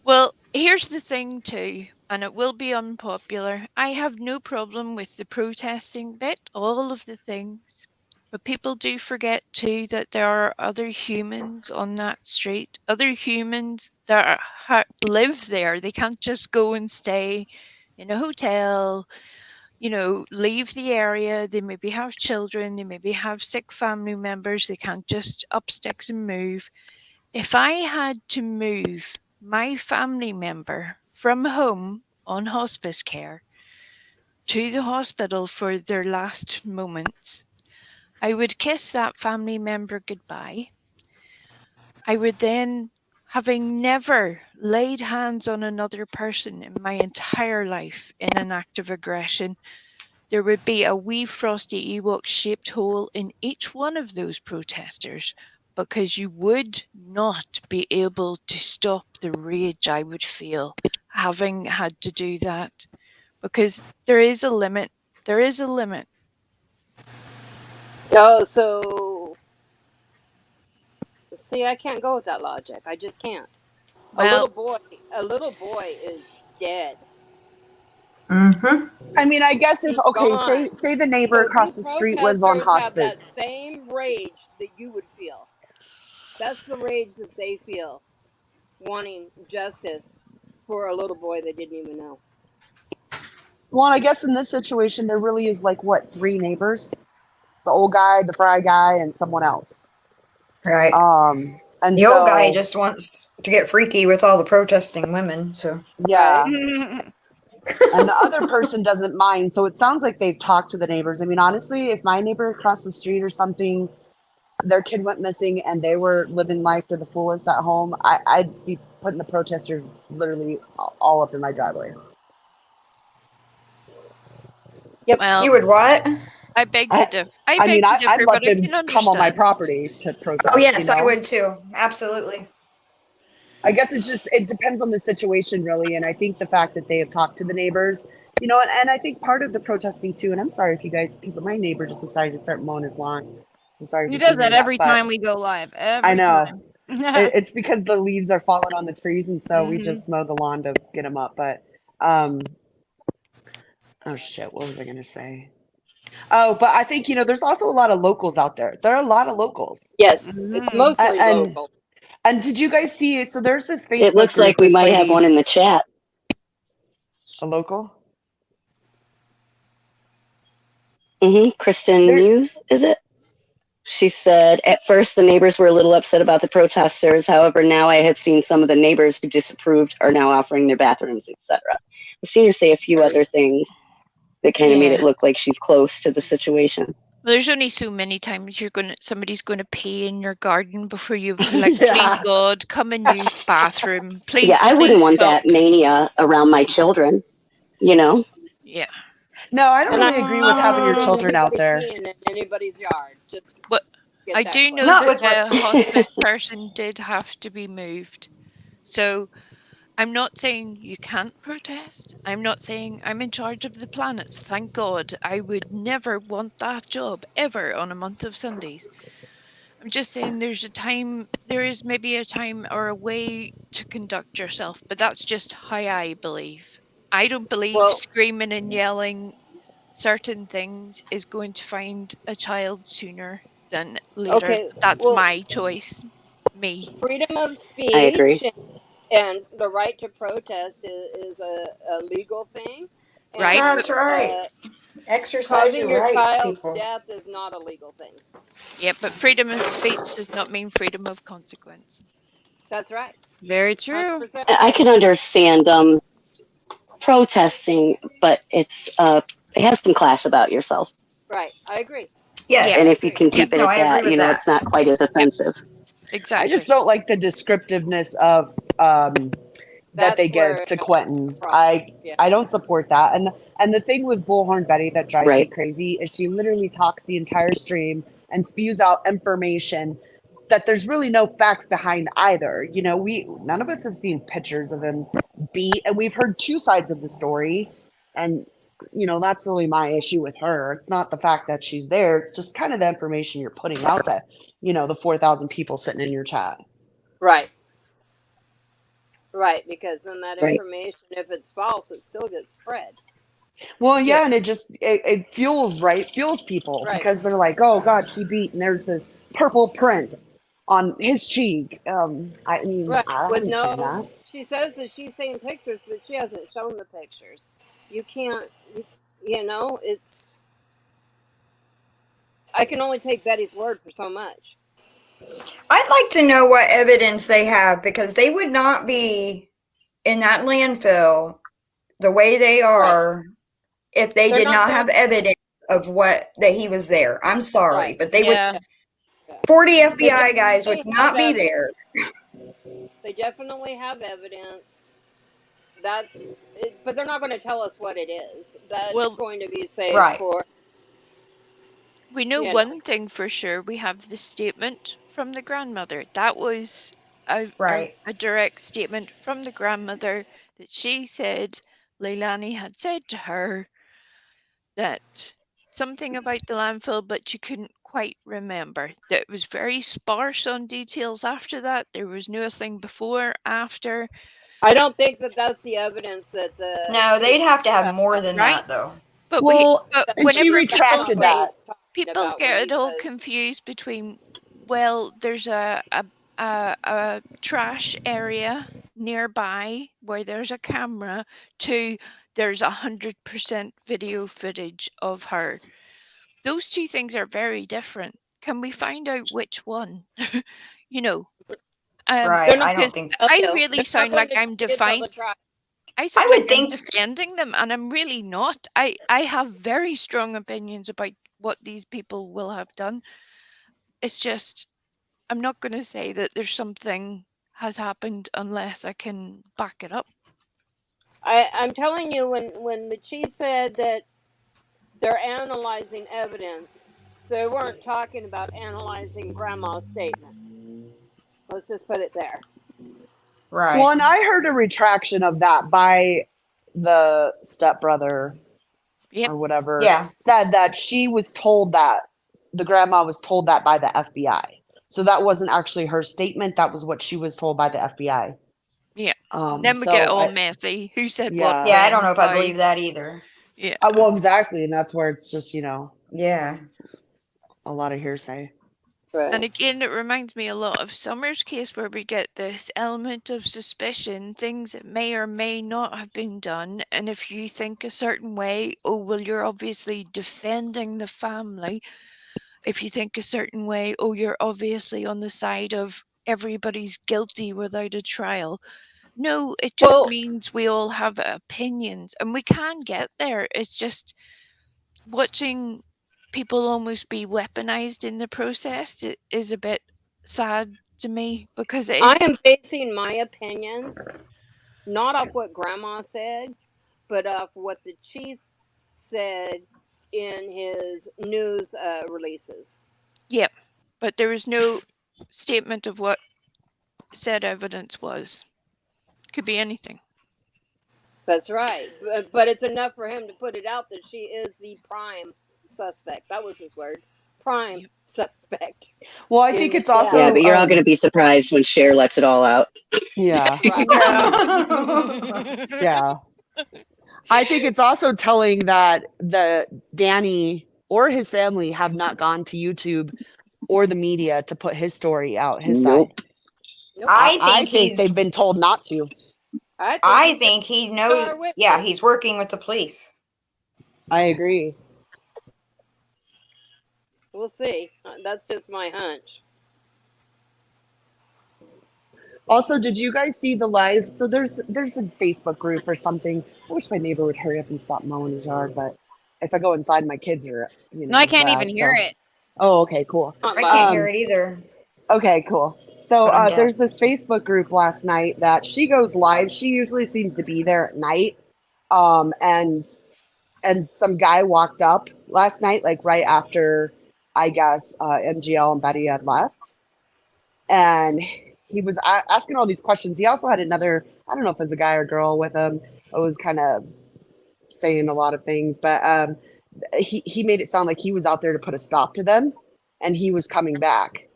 Well, here's the thing too, and it will be unpopular. I have no problem with the protesting bit, all of the things. But people do forget too that there are other humans on that street, other humans that live there. They can't just go and stay in a hotel, leave the area. They maybe have children, they maybe have sick family members. They can't just up sticks and move. If I had to move my family member from home on hospice care to the hospital for their last moments, I would kiss that family member goodbye. I would then, having never laid hands on another person in my entire life in an act of aggression, there would be a wee frosty Ewok shaped hole in each one of those protesters, because you would not be able to stop the rage I would feel having had to do that. because there is a limit. There is a limit. Oh, so see, I can't go with that logic. I just can't. Well, A little boy is dead. Mm-hmm. I mean, I guess if He's okay, gone. say the neighbor So across these the street was on protesters have that hospice. same rage that you would feel. That's the rage that they feel, wanting justice for a little boy they didn't even know. Well, I guess in this situation, there really is like what, 3 neighbors? The old guy, the fry guy, and someone else. Right. And The old guy so just wants to get freaky with all the protesting women. So yeah, and the other person doesn't mind. So it sounds like they've talked to the neighbors. I mean, honestly, if my neighbor across the street or something, their kid went missing and they were living life to the fullest at home, I'd be putting the protesters literally all up in my driveway. Yep. well, you would what? I beg to differ. I mean, I'd let but I them can come on my understand. property to protest. Oh yes, you know? I would too. Absolutely. I guess it depends on the situation, really. And I think the fact that they have talked to the neighbors, you know, and I think part of the protesting too, and I'm sorry if you guys, because my neighbor just decided to start mowing his lawn. I'm sorry. If He you does can hear that every but time we go live. I know. Time. It's because the leaves are falling on the trees, and so we Mhm. just mow the lawn to get them up. But, oh shit, what was I going to say? Oh, but I think, you know, there's also a lot of locals out there. There are a lot of locals. Yes, it's mostly local. And did you guys see? So there's this Facebook It looks group, like we this might have lady- one in the chat. A local? Kristen Muse, is it? She said, at first the neighbors were a little upset about the protesters. However, now I have seen some of the neighbors who disapproved are now offering their bathrooms, etc. I've seen her say a few other things that kind of made it look like she's close to the situation. Well, there's only so many times somebody's going to pee in your garden before you like, please God, come and use the bathroom. Please. Yeah, I wouldn't want help. that mania around my children, you know? Yeah. No, I don't really agree with having your children out there. In anybody's yard. Just But I that do know clear. that the hospice person did have to be moved. So I'm not saying you can't protest. I'm not saying I'm in charge of the planet. Thank God. I would never want that job ever on a month of Sundays. I'm just saying there is maybe a time or a way to conduct yourself, but that's just how I believe. I don't believe screaming and yelling certain things is going to find a child sooner than later. Okay, That's my choice. Me. Freedom of speech. I agree. And the right to protest is a legal thing. And, Right. That's right. Exercise causing your your rights, child's people. death is not a legal thing. Yeah, but freedom of speech does not mean freedom of consequence. That's right. Very true. 100%. I can understand protesting, but it's it has some class about yourself. Right. I agree. Yes. And if you can keep it No, at I agree that, with you know, that. it's not quite as offensive. Exactly. I just don't like the descriptiveness of that they give to Quinton. I don't support that. And the thing with Bullhorn Betty that drives me crazy is she literally talks the entire stream and spews out information that there's really no facts behind either. You know, none of us have seen pictures of him beat, and we've heard 2 sides of the story. And you know, that's really my issue with her. It's not the fact that she's there. It's just kind of the information you're putting out to, you know, the 4,000 people sitting in your chat. Right. Right, because then that information, if it's false, it still gets spread. Well, yeah, and it fuels people because they're like, oh God, she beat, and there's this purple print on his cheek. I mean, I haven't seen that. She says that she's seen pictures, but she hasn't shown the pictures. You can't, you know, I can only take Betty's word for so much. I'd like to know what evidence they have, because they would not be in that landfill the way they are if they did not have evidence of that he was there. I'm sorry, but they would. 40 FBI guys would not be there. They definitely have evidence. But they're not going to tell us what it is. That's going to be saved for. We know one thing for sure. We have the statement from the grandmother. That was a direct statement from the grandmother that she said Leilani had said to her that something about the landfill, but she couldn't quite remember. That it was very sparse on details after that. There was nothing before, after. I don't think that that's the evidence that the. No, they'd have to have more than right? that, though. But Well, but and she whenever retracted that. people about get what it he all says. confused between, well, there's a trash area nearby where there's a camera, to there's 100% video footage of her. Those two things are very different. Can we find out which one? you know, Right, I don't because think- I They're really not sound going like to I'm tell you till defining. the trial. I sound would like I'm think- defending them, and I'm really not. I have very strong opinions about what these people will have done. It's just, I'm not going to say that there's something has happened unless I can back it up. I'm telling you, when the chief said that they're analyzing evidence, they weren't talking about analyzing grandma's statement. Let's just put it there. Right. Well, and I heard a retraction of that by the stepbrother or whatever. Yeah. Said that she was told that the grandma was told that by the FBI. So that wasn't actually her statement. That was what she was told by the FBI. Yeah. Then Then we get all messy. Who said what? Yeah, I don't when, know if I why. believe that either. Yeah. Well, exactly. And that's where it's just, Yeah. a lot of hearsay. And again, it reminds me a lot of Summer's case, where we get this element of suspicion, things that may or may not have been done. And if you think a certain way, oh, well, you're obviously defending the family. If you think a certain way, oh, you're obviously on the side of everybody's guilty without a trial. No, it just means we all have opinions, and we can get there. It's just watching people almost be weaponized in the process. It is a bit sad to me, because it is. I am basing my opinions not off what grandma said, but off what the chief said in his news releases. Yep, but there was no statement of what said evidence was. Could be anything. That's right. But it's enough for him to put it out that she is the prime suspect. That was his word. Prime suspect. Well, I think it's also... Yeah, but you're all going to be surprised when Cher lets it all out. Yeah. Yeah. I think it's also telling that Danny or his family have not gone to YouTube or the media to put his story out, his side. I think they've been told not to. I think he knows. Yeah, he's working with the police. I agree. We'll see. That's just my hunch. Also, did you guys see the live? So there's a Facebook group or something. I wish my neighbor would hurry up and stop mowing his yard, but if I go inside, my kids are, No, I can't even hear it. Oh, okay, cool. I can't hear it either. Okay, cool. So Yeah. there's this Facebook group last night that she goes live. She usually seems to be there at night. And some guy walked up last night, like right after, I guess, MGL and Betty had left. And he was asking all these questions. He also had another, I don't know if it was a guy or girl with him. It was kind of saying a lot of things, but he made it sound like he was out there to put a stop to them, and he was coming back.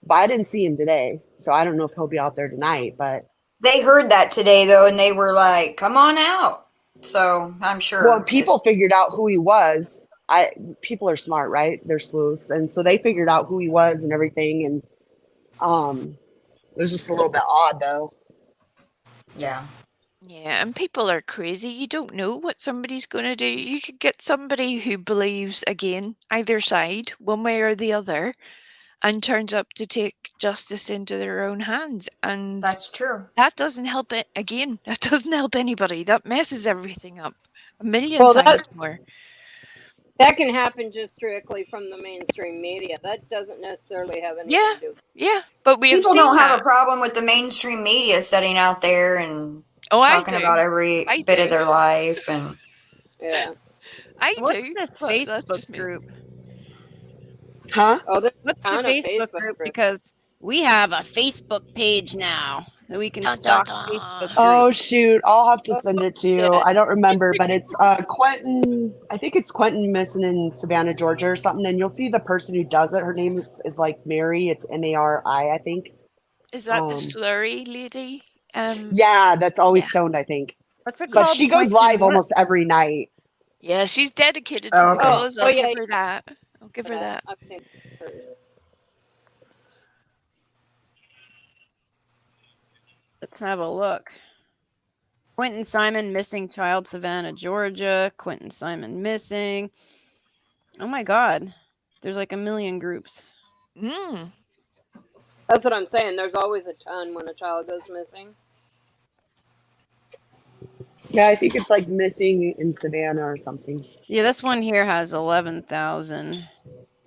But I didn't see him today, so I don't know if he'll be out there tonight. But they heard that today, though, and they were like, "Come on out." So I'm sure. Well, people figured out who he was. People are smart, right? They're sleuths, and so they figured out who he was and everything. And it was just a little bit odd, though. Yeah. Yeah, and people are crazy. You don't know what somebody's going to do. You could get somebody who believes, again, either side, one way or the other, and turns up to take justice into their own hands. And that's true. That doesn't help it. Again, that doesn't help anybody. That messes everything up a million times more. That can happen just strictly from the mainstream media. That doesn't necessarily have anything to do with it. Yeah, but people don't have a problem with the mainstream media sitting out there and talking about every bit of their life. And yeah, What's do. this Facebook group? Huh? Oh, What's the Facebook group? Because we have a Facebook page now. so we can Dun, stalk dun, Facebook dun. Oh groups. shoot! I'll have to send it to you. Yeah. I don't remember, but it's Quentin. I think it's Quentin missing in Savannah, Georgia, or something. And you'll see the person who does it. Her name is like Mary. It's Mari, I think. Is that the slurry lady? Yeah, that's always Yeah. stoned, I think. What's it But called? she goes Quentin live what? almost every night. Yeah, she's dedicated to the Okay. cause. I'll yeah, give her that. I'll give her that. I've seen hers. Let's have a look. Quinton Simon missing child, Savannah, Georgia. Quinton Simon missing. Oh my God. There's like a million groups. Mm. That's what I'm saying. There's always a ton when a child goes missing. Yeah, I think it's like missing in Savannah or something. Yeah, this one here has 11,000.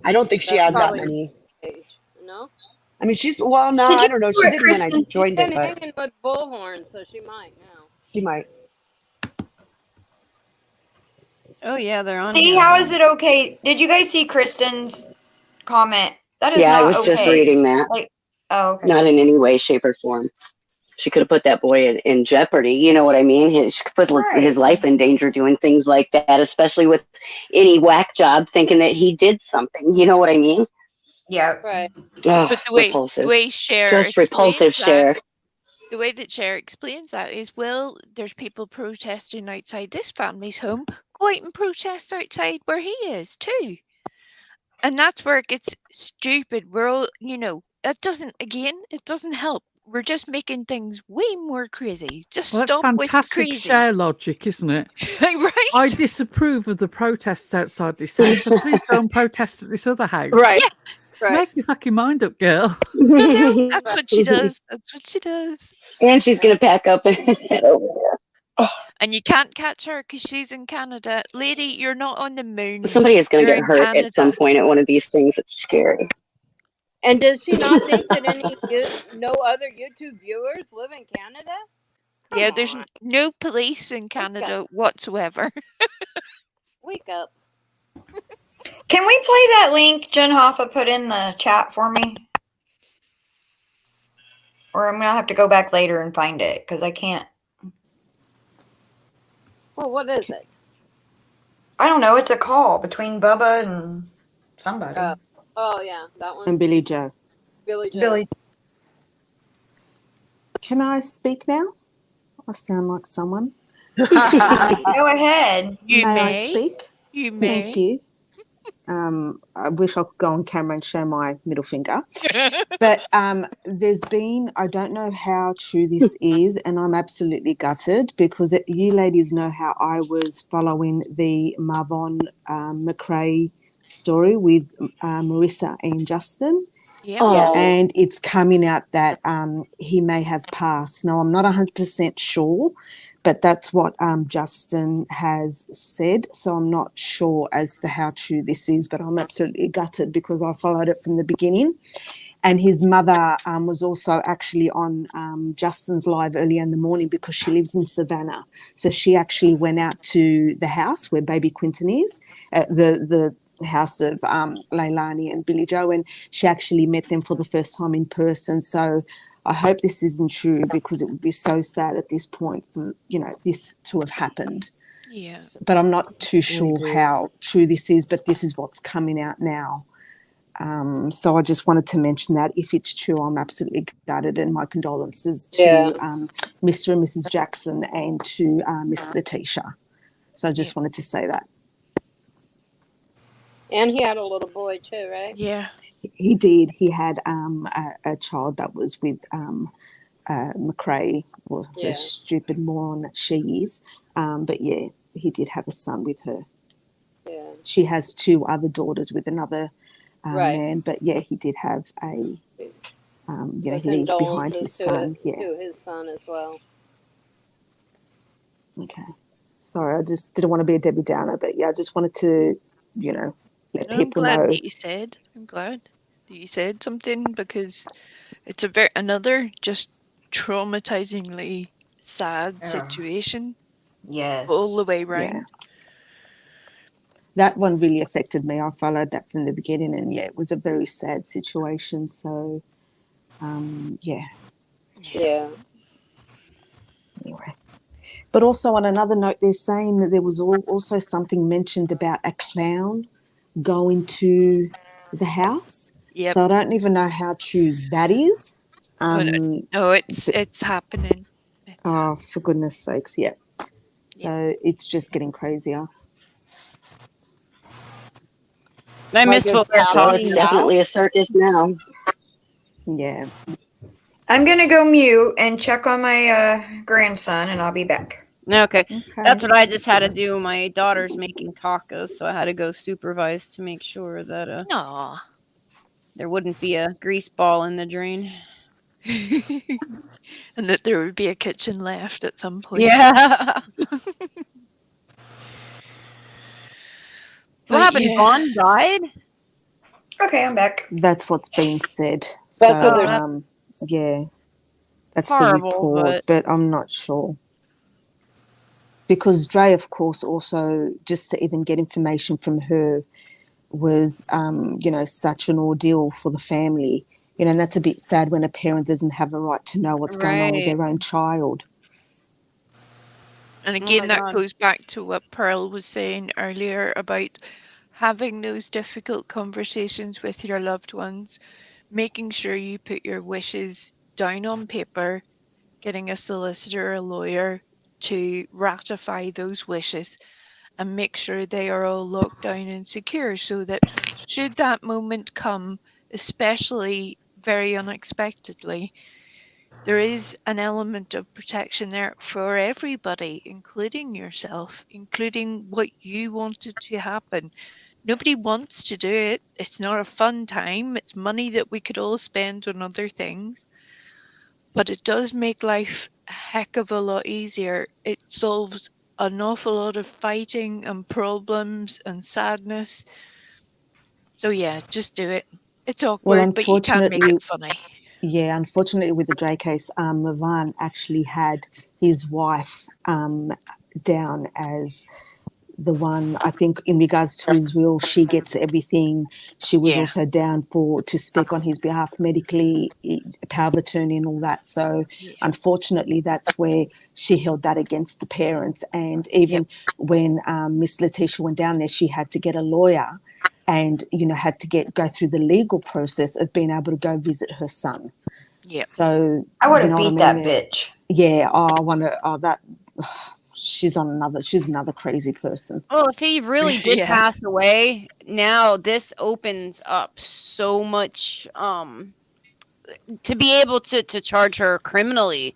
I don't think she That's has that probably many. Page. No? I mean, no, Did I you don't know. do She it, didn't when I Kristen? joined She's it, been but hanging with Bullhorn, so she might now. she might. Oh yeah, they're on See, here. how is it okay? Did you guys see Kristen's comment? That is Yeah, I not was okay. just reading that. Like, oh, okay. Not in any way, shape, or form. She could have put that boy in jeopardy. You know what I mean? She could put his life in danger doing things like that, especially with any whack job thinking that he did something. You know what I mean? Yeah. Right. Ugh, But the repulsive. way Cher Just repulsive, explains Cher. that, the way that Cher explains that is, well, there's people protesting outside this family's home. Go out and protest outside where he is too. And that's where it gets stupid. We're all, it doesn't help. We're just making things way more crazy. Just Well, that's stop with the fantastic crazy. share logic, isn't it? Right? I disapprove of the protests outside this house, so please go and protest at this other house. Right. Right. Make your fucking mind up, girl. That's what she does. That's what she does. And she's going to pack up and head over there. And you can't catch her because she's in Canada. Lady, you're not on the moon. Somebody is going to You're get in hurt at some Canada. point at one of these things. It's scary. And does she not think that no other YouTube viewers live in Canada? Come Yeah, there's on. no police in Canada whatsoever. Wake up. Can we play that link Jen Hoffa put in the chat for me? Or I'm going to have to go back later and find it because I can't. Well, what is it? I don't know. It's a call between Bubba and somebody. Oh, yeah, that one. And Billy Joe. Billy Joe. Billy. Can I speak now? I sound like someone. Go ahead. You May I may. speak? You may. Thank you. I wish I could go on camera and show my middle finger. But there's been, I don't know how true this is, and I'm absolutely gutted because you ladies know how I was following the Marvon McRae story with Marissa and Justin. Yeah. Yes. And it's coming out that he may have passed. Now, I'm not 100% sure, but that's what Justin has said. So I'm not sure as to how true this is, but I'm absolutely gutted because I followed it from the beginning. And his mother was also actually on Justin's live early in the morning because she lives in Savannah. So she actually went out to the house where baby Quinton is, the house of Leilani and Billy Joe, and she actually met them for the first time in person. So I hope this isn't true because it would be so sad at this point for, this to have happened. Yeah. But I'm not too sure how true this is, but this is what's coming out now. So I just wanted to mention that if it's true, I'm absolutely gutted, and my condolences to Mr. and Mrs. Jackson and to Miss Letitia. So I just wanted to say that. And he had a little boy too, right? Yeah. He did. He had a child that was with McRae, or her stupid moron that she is. But yeah, he did have a son with her. Yeah. She has 2 other daughters with another Right. man. But yeah, he did have a, he leaves behind his son. To his son as well. Okay. Sorry, I just didn't want to be a Debbie Downer, but yeah, I just wanted to, let I'm people glad know. that you said. I'm glad that you said something because it's another just traumatizingly sad situation. Yes. All the way Yeah. around. That one really affected me. I followed that from the beginning, and yeah, it was a very sad situation. So, yeah. Yeah. But also on another note, they're saying that there was also something mentioned about a clown going to the house. Yep. So I don't even know how true that is. No, it's happening. Oh, for goodness sakes, yeah. So it's just getting crazier. I Like, miss what it's we were Well, talking it's happening about. definitely a circus now. Yeah. I'm gonna go mute and check on my grandson, and I'll be back. Okay. Okay. That's what I just had to do. My daughter's making tacos, so I had to go supervise to make sure that Aw. there wouldn't be a grease ball in the drain. And that there would be a kitchen left at some point. Yeah. What But happened? yeah. Vaughn died? Okay, I'm back. That's what's been said. That's So what they're that's yeah. That's the horrible, report, but I'm not sure. Because Dre, of course, also just to even get information from her was, such an ordeal for the family. And that's a bit sad when a parent doesn't have a right to know what's going on with right. their own child. And Oh again, my that God. goes back to what Pearl was saying earlier about having those difficult conversations with your loved ones, making sure you put your wishes down on paper, getting a solicitor or a lawyer to ratify those wishes, and make sure they are all locked down and secure so that should that moment come, especially very unexpectedly, there is an element of protection there for everybody, including yourself, including what you wanted to happen. Nobody wants to do it. It's not a fun time. It's money that we could all spend on other things. But it does make life a heck of a lot easier. It solves an awful lot of fighting and problems and sadness. So yeah, just do it. It's Well, awkward, but you can make unfortunately, it funny. yeah, unfortunately with the Dre case, Mavan actually had his wife down as the one. I think in regards to his will, she gets everything. She was Yeah. also down to speak on his behalf medically, power of attorney and all that. So Yeah. unfortunately, that's where she held that against the parents. And even when Miss Letitia went down there, she had to get a lawyer and, had to go through the legal process of being able to go visit her son. Yep. So I would you have know what I beat mean? that There's- bitch. Yeah, I wonder. That she's another crazy person. Well, if he really did Yeah. pass away, now this opens up so much to be able to charge her criminally.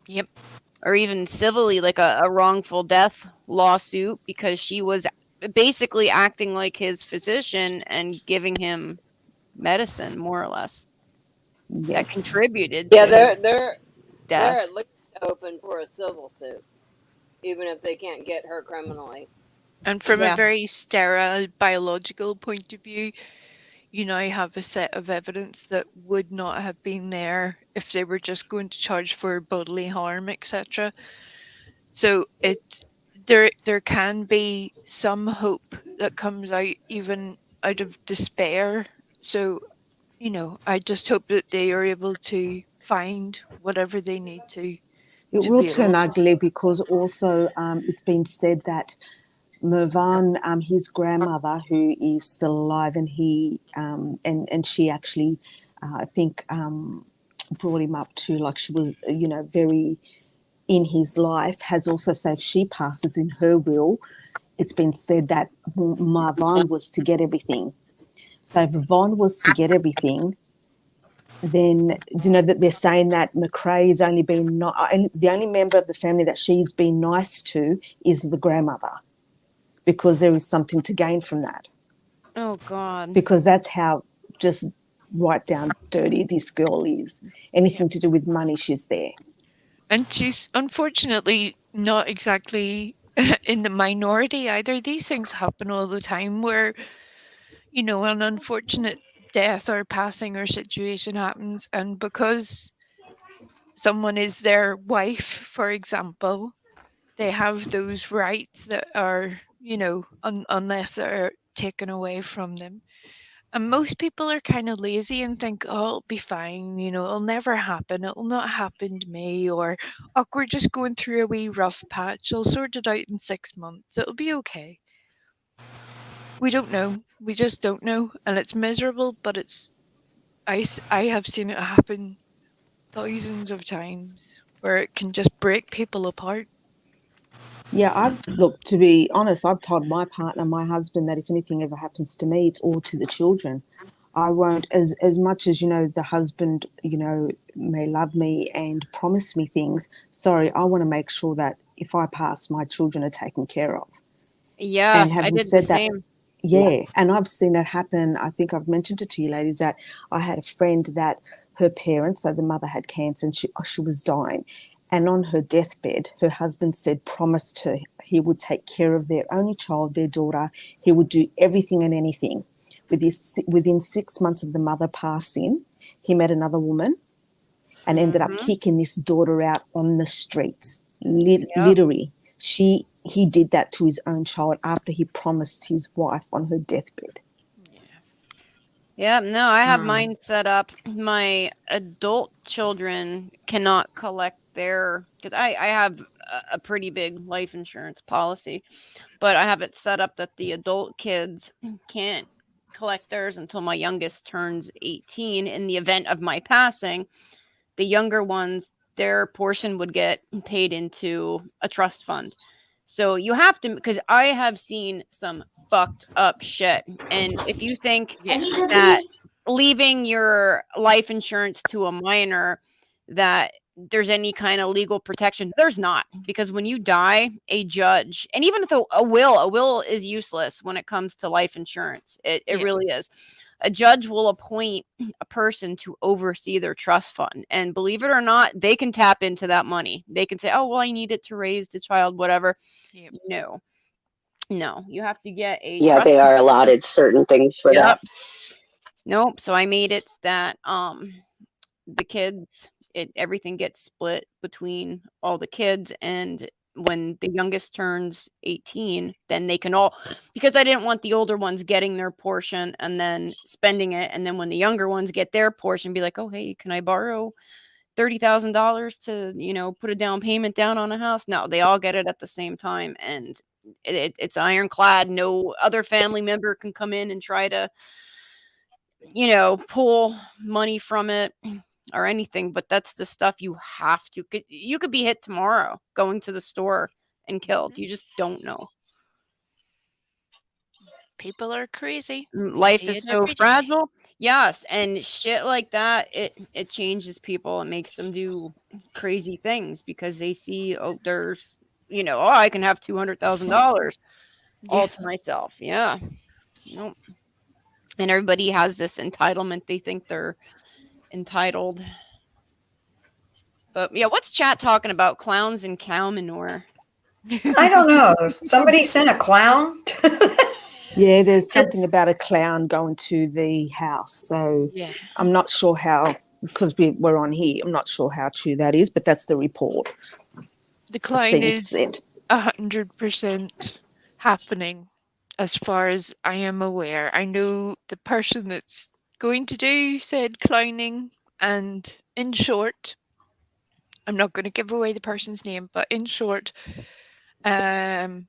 Yep. Or even civilly, like a wrongful death lawsuit, because she was basically acting like his physician and giving him medicine, more or less, that Yes. contributed Yeah, to his they're death. at least open for a civil suit, even if they can't get her criminally. And from a Yeah. very sterile biological point of view, you now have a set of evidence that would not have been there if they were just going to charge for bodily harm, etc. So there can be some hope that comes out even out of despair. So, I just hope that they are able to find whatever they need to It will be able turn to. ugly because also it's been said that Mervan, his grandmother, who is still alive, and he and she actually, I think, brought him up to, like, she was, very in his life, has also said if she passes in her will, it's been said that Marvan was to get everything. So if Vaughn was to get everything, then that they're saying that McRae has only been and the only member of the family that she's been nice to is the grandmother, because there is something to gain from that. Oh God. Because that's how just right down dirty this girl is. Anything to do with money, she's there. And she's unfortunately not exactly in the minority either. These things happen all the time where, an unfortunate death or passing or situation happens, and because someone is their wife, for example, they have those rights that are, unless they're taken away from them. And most people are kind of lazy and think, oh, it'll be fine, it'll never happen. It'll not happen to me. Or, oh, we're just going through a wee rough patch. I'll sort it out in 6 months. It'll be okay. We don't know. We just don't know. And it's miserable, but I have seen it happen thousands of times where it can just break people apart. Yeah, look, to be honest, I've told my partner, my husband, that if anything ever happens to me, it's all to the children. I won't, as much as, the husband, may love me and promise me things. Sorry, I want to make sure that if I pass, my children are taken care of. Yeah, And I having did the said that, same. yeah, and I've seen it happen. I think I've mentioned it to you ladies that I had a friend that her parents, so the mother had cancer and she was dying. And on her deathbed, her husband promised her he would take care of their only child, their daughter. He would do everything and anything. Within 6 months of the mother passing, he met another woman and ended up kicking this daughter out on the streets. Literally, he did that to his own child after he promised his wife on her deathbed. Yeah, no, I have mine set up. My adult children cannot collect because I have a pretty big life insurance policy, but I have it set up that the adult kids can't collect theirs until my youngest turns 18. In the event of my passing, the younger ones, their portion would get paid into a trust fund. So you have to, because I have seen some fucked up shit. And if you think that leaving your life insurance to a minor, that there's any kind of legal protection, there's not. Because when you die, a judge, and even though a will is useless when it comes to life insurance. It really is. A judge will appoint a person to oversee their trust fund. And believe it or not, they can tap into that money. They can say, oh, well, I need it to raise the child, whatever. Yep. No, you have to get a trust they are fund. allotted certain things for that. Nope. So I made it that the kids, everything gets split between all the kids, and when the youngest turns 18, then they can all, because I didn't want the older ones getting their portion and then spending it, and then when the younger ones get their portion, be like, oh, hey, can I borrow $30,000 to put a down payment down on a house? No, they all get it at the same time, and it's ironclad. No other family member can come in and try to pull money from it or anything. But that's the stuff you have to. You could be hit tomorrow going to the store and killed. You just don't know. People are crazy. Life is so fragile. Yes, and shit like that, it changes people. It makes them do crazy things because they see, oh, there's, oh, I can have $200,000 all to myself. Yeah. Nope. And everybody has this entitlement. They think they're entitled. But yeah, what's chat talking about? Clowns and cow manure. I don't know. Somebody sent a clown. Yeah, there's something about a clown going to the house. So I'm not sure how, because we're on here, I'm not sure how true that is, but that's the report. The clown is 100% happening as far as I am aware. I know the person that's going to do said clowning, and in short, I'm not going to give away the person's name, but in short, is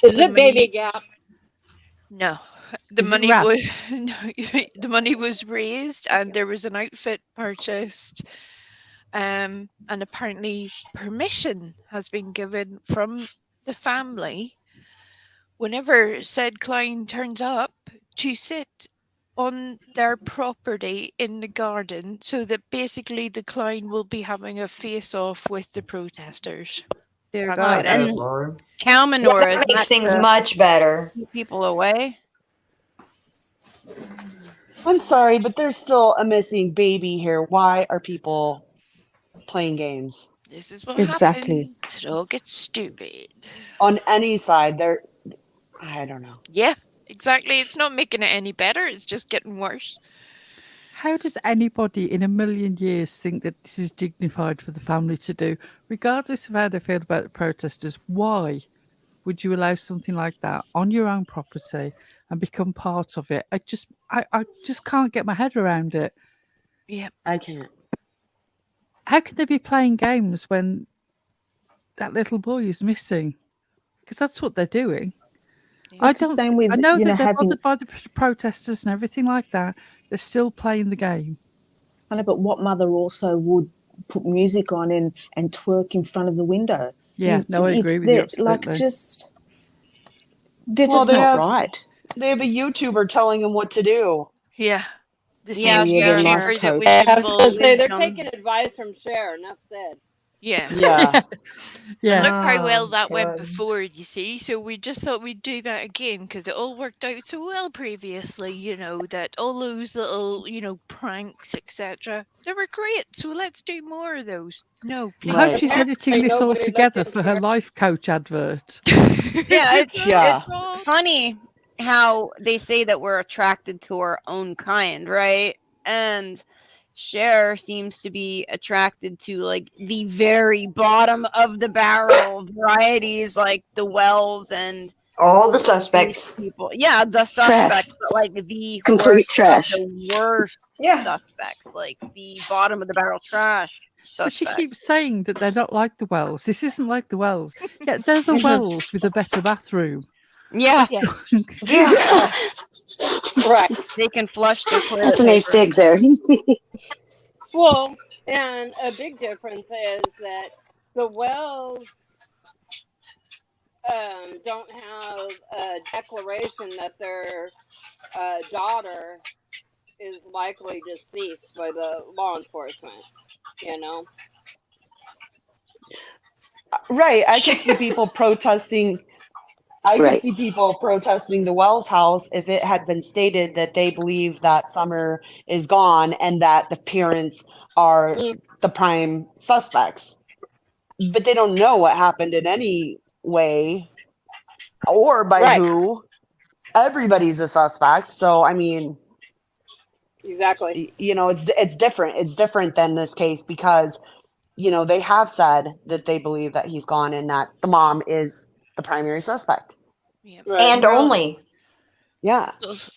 it Baby Gap? No, the money was raised, and there was an outfit purchased, and apparently permission has been given from the family whenever said clown turns up to sit on their property in the garden, so that basically the clown will be having a face-off with the protesters. Dear God. And cow manure that makes things much better. Keep people away. I'm sorry, but there's still a missing baby here. Why are people playing games? This is what happens. It all gets stupid. On any side, I don't know. Yeah, exactly. It's not making it any better. It's just getting worse. How does anybody in a million years think that this is dignified for the family to do, regardless of how they feel about the protesters? Why? would you allow something like that on your own property and become part of it? I just can't get my head around it. Yeah. I can't. How can they be playing games when that little boy is missing? Because that's what they're doing. It's the same with, I know you know, that they're having. bothered by the protesters and everything like that. They're still playing the game. I know, but what mother also would put music on and twerk in front of the window? Yeah, no, I agree with you absolutely. Like, just they're Well, just not right. They have a YouTuber telling them what to do. Yeah. The Yeah, same yeah, their life YouTuber that was coach. I was involved. going to say they're Wisdom. taking advice from Cher. Enough said. Yeah. Yeah. Yeah. And look how well Oh, that went God. before, you see. So we just thought we'd do that again because it all worked out so well previously, you know, that all those little, you know, pranks, etc. They were great. So let's do more of those. No, please. I hope Right. she's editing this all Nobody together listened for to her her. life coach advert. Yeah, Yeah. it's funny how they say that we're attracted to our own kind, right? And Cher seems to be attracted to like the very bottom of the barrel varieties, like the Wells and All the these suspects. people. Yeah, the suspects, but like the Complete worst trash. of the worst Yeah. suspects, like the bottom of the barrel trash But she suspects. keeps saying that they're not like the Wells. This isn't like the Wells. Yeah, they're the Wells with a better bathroom. Yeah, Yeah. Yeah. Right. they can flush their toilet That's a nice paper. dig there. Well, and a big difference is that the Wells don't have a declaration that their daughter is likely deceased by the law enforcement. You know. Right. I could see people protesting. I could Right. see people protesting the Wells house if it had been stated that they believe that Summer is gone and that the parents are the prime suspects. But they don't know what happened in any way or by Right. who. Everybody's a suspect. So, I mean, Exactly. you know, it's different. It's different than this case because, you know, they have said that they believe that he's gone and that the mom is the primary suspect. Yeah. Right. And We're only. Yeah.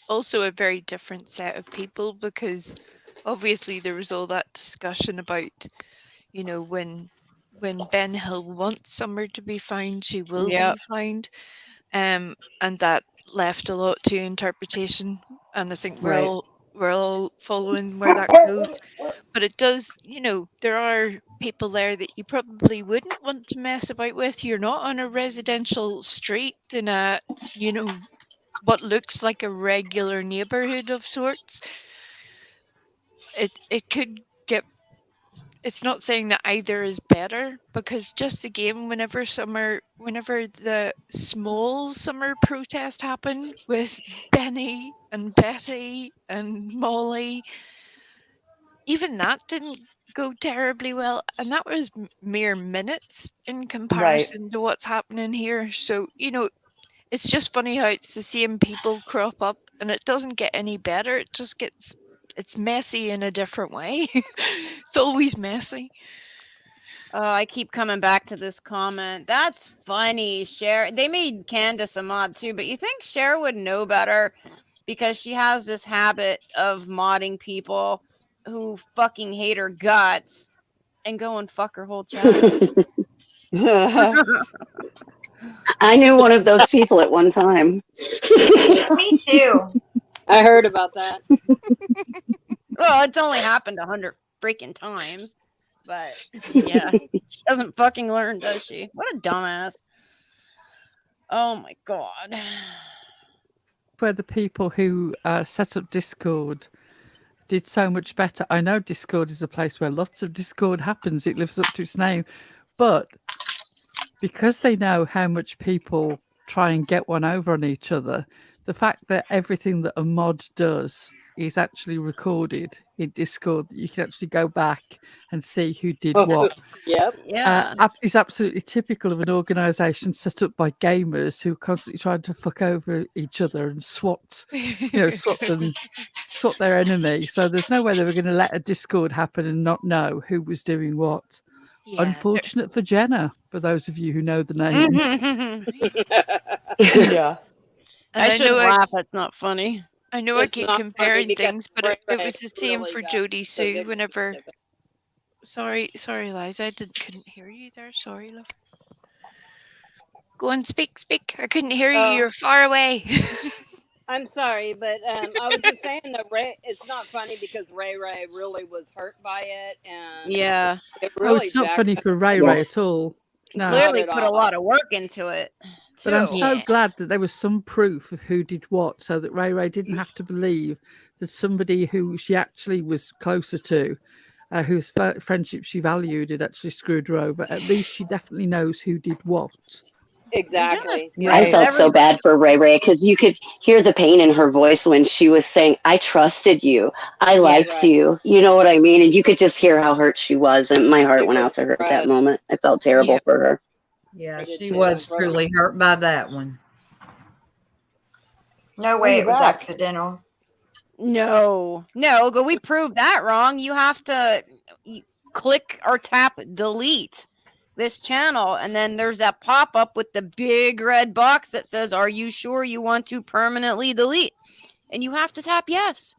also a very different set of people because obviously there was all that discussion about, you know, when Ben Hill wants Summer to be found, she will Yep. be found. And that left a lot to interpretation. And I think we're Right. all following where that goes. But it does, you know, there are people there that you probably wouldn't want to mess about with. You're not on a residential street in a, you know, what looks like a regular neighborhood of sorts. It could get. It's not saying that either is better because just again, whenever the small summer protest happened with Benny and Betty and Molly, even that didn't go terribly well, and that was mere minutes in comparison to what's happening here. So, you know, it's just funny how it's the same people crop up and it doesn't get any better. It just gets, it's messy in a different way. It's always messy. I keep coming back to this comment. That's funny, Cher. They made Candace a mod too, but you think Cher would know better because she has this habit of modding people who fucking hate her guts and go and fuck her whole chat. I knew one of those people at one time. Me too. I heard about that. Well, it's only happened 100 freaking times, but yeah, she doesn't fucking learn, does she? What a dumbass. Oh my god. Where the people who set up Discord did so much better. I know Discord is a place where lots of Discord happens. It lives up to its name. But because they know how much people try and get one over on each other, the fact that everything that a mod does is actually recorded in Discord, that you can actually go back and see who did what. Yep. Yeah. Is absolutely typical of an organisation set up by gamers who are constantly trying to fuck over each other and swat their enemy. So there's no way they were going to let a Discord happen and not know who was doing what Yeah. Unfortunate for Jenna, for those of you who know the name. Yeah. And I I shouldn't know laugh. That's not funny. I know I It's keep not funny comparing because things, but Ray it Ray was the same really for got Jodie so Sue good whenever. with it. Sorry, Liza, I couldn't hear you there. Sorry, love. Go on, speak. I couldn't hear you. Oh, You're far away. I'm sorry, but I was just saying that Ray. It's not funny because Ray Ray really was hurt by it, and Yeah. it Oh, really it's not jacked funny up for Ray the Ray Yes. at all. He No. not clearly at put a all. lot of work into it, But I'm too. so Yeah. glad that there was some proof of who did what, so that Ray Ray didn't have to believe that somebody who she actually was closer to, whose friendship she valued, had actually screwed her over. At least she definitely knows who did what. And Jenna's Exactly. good. I Right. felt so bad for Ray Ray because you could hear the pain in her voice when she was saying, I trusted you. I Yeah. liked Right. you. You know what I mean? And you could just hear how hurt she was. And my heart She went was out to her at that crushed. moment. I felt Yeah. terrible for her. Yeah, I did she too. was truly hurt by that one. No Oh, way you're it was back. accidental. No, we proved that wrong. You have to click or tap delete this channel, and then there's that pop up with the big red box that says, "Are you sure you want to permanently delete?" And you have to tap yes.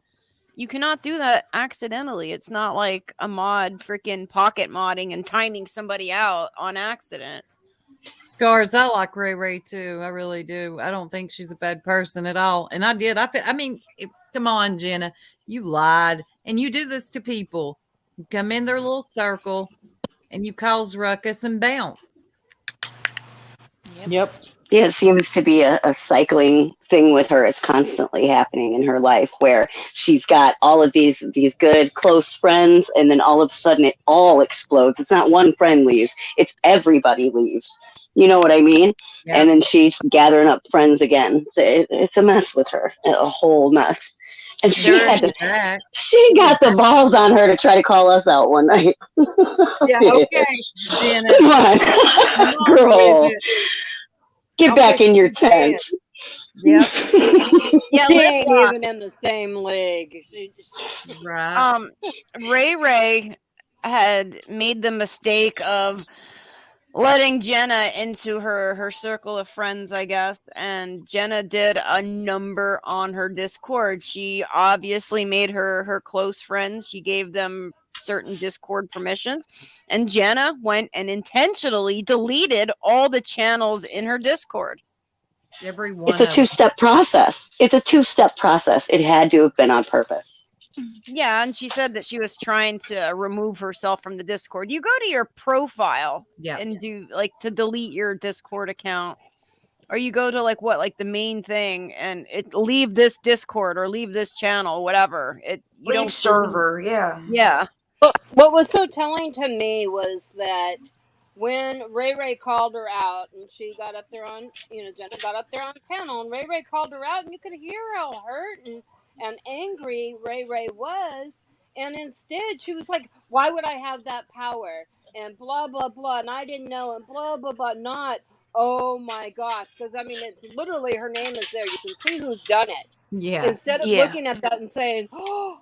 You cannot do that accidentally. It's not like a mod freaking pocket modding and timing somebody out on accident. Stars, I like Ray Ray too. I really do. I don't think she's a bad person at all. And I did. I mean, come on, Jenna. You lied. And you do this to people. You come in their little circle and you cause ruckus and bounce. Yep. Yeah, it seems to be a cycling thing with her. It's constantly happening in her life where she's got all of these good close friends, and then all of a sudden it all explodes. It's not one friend leaves; it's everybody leaves. You know what I mean? Yeah. And then she's gathering up friends again. It's a mess with her, a whole mess. And she There, got the balls on her to try to call us out one night. Yeah, okay, Jenna. Come on, Come on, girl. Bridget. Get I'll back put in you your to bed. tent. Yep. Yeah, She lip ain't lock. even in the same league. She, Right. Ray had made the mistake of letting Jenna into her circle of friends, I guess, and Jenna did a number on her Discord. She obviously made her close friends. She gave them certain Discord permissions, and Jenna went and intentionally deleted all the channels in her Discord. Every one It's a of them. two-step process. It's a two-step process. It had to have been on purpose. Yeah, and she said that she was trying to remove herself from the Discord. You go to your profile and do like to delete your Discord account, or you go to like the main thing and leave this Discord or leave this channel, whatever. You Leave don't server, yeah. Yeah. what was so telling to me was that when Ray Ray called her out and she got up there on, Jenna got up there on the panel and Ray Ray called her out and you could hear how hurt and angry Ray Ray was. And instead she was like, why would I have that power? And blah, blah, blah. And I didn't know and blah, blah, blah. Not, oh my gosh. Because I mean, it's literally her name is there. You can see who's done it. Yeah. Instead of Yeah. looking at that and saying, oh,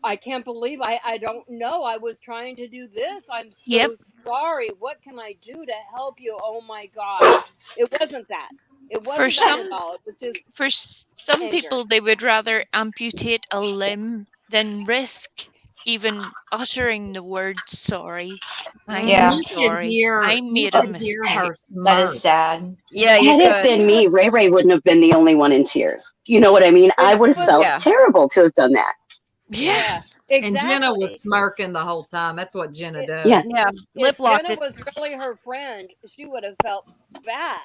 I can't believe I don't know. I was trying to do this. I'm so Yep. sorry. What can I do to help you? Oh my gosh. It wasn't that. It For wasn't that some, at all. It was just for some anger. people, they would rather amputate a limb than risk even uttering the word sorry. I'm Yeah. sorry. I made a mistake. That is sad. Yeah, you Had it could. been me, Ray Ray wouldn't have been the only one in tears. You know what I mean? I would have felt Yeah. terrible to have done that. Yeah. And Jenna Exactly. was smirking the whole time. That's what Jenna does. Yes. Yeah, lip If lock Jenna it. was really her friend, she would have felt bad.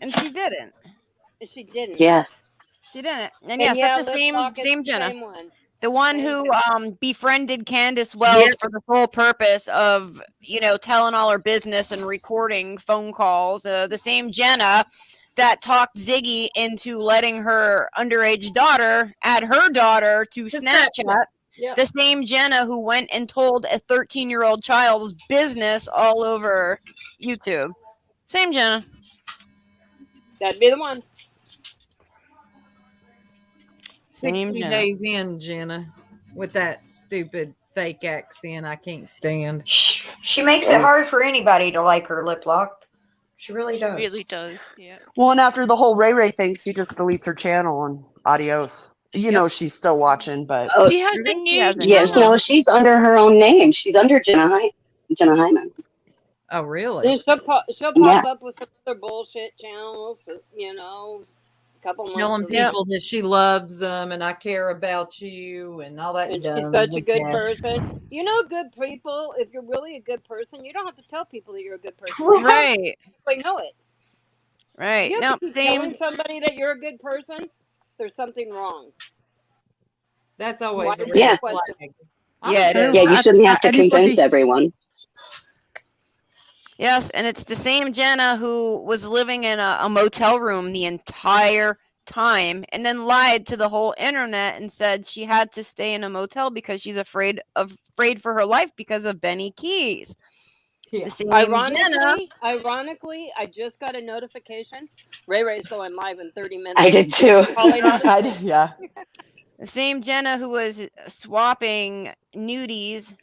And she didn't. She didn't. Yeah. She didn't. And And yes, yeah, that's the lip lock, it's same the Jenna. same one. The one Same who Jenna. befriended Candace Wells for the sole purpose of, telling all her business and recording phone calls. The same Jenna that talked Ziggy into letting her underage daughter add her daughter to Snapchat. Yep. The same Jenna who went and told a 13-year-old child's business all over YouTube. Same Jenna. That'd be the one. 60 days in, Jenna, with that stupid fake accent I can't stand. She makes it hard for anybody to like her lip lock. She really does. Really does. Yeah. Well, and after the whole Ray Ray thing, she just deletes her channel and adios. You know she's still watching, but Oh, She has a new yeah, channel. no, she's under her own name. She's under Jenna Hyman. Oh, really? Then she'll pop Yeah. up with some other bullshit channels, you know, a couple months. Telling or people that she loves them and I care about you and all that. and dumb she's such a good jazz. person. You know, good people, if you're really a good person, you don't have to tell people that you're a good person. Right. They know it. Right. You Now, have to keep telling somebody that you're a good person, there's something wrong. That's always a Yeah. red flag. Yeah, it is. Yeah, you shouldn't have to convince everyone. Yes, and it's the same Jenna who was living in a motel room the entire time and then lied to the whole internet and said she had to stay in a motel because she's afraid for her life because of Benny Keys. Yeah. The same Jenna. Ironically, I just got a notification. Ray Ray's going live in 30 minutes. I did too. Yeah. The same Jenna who was swapping nudies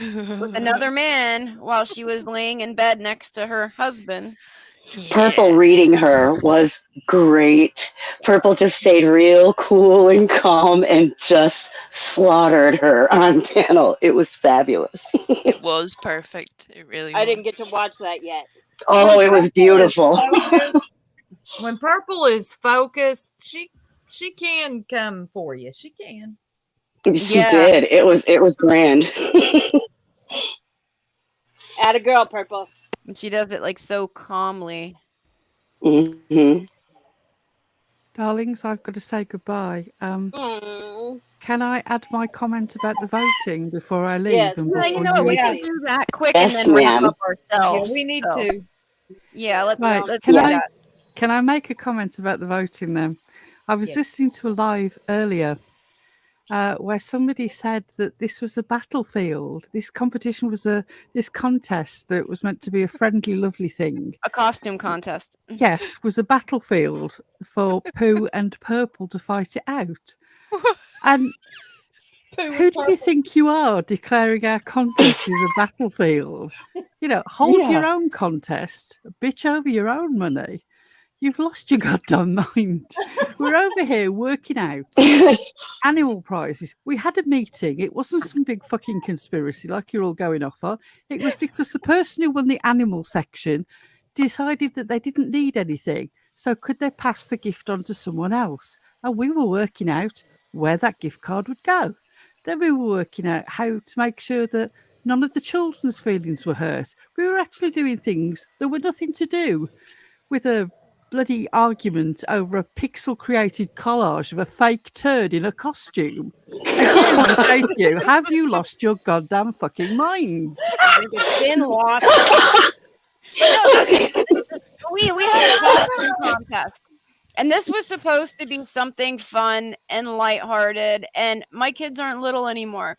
with another man while she was laying in bed next to her husband. Purple reading her was great. Purple just stayed real cool and calm and just slaughtered her on panel. It was fabulous. It was perfect. It really was. I didn't get to watch that yet. Oh, it was beautiful. When Purple is focused, she can come for you. She can. She did. It was grand. Atta girl, Purple. And she does it like so calmly. Mm-hmm. Darlings, I've got to say goodbye. Mm. Can I add my comment about the voting before I leave? Yes, and I before know we you... can do that quick Yes, and then wrap ma'am. up ourselves. Yeah, we need so. to. Yeah, let's Right. do Can that. I make a comment about the voting then? I was listening to a live earlier where somebody said that this was a battlefield. This competition was this contest that was meant to be a friendly, lovely thing. A costume contest. Yes, was a battlefield for Pooh and Purple to fight it out. And who do you think you are declaring our contest is a battlefield? You know, hold your own contest, bitch over your own money. You've lost your goddamn mind. We're over here working out animal prizes. We had a meeting. It wasn't some big fucking conspiracy like you're all going off on. It was because the person who won the animal section decided that they didn't need anything. So could they pass the gift on to someone else? And we were working out where that gift card would go. Then we were working out how to make sure that none of the children's feelings were hurt. We were actually doing things that were nothing to do with a bloody argument over a pixel created collage of a fake turd in a costume. Again, I say to you, have you lost your goddamn fucking minds? It's been lost. we had a costume contest. And this was supposed to be something fun and lighthearted. And my kids aren't little anymore.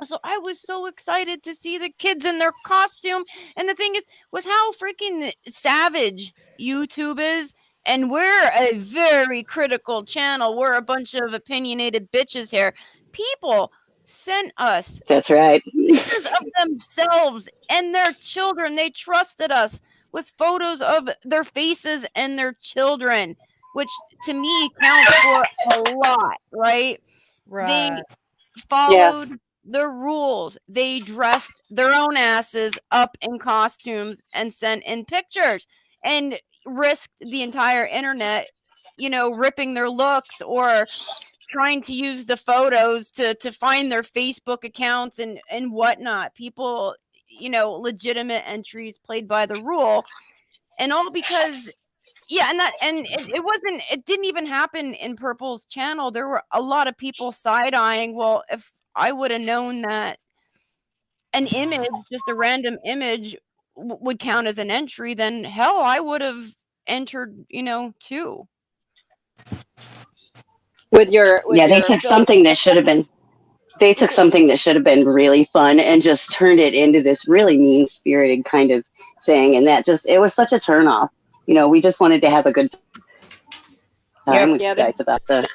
So I was so excited to see the kids in their costume. And the thing is, with how freaking savage YouTube is, and we're a very critical channel. We're a bunch of opinionated bitches here. People sent us That's right. pictures of themselves and their children. They trusted us with photos of their faces and their children, which to me counts for a lot, right? They followed the rules. They dressed their own asses up in costumes and sent in pictures and risked the entire internet, you know, ripping their looks or trying to use the photos to find their Facebook accounts and whatnot. People, you know, legitimate entries played by the rule, and all because it didn't even happen in Purple's channel. There were a lot of people side-eyeing. Well, if I would have known that an image, just a random image, would count as an entry, then hell, I would have entered, you know, too. They took something that should have been. They took something that should have been really fun and just turned it into this really mean-spirited kind of thing, and it was such a turnoff. You know, we just wanted to have a good time with you guys about the.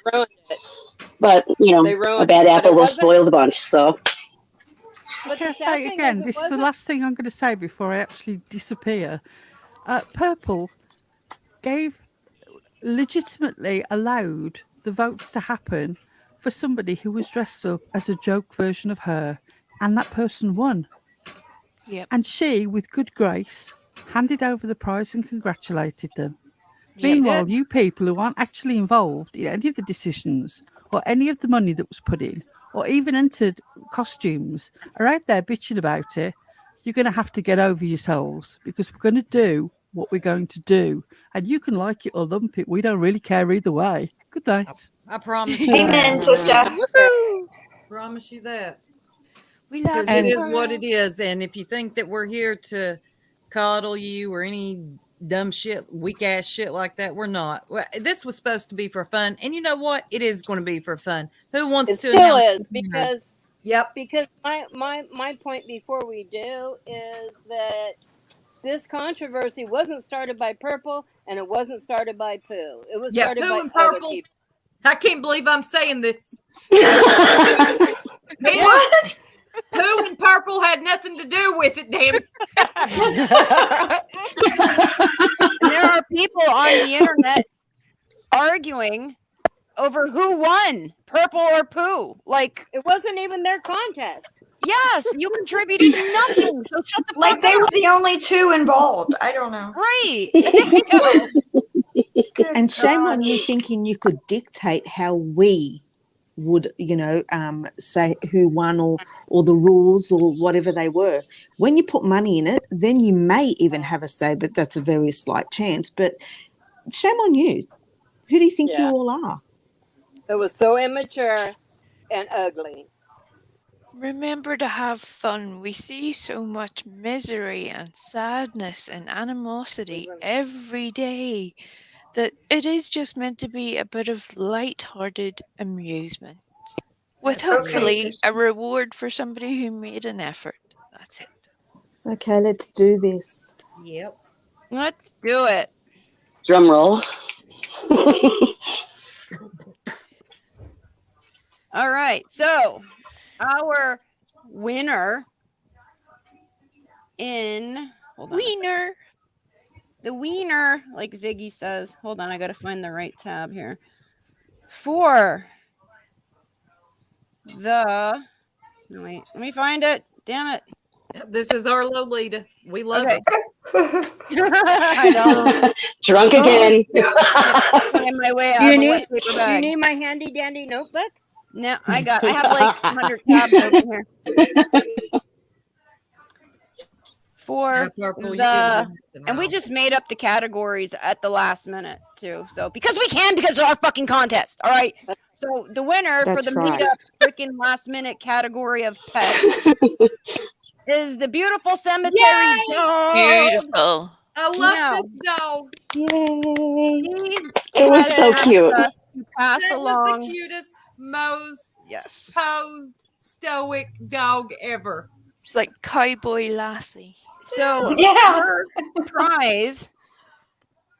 But you know, a bad apple will spoil the bunch. So. But Can I the sad say thing again? is, it This is the wasn't. last thing I'm going to say before I actually disappear. Purple gave legitimately allowed the votes to happen for somebody who was dressed up as a joke version of her, and that person won. Yep. And she, with good grace, handed over the prize and congratulated them. She Meanwhile, did. you people who aren't actually involved in any of the decisions or any of the money that was put in or even entered costumes are out there bitching about it. You're going to have to get over yourselves because we're going to do what we're going to do. And you can like it or lump it. We don't really care either way. Good night. I promise you Amen, that. sister. Woohoo! Promise you that. We love Because it you, is what it girl. is. And if you think that we're here to coddle you or any dumb shit, weak ass shit like that, we're not. This was supposed to be for fun. And you know what? It is going to be for fun. Who wants It to still announce is the winners? because Yep. my point before we do is that this controversy wasn't started by Purple and it wasn't started by Pooh. It was Yeah, started Pooh by and other Purple. people. I can't believe I'm saying this. What? Pooh and Purple had nothing to do with it, damn it. And there are people on the internet arguing over who won, Purple or Pooh. Like, It wasn't even their contest. yes, you contributed nothing, so shut the Like fuck they up. were the only two involved. I don't know. Right. And shame on you thinking you could dictate how we would, say who won or the rules or whatever they were. When you put money in it, then you may even have a say, but that's a very slight chance. But shame on you. Who do you think you Yeah. all are? It was so immature and ugly. Remember to have fun. We see so much misery and sadness and animosity every day that it is just meant to be a bit of light-hearted amusement with That's hopefully Okay. a reward for somebody who made an effort. That's it. Okay, let's do this. Yep. Let's do it. Drum roll. All right. So, our winner in hold on a second. Wiener. The wiener, like Ziggy says. Hold on, I got to find the right tab here. For the no wait, let me find it. Damn it. This is our Lolita. We love Okay. her. I know. Drunk again. Find my way out of a wet paper Do you bag. need my handy dandy notebook? No, I have like 100 tabs open here. For Purple, and we just made up the categories at the last minute too. So because we can, because of our fucking contest. All right. So the winner for That's the right. made up freaking last minute category of pet is the beautiful cemetery Yay! dog. Beautiful. I love this dog. Yay! It was so Asked cute. us to pass That along. was the cutest, most Yes. posed, stoic dog ever. It's like Cowboy Lassie. So Yeah. her prize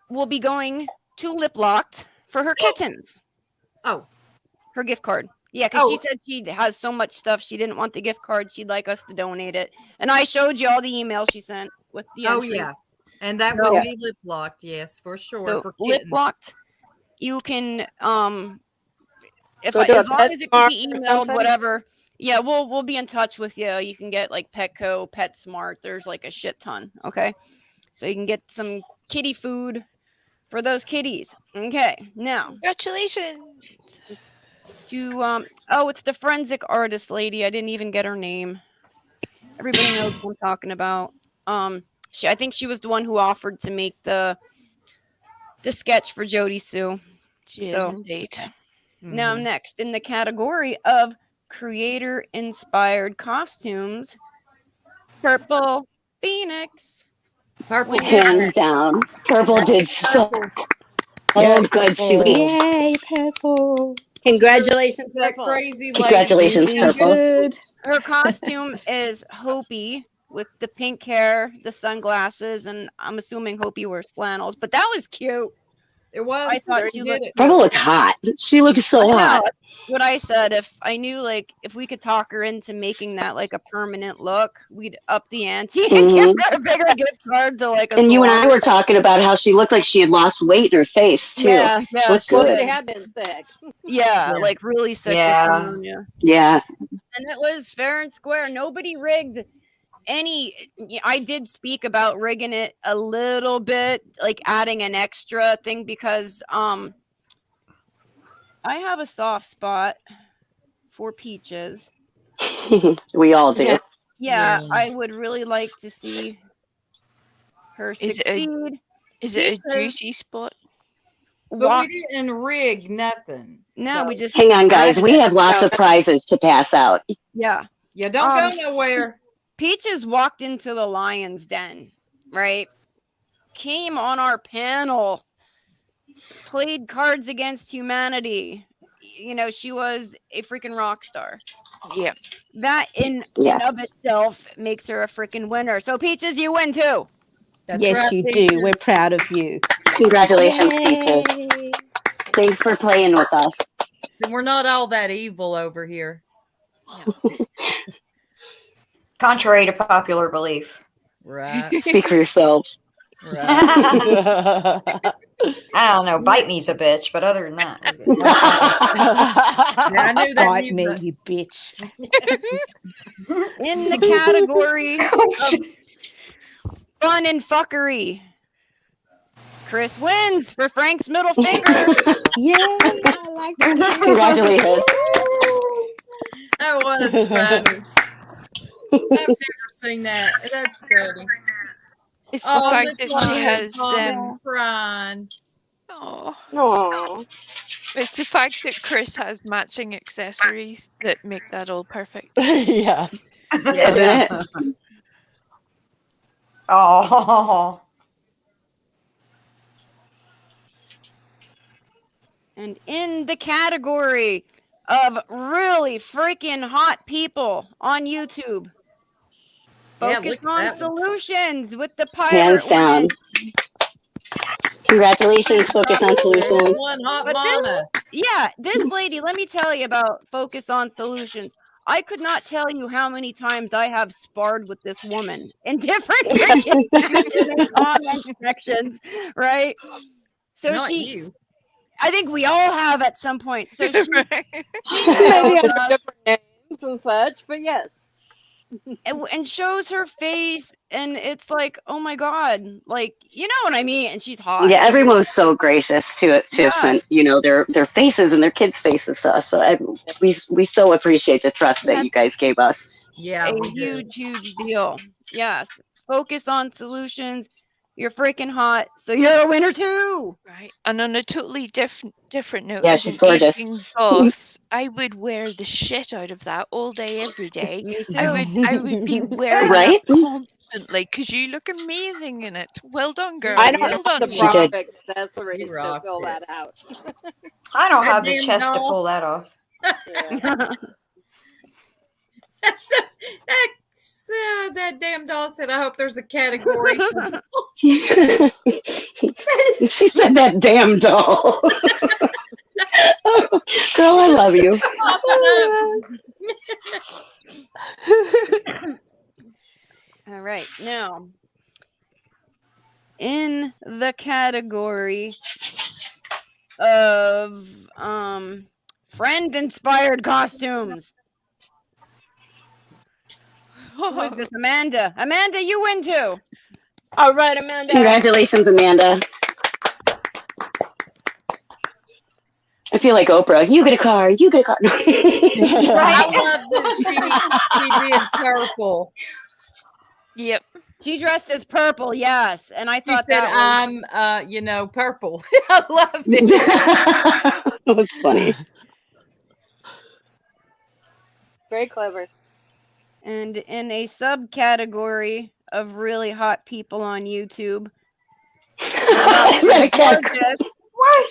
will be going to Lip Locked for her kittens. Oh, Her gift card. Yeah, because she Oh. said she has so much stuff. She didn't want the gift card. She'd like us to donate it. And I showed you all the emails she sent with the oh entry. yeah. And that So- would be lip locked, yes, for sure. So for Lip kittens. Locked, you can if Go to as a long pet as it can be smart or emailed, something? whatever. Yeah, we'll be in touch with you. You can get like Petco, PetSmart. There's like a shit ton. Okay, so you can get some kitty food for those kitties. Okay, now Congratulations. to it's the forensic artist lady. I didn't even get her name. Everybody knows what I'm talking about. I think she was the one who offered to make the sketch for Jody Sue. She is So indeed. now Mhm. next in the category of creator inspired costumes, Purple Phoenix. Purple Winner. did Hands that. down. Purple did so Purple. good. She was Yay, Purple! Congratulations, It's that Purple. crazy lady. Congratulations, You did Purple. good. Her costume is Hopi with the pink hair, the sunglasses, and I'm assuming Hopi wears flannels, but that was cute. It was. I thought Dirty she did looked it. Purple looks hot. She looks so I know. hot. That's what I said. If I knew, like, if we could talk her into making that like a permanent look, we'd up the ante and give her a bigger gift card to like a And you and I salon. were talking about how she looked like she had lost weight in her face too. Yeah, Looked she Well, good. she had been sick. Yeah, like really sick with pneumonia. Yeah. And it was fair and square. Nobody rigged any. I did speak about rigging it a little bit, like adding an extra thing because I have a soft spot for Peaches. We all do. Yeah, I would really like to see her succeed. Is it a because- juicy spot? But we didn't rig nothing. No, so- we just Hang on, guys. added We it. have lots of prizes to pass out. Yeah. Yeah, don't go nowhere. Peaches walked into the lion's den, right? Came on our panel, played Cards Against Humanity. You know, she was a freaking rock star. Yeah. That in of itself makes her a freaking winner. So Peaches, you win too. Yes, you do. We're proud of you. Congratulations, Peaches. Thanks for playing with us. We're not all that evil over here. Contrary to popular belief. Right. Speak for yourselves. Right. I don't know. Bite me's a bitch, but other than that, Yeah, I knew that. Bite me, you bitch. In the category of fun and fuckery, Chris wins for Frank's middle finger. Yeah, I like that. Congratulations. That was funny. I've never seen that. That's funny. It's the fact that she has crying. Oh. It's the fact that Chris has matching accessories that make that all perfect. Yes. Isn't it? Oh. And in the category of really freaking hot people on YouTube, Yeah, Focus look at on that one. Solutions with the pirate Hands down. win. Congratulations, Focus on Solutions. One hot But mama. this lady, let me tell you about Focus on Solutions. I could not tell you how many times I have sparred with this woman in different freaking chats and comment sections, right? So Not she, you. I think we all have at some point. So she, Maybe under different names and such, but yes. and shows her face, and it's like, oh my god, like, you know what I mean? And she's hot. Yeah, everyone was so gracious to send, their faces and their kids' faces to us. So we so appreciate the trust that you guys gave us. Yeah, a huge deal. Yes, Focus on Solutions. You're freaking hot, so you're a winner too. Right. And on a totally different note, Yeah, as she's an gorgeous. aging goth, I would wear the shit out of that all day, every day. Me too. I would be wearing Right? that constantly because you look amazing in it. Well done, girl. I don't well have done. the She did. proper accessories to rocked fill it. that out. I don't have the Goddamn chest to doll. pull that off. That damn doll said, I hope there's a category. She said that damn doll. Girl, I love you. All right, now in the category of friend inspired costumes. Who is this? Amanda. Amanda, you win too. All right, Amanda. Congratulations, Amanda. I feel like Oprah. You get a car. You get a car. I love that she did purple. Yep. She dressed as purple, yes. And I She thought said, that was, I'm, purple. I love it. That's funny. Very clever. and in a subcategory of really hot people on YouTube, Is that a category? What?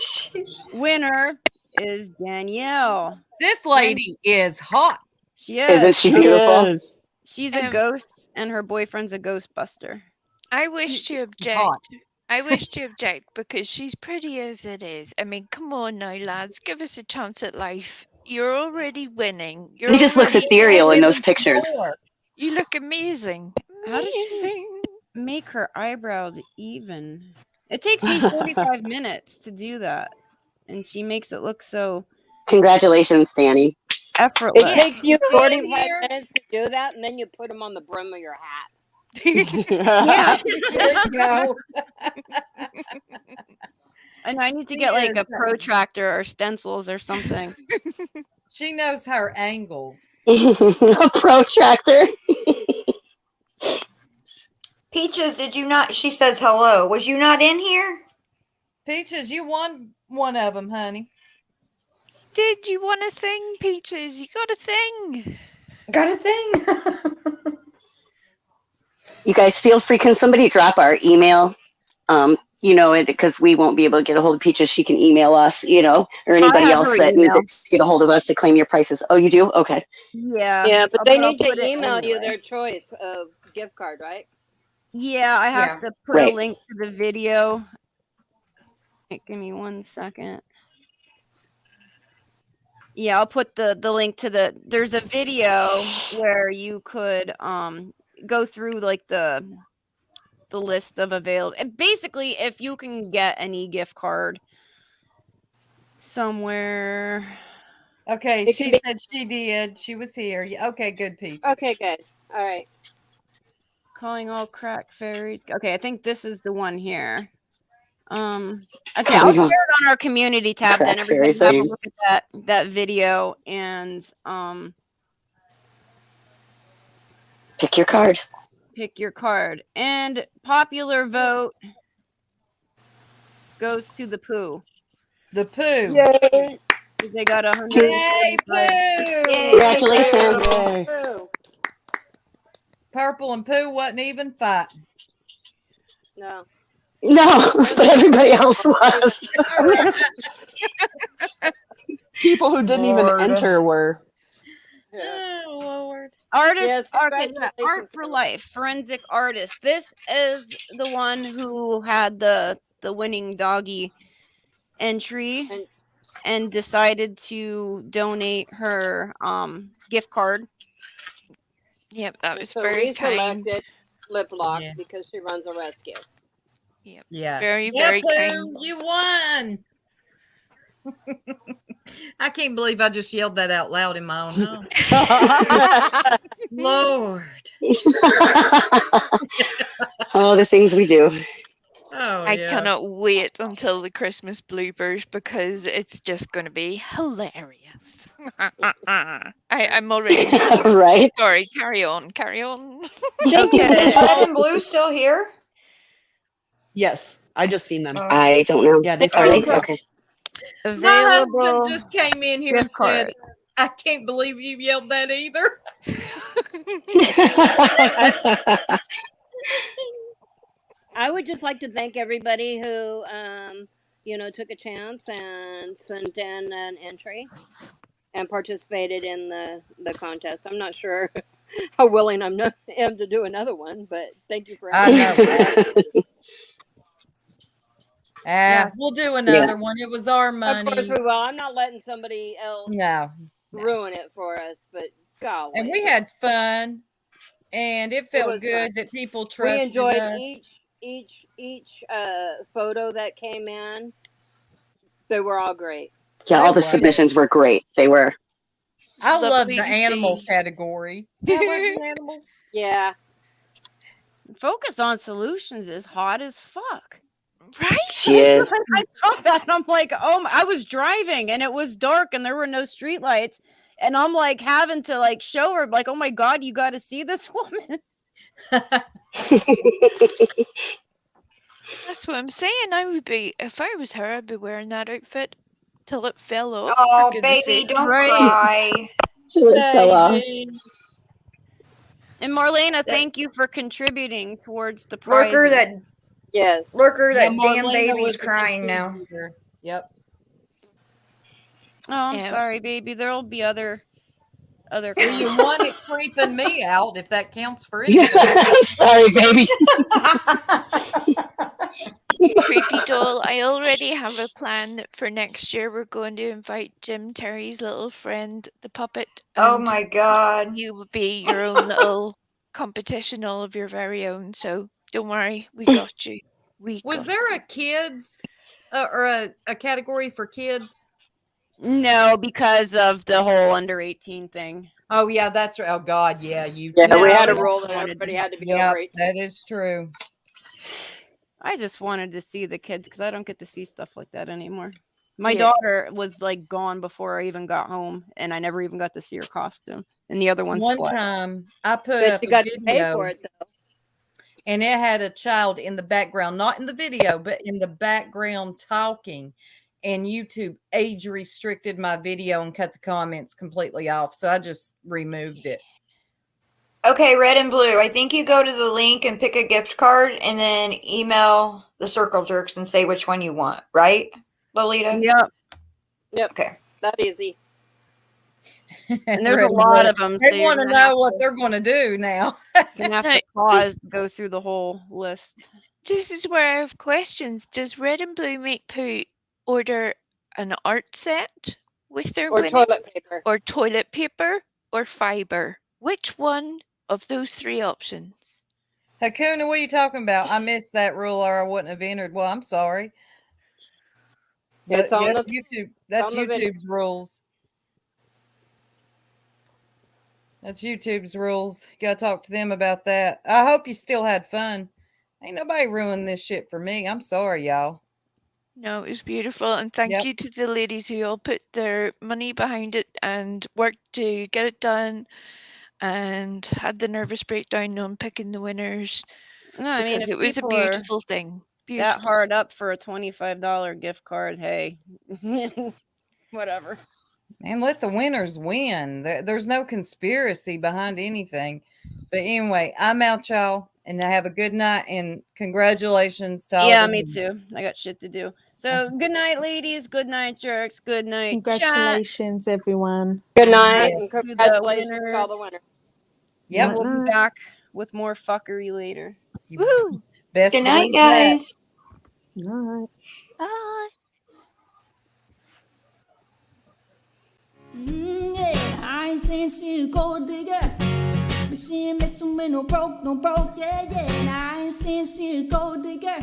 winner is Danielle. This lady is hot. She is. Isn't she beautiful? She's a ghost, and her boyfriend's a ghostbuster. I wish to She's object. hot. I wish to object because she's pretty as it is. I mean, come on now, lads. Give us a chance at life. You're already winning. You're He just looks already ethereal in those Women's pictures. sport. You look amazing. How does she Amazing. make her eyebrows even? It takes me 45 minutes to do that. And she makes it look so Congratulations, Danny. effortless. It takes you Stand 45 here. minutes to do that, and then you put them on the brim of your hat. Yeah. There you go. And I need to She get like is, a protractor or stencils or something. She knows her angles. A protractor. Peaches, did you not? She says hello. Was you not in here? Peaches, you won one of them, honey. Did you want a thing, Peaches? You got a thing. Got a thing? You guys feel free. Can somebody drop our email? Because we won't be able to get a hold of Peaches. She can email us, or anybody have else her that email. needs to get a hold of us to claim your prices. Oh, you do? Okay. Yeah. Yeah, but they I'll need to put it email you anyway. their choice of gift card, right? Yeah, I have to put Right. a link to the video. Give me 1 second. Yeah, I'll put the link to there's a video where you could go through like the list of available. And basically, if you can get any gift card somewhere. Okay, It can she be- said she did. She was here. Yeah, okay, good, Peach. Okay, good. All right. Calling all crack fairies. Okay, I think this is the one here. Okay, I'll share it on our community tab. Then Crack everybody fairies have a thing. look at that video and Pick your card. pick your card. And popular vote goes to the poo. The poo. Yay! They got Yay, 145. poo! Congratulations. Yay. Purple and poo wasn't even fighting. No. No, but everybody else was. People who didn't even Lord. enter were. Yeah. Oh, Lord. Artist, Yes, okay, congratulations. Art for Life, forensic artist. This is the one who had the winning doggy entry and decided to donate her gift card. Yep, that was So very we kind. selected Lip Lock Yeah. because she runs a rescue. Yep. Yeah. Very, Yeah, very Pooh, kind. you won. I can't believe I just yelled that out loud in my own home. Lord. Oh, the things we do. Oh, I yeah. cannot wait until the Christmas bloopers because it's just going to be hilarious. I'm already. Right? Sorry, carry on, carry on. Is Red and Blue still here? Yes, I just seen them. I don't know. Yeah, they Are they? still Okay. My Available husband just came in here and gift said, card. I can't believe you yelled that either. I would just like to thank everybody who, took a chance and sent in an entry and participated in the contest. I'm not sure how willing am to do another one, but thank you for I having know. me. Yeah, we'll do another one. It was our money. Of course we will. I'm not letting somebody else No. ruin it for us, but golly. And we had fun, and it felt was good fun. that people We trusted enjoyed us. each photo that came in. They were all great. Yeah, all the They were. submissions were great. They were. I love Lovely the to animal see. category. I love the animals. Yeah. Focus on Solutions is hot as fuck. Right? She is. I saw that and I'm like, I was driving and it was dark and there were no streetlights. And I'm like having to like show her like, oh my God, you got to see this woman. That's what I'm saying. I would be, if I was her, I'd be wearing that outfit till it fell off. Oh, for goodness baby, sake. don't Right. cry. So it fell off. Baby. And Marlena, thank you for contributing towards the Lurker, prizes. that Yes. Lurker, Yeah, that damn Marlena baby's was a crying now. contributor. Yep. Oh, I'm Yeah. sorry, baby. There'll be other. Well, you won it creeping me out, if that counts for Yeah, anything. I'm sorry, baby. Creepy doll, I already have a plan that for next year we're going to invite Jim Terry's little friend, the puppet, Oh and my God. you will be your own little competition, all of your very own. So don't worry, we got you. We Was got there you. a kids or a category for kids? No, because of the whole under 18 thing. Oh yeah, that's right. Oh God, yeah, you. Yeah, we No, had a I just rule that wanted everybody to- had to be Yeah, over 18. that is true. I just wanted to see the kids because I don't get to see stuff like that anymore. My Yeah. daughter was like gone before I even got home, and I never even got to see her costume. And the other one One slept. time, I put But up you a got to pay video, for it though. and it had a child in the background, not in the video, but in the background talking. And YouTube age restricted my video and cut the comments completely off, so I just removed it. Okay, red and blue. I think you go to the link and pick a gift card and then email the circle jerks and say which one you want, right, Lolita? Yep. Yep. Okay. That easy. And there's Red a and lot blue. of them. They want to know what they're going to do now. Gonna have Now, to pause, go through the whole list. This is where I have questions. Does Red and Blue make Pooh order an art set with their Or winnings? toilet paper. Or toilet paper? Or fiber? Which one of those three options? Hakuna, what are you talking about? I missed that rule, or I wouldn't have entered. Well, I'm sorry. But It's on that's the YouTube. That's on the video. YouTube's rules. That's YouTube's rules. You gotta talk to them about that. I hope you still had fun. Ain't nobody ruined this shit for me. I'm sorry, y'all. No, it was beautiful. And thank Yep. you to the ladies who all put their money behind it and worked to get it done and had the nervous breakdown on picking the winners. No, I mean, Because if it was a people are beautiful thing. that Beautiful. hard up for a $25 gift card, hey, whatever. And let the winners win. There's no conspiracy behind anything. But anyway, I'm out, y'all. And have a good night. And congratulations to all Yeah, the me winners. too. I got shit to do. So good night, ladies. Good night, jerks. Good night, chat. Congratulations, everyone. Good night Yes. and To the congratulations to all the winners. winners. Yep. And we'll be back with more fuckery later. Woohoo! Best Good night, believe that. guys. All right. Bye. Yeah, I ain't saying she a gold digger, but she ain't messing with no broke, yeah, yeah. And I ain't saying she a gold digger,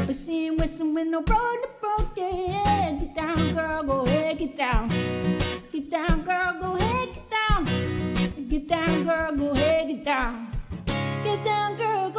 but she ain't messing with no broke, yeah, yeah. Get down, girl, go ahead, get down. Get down, girl, go ahead, get down. Get down, girl, go ahead, get down. Get down, girl, go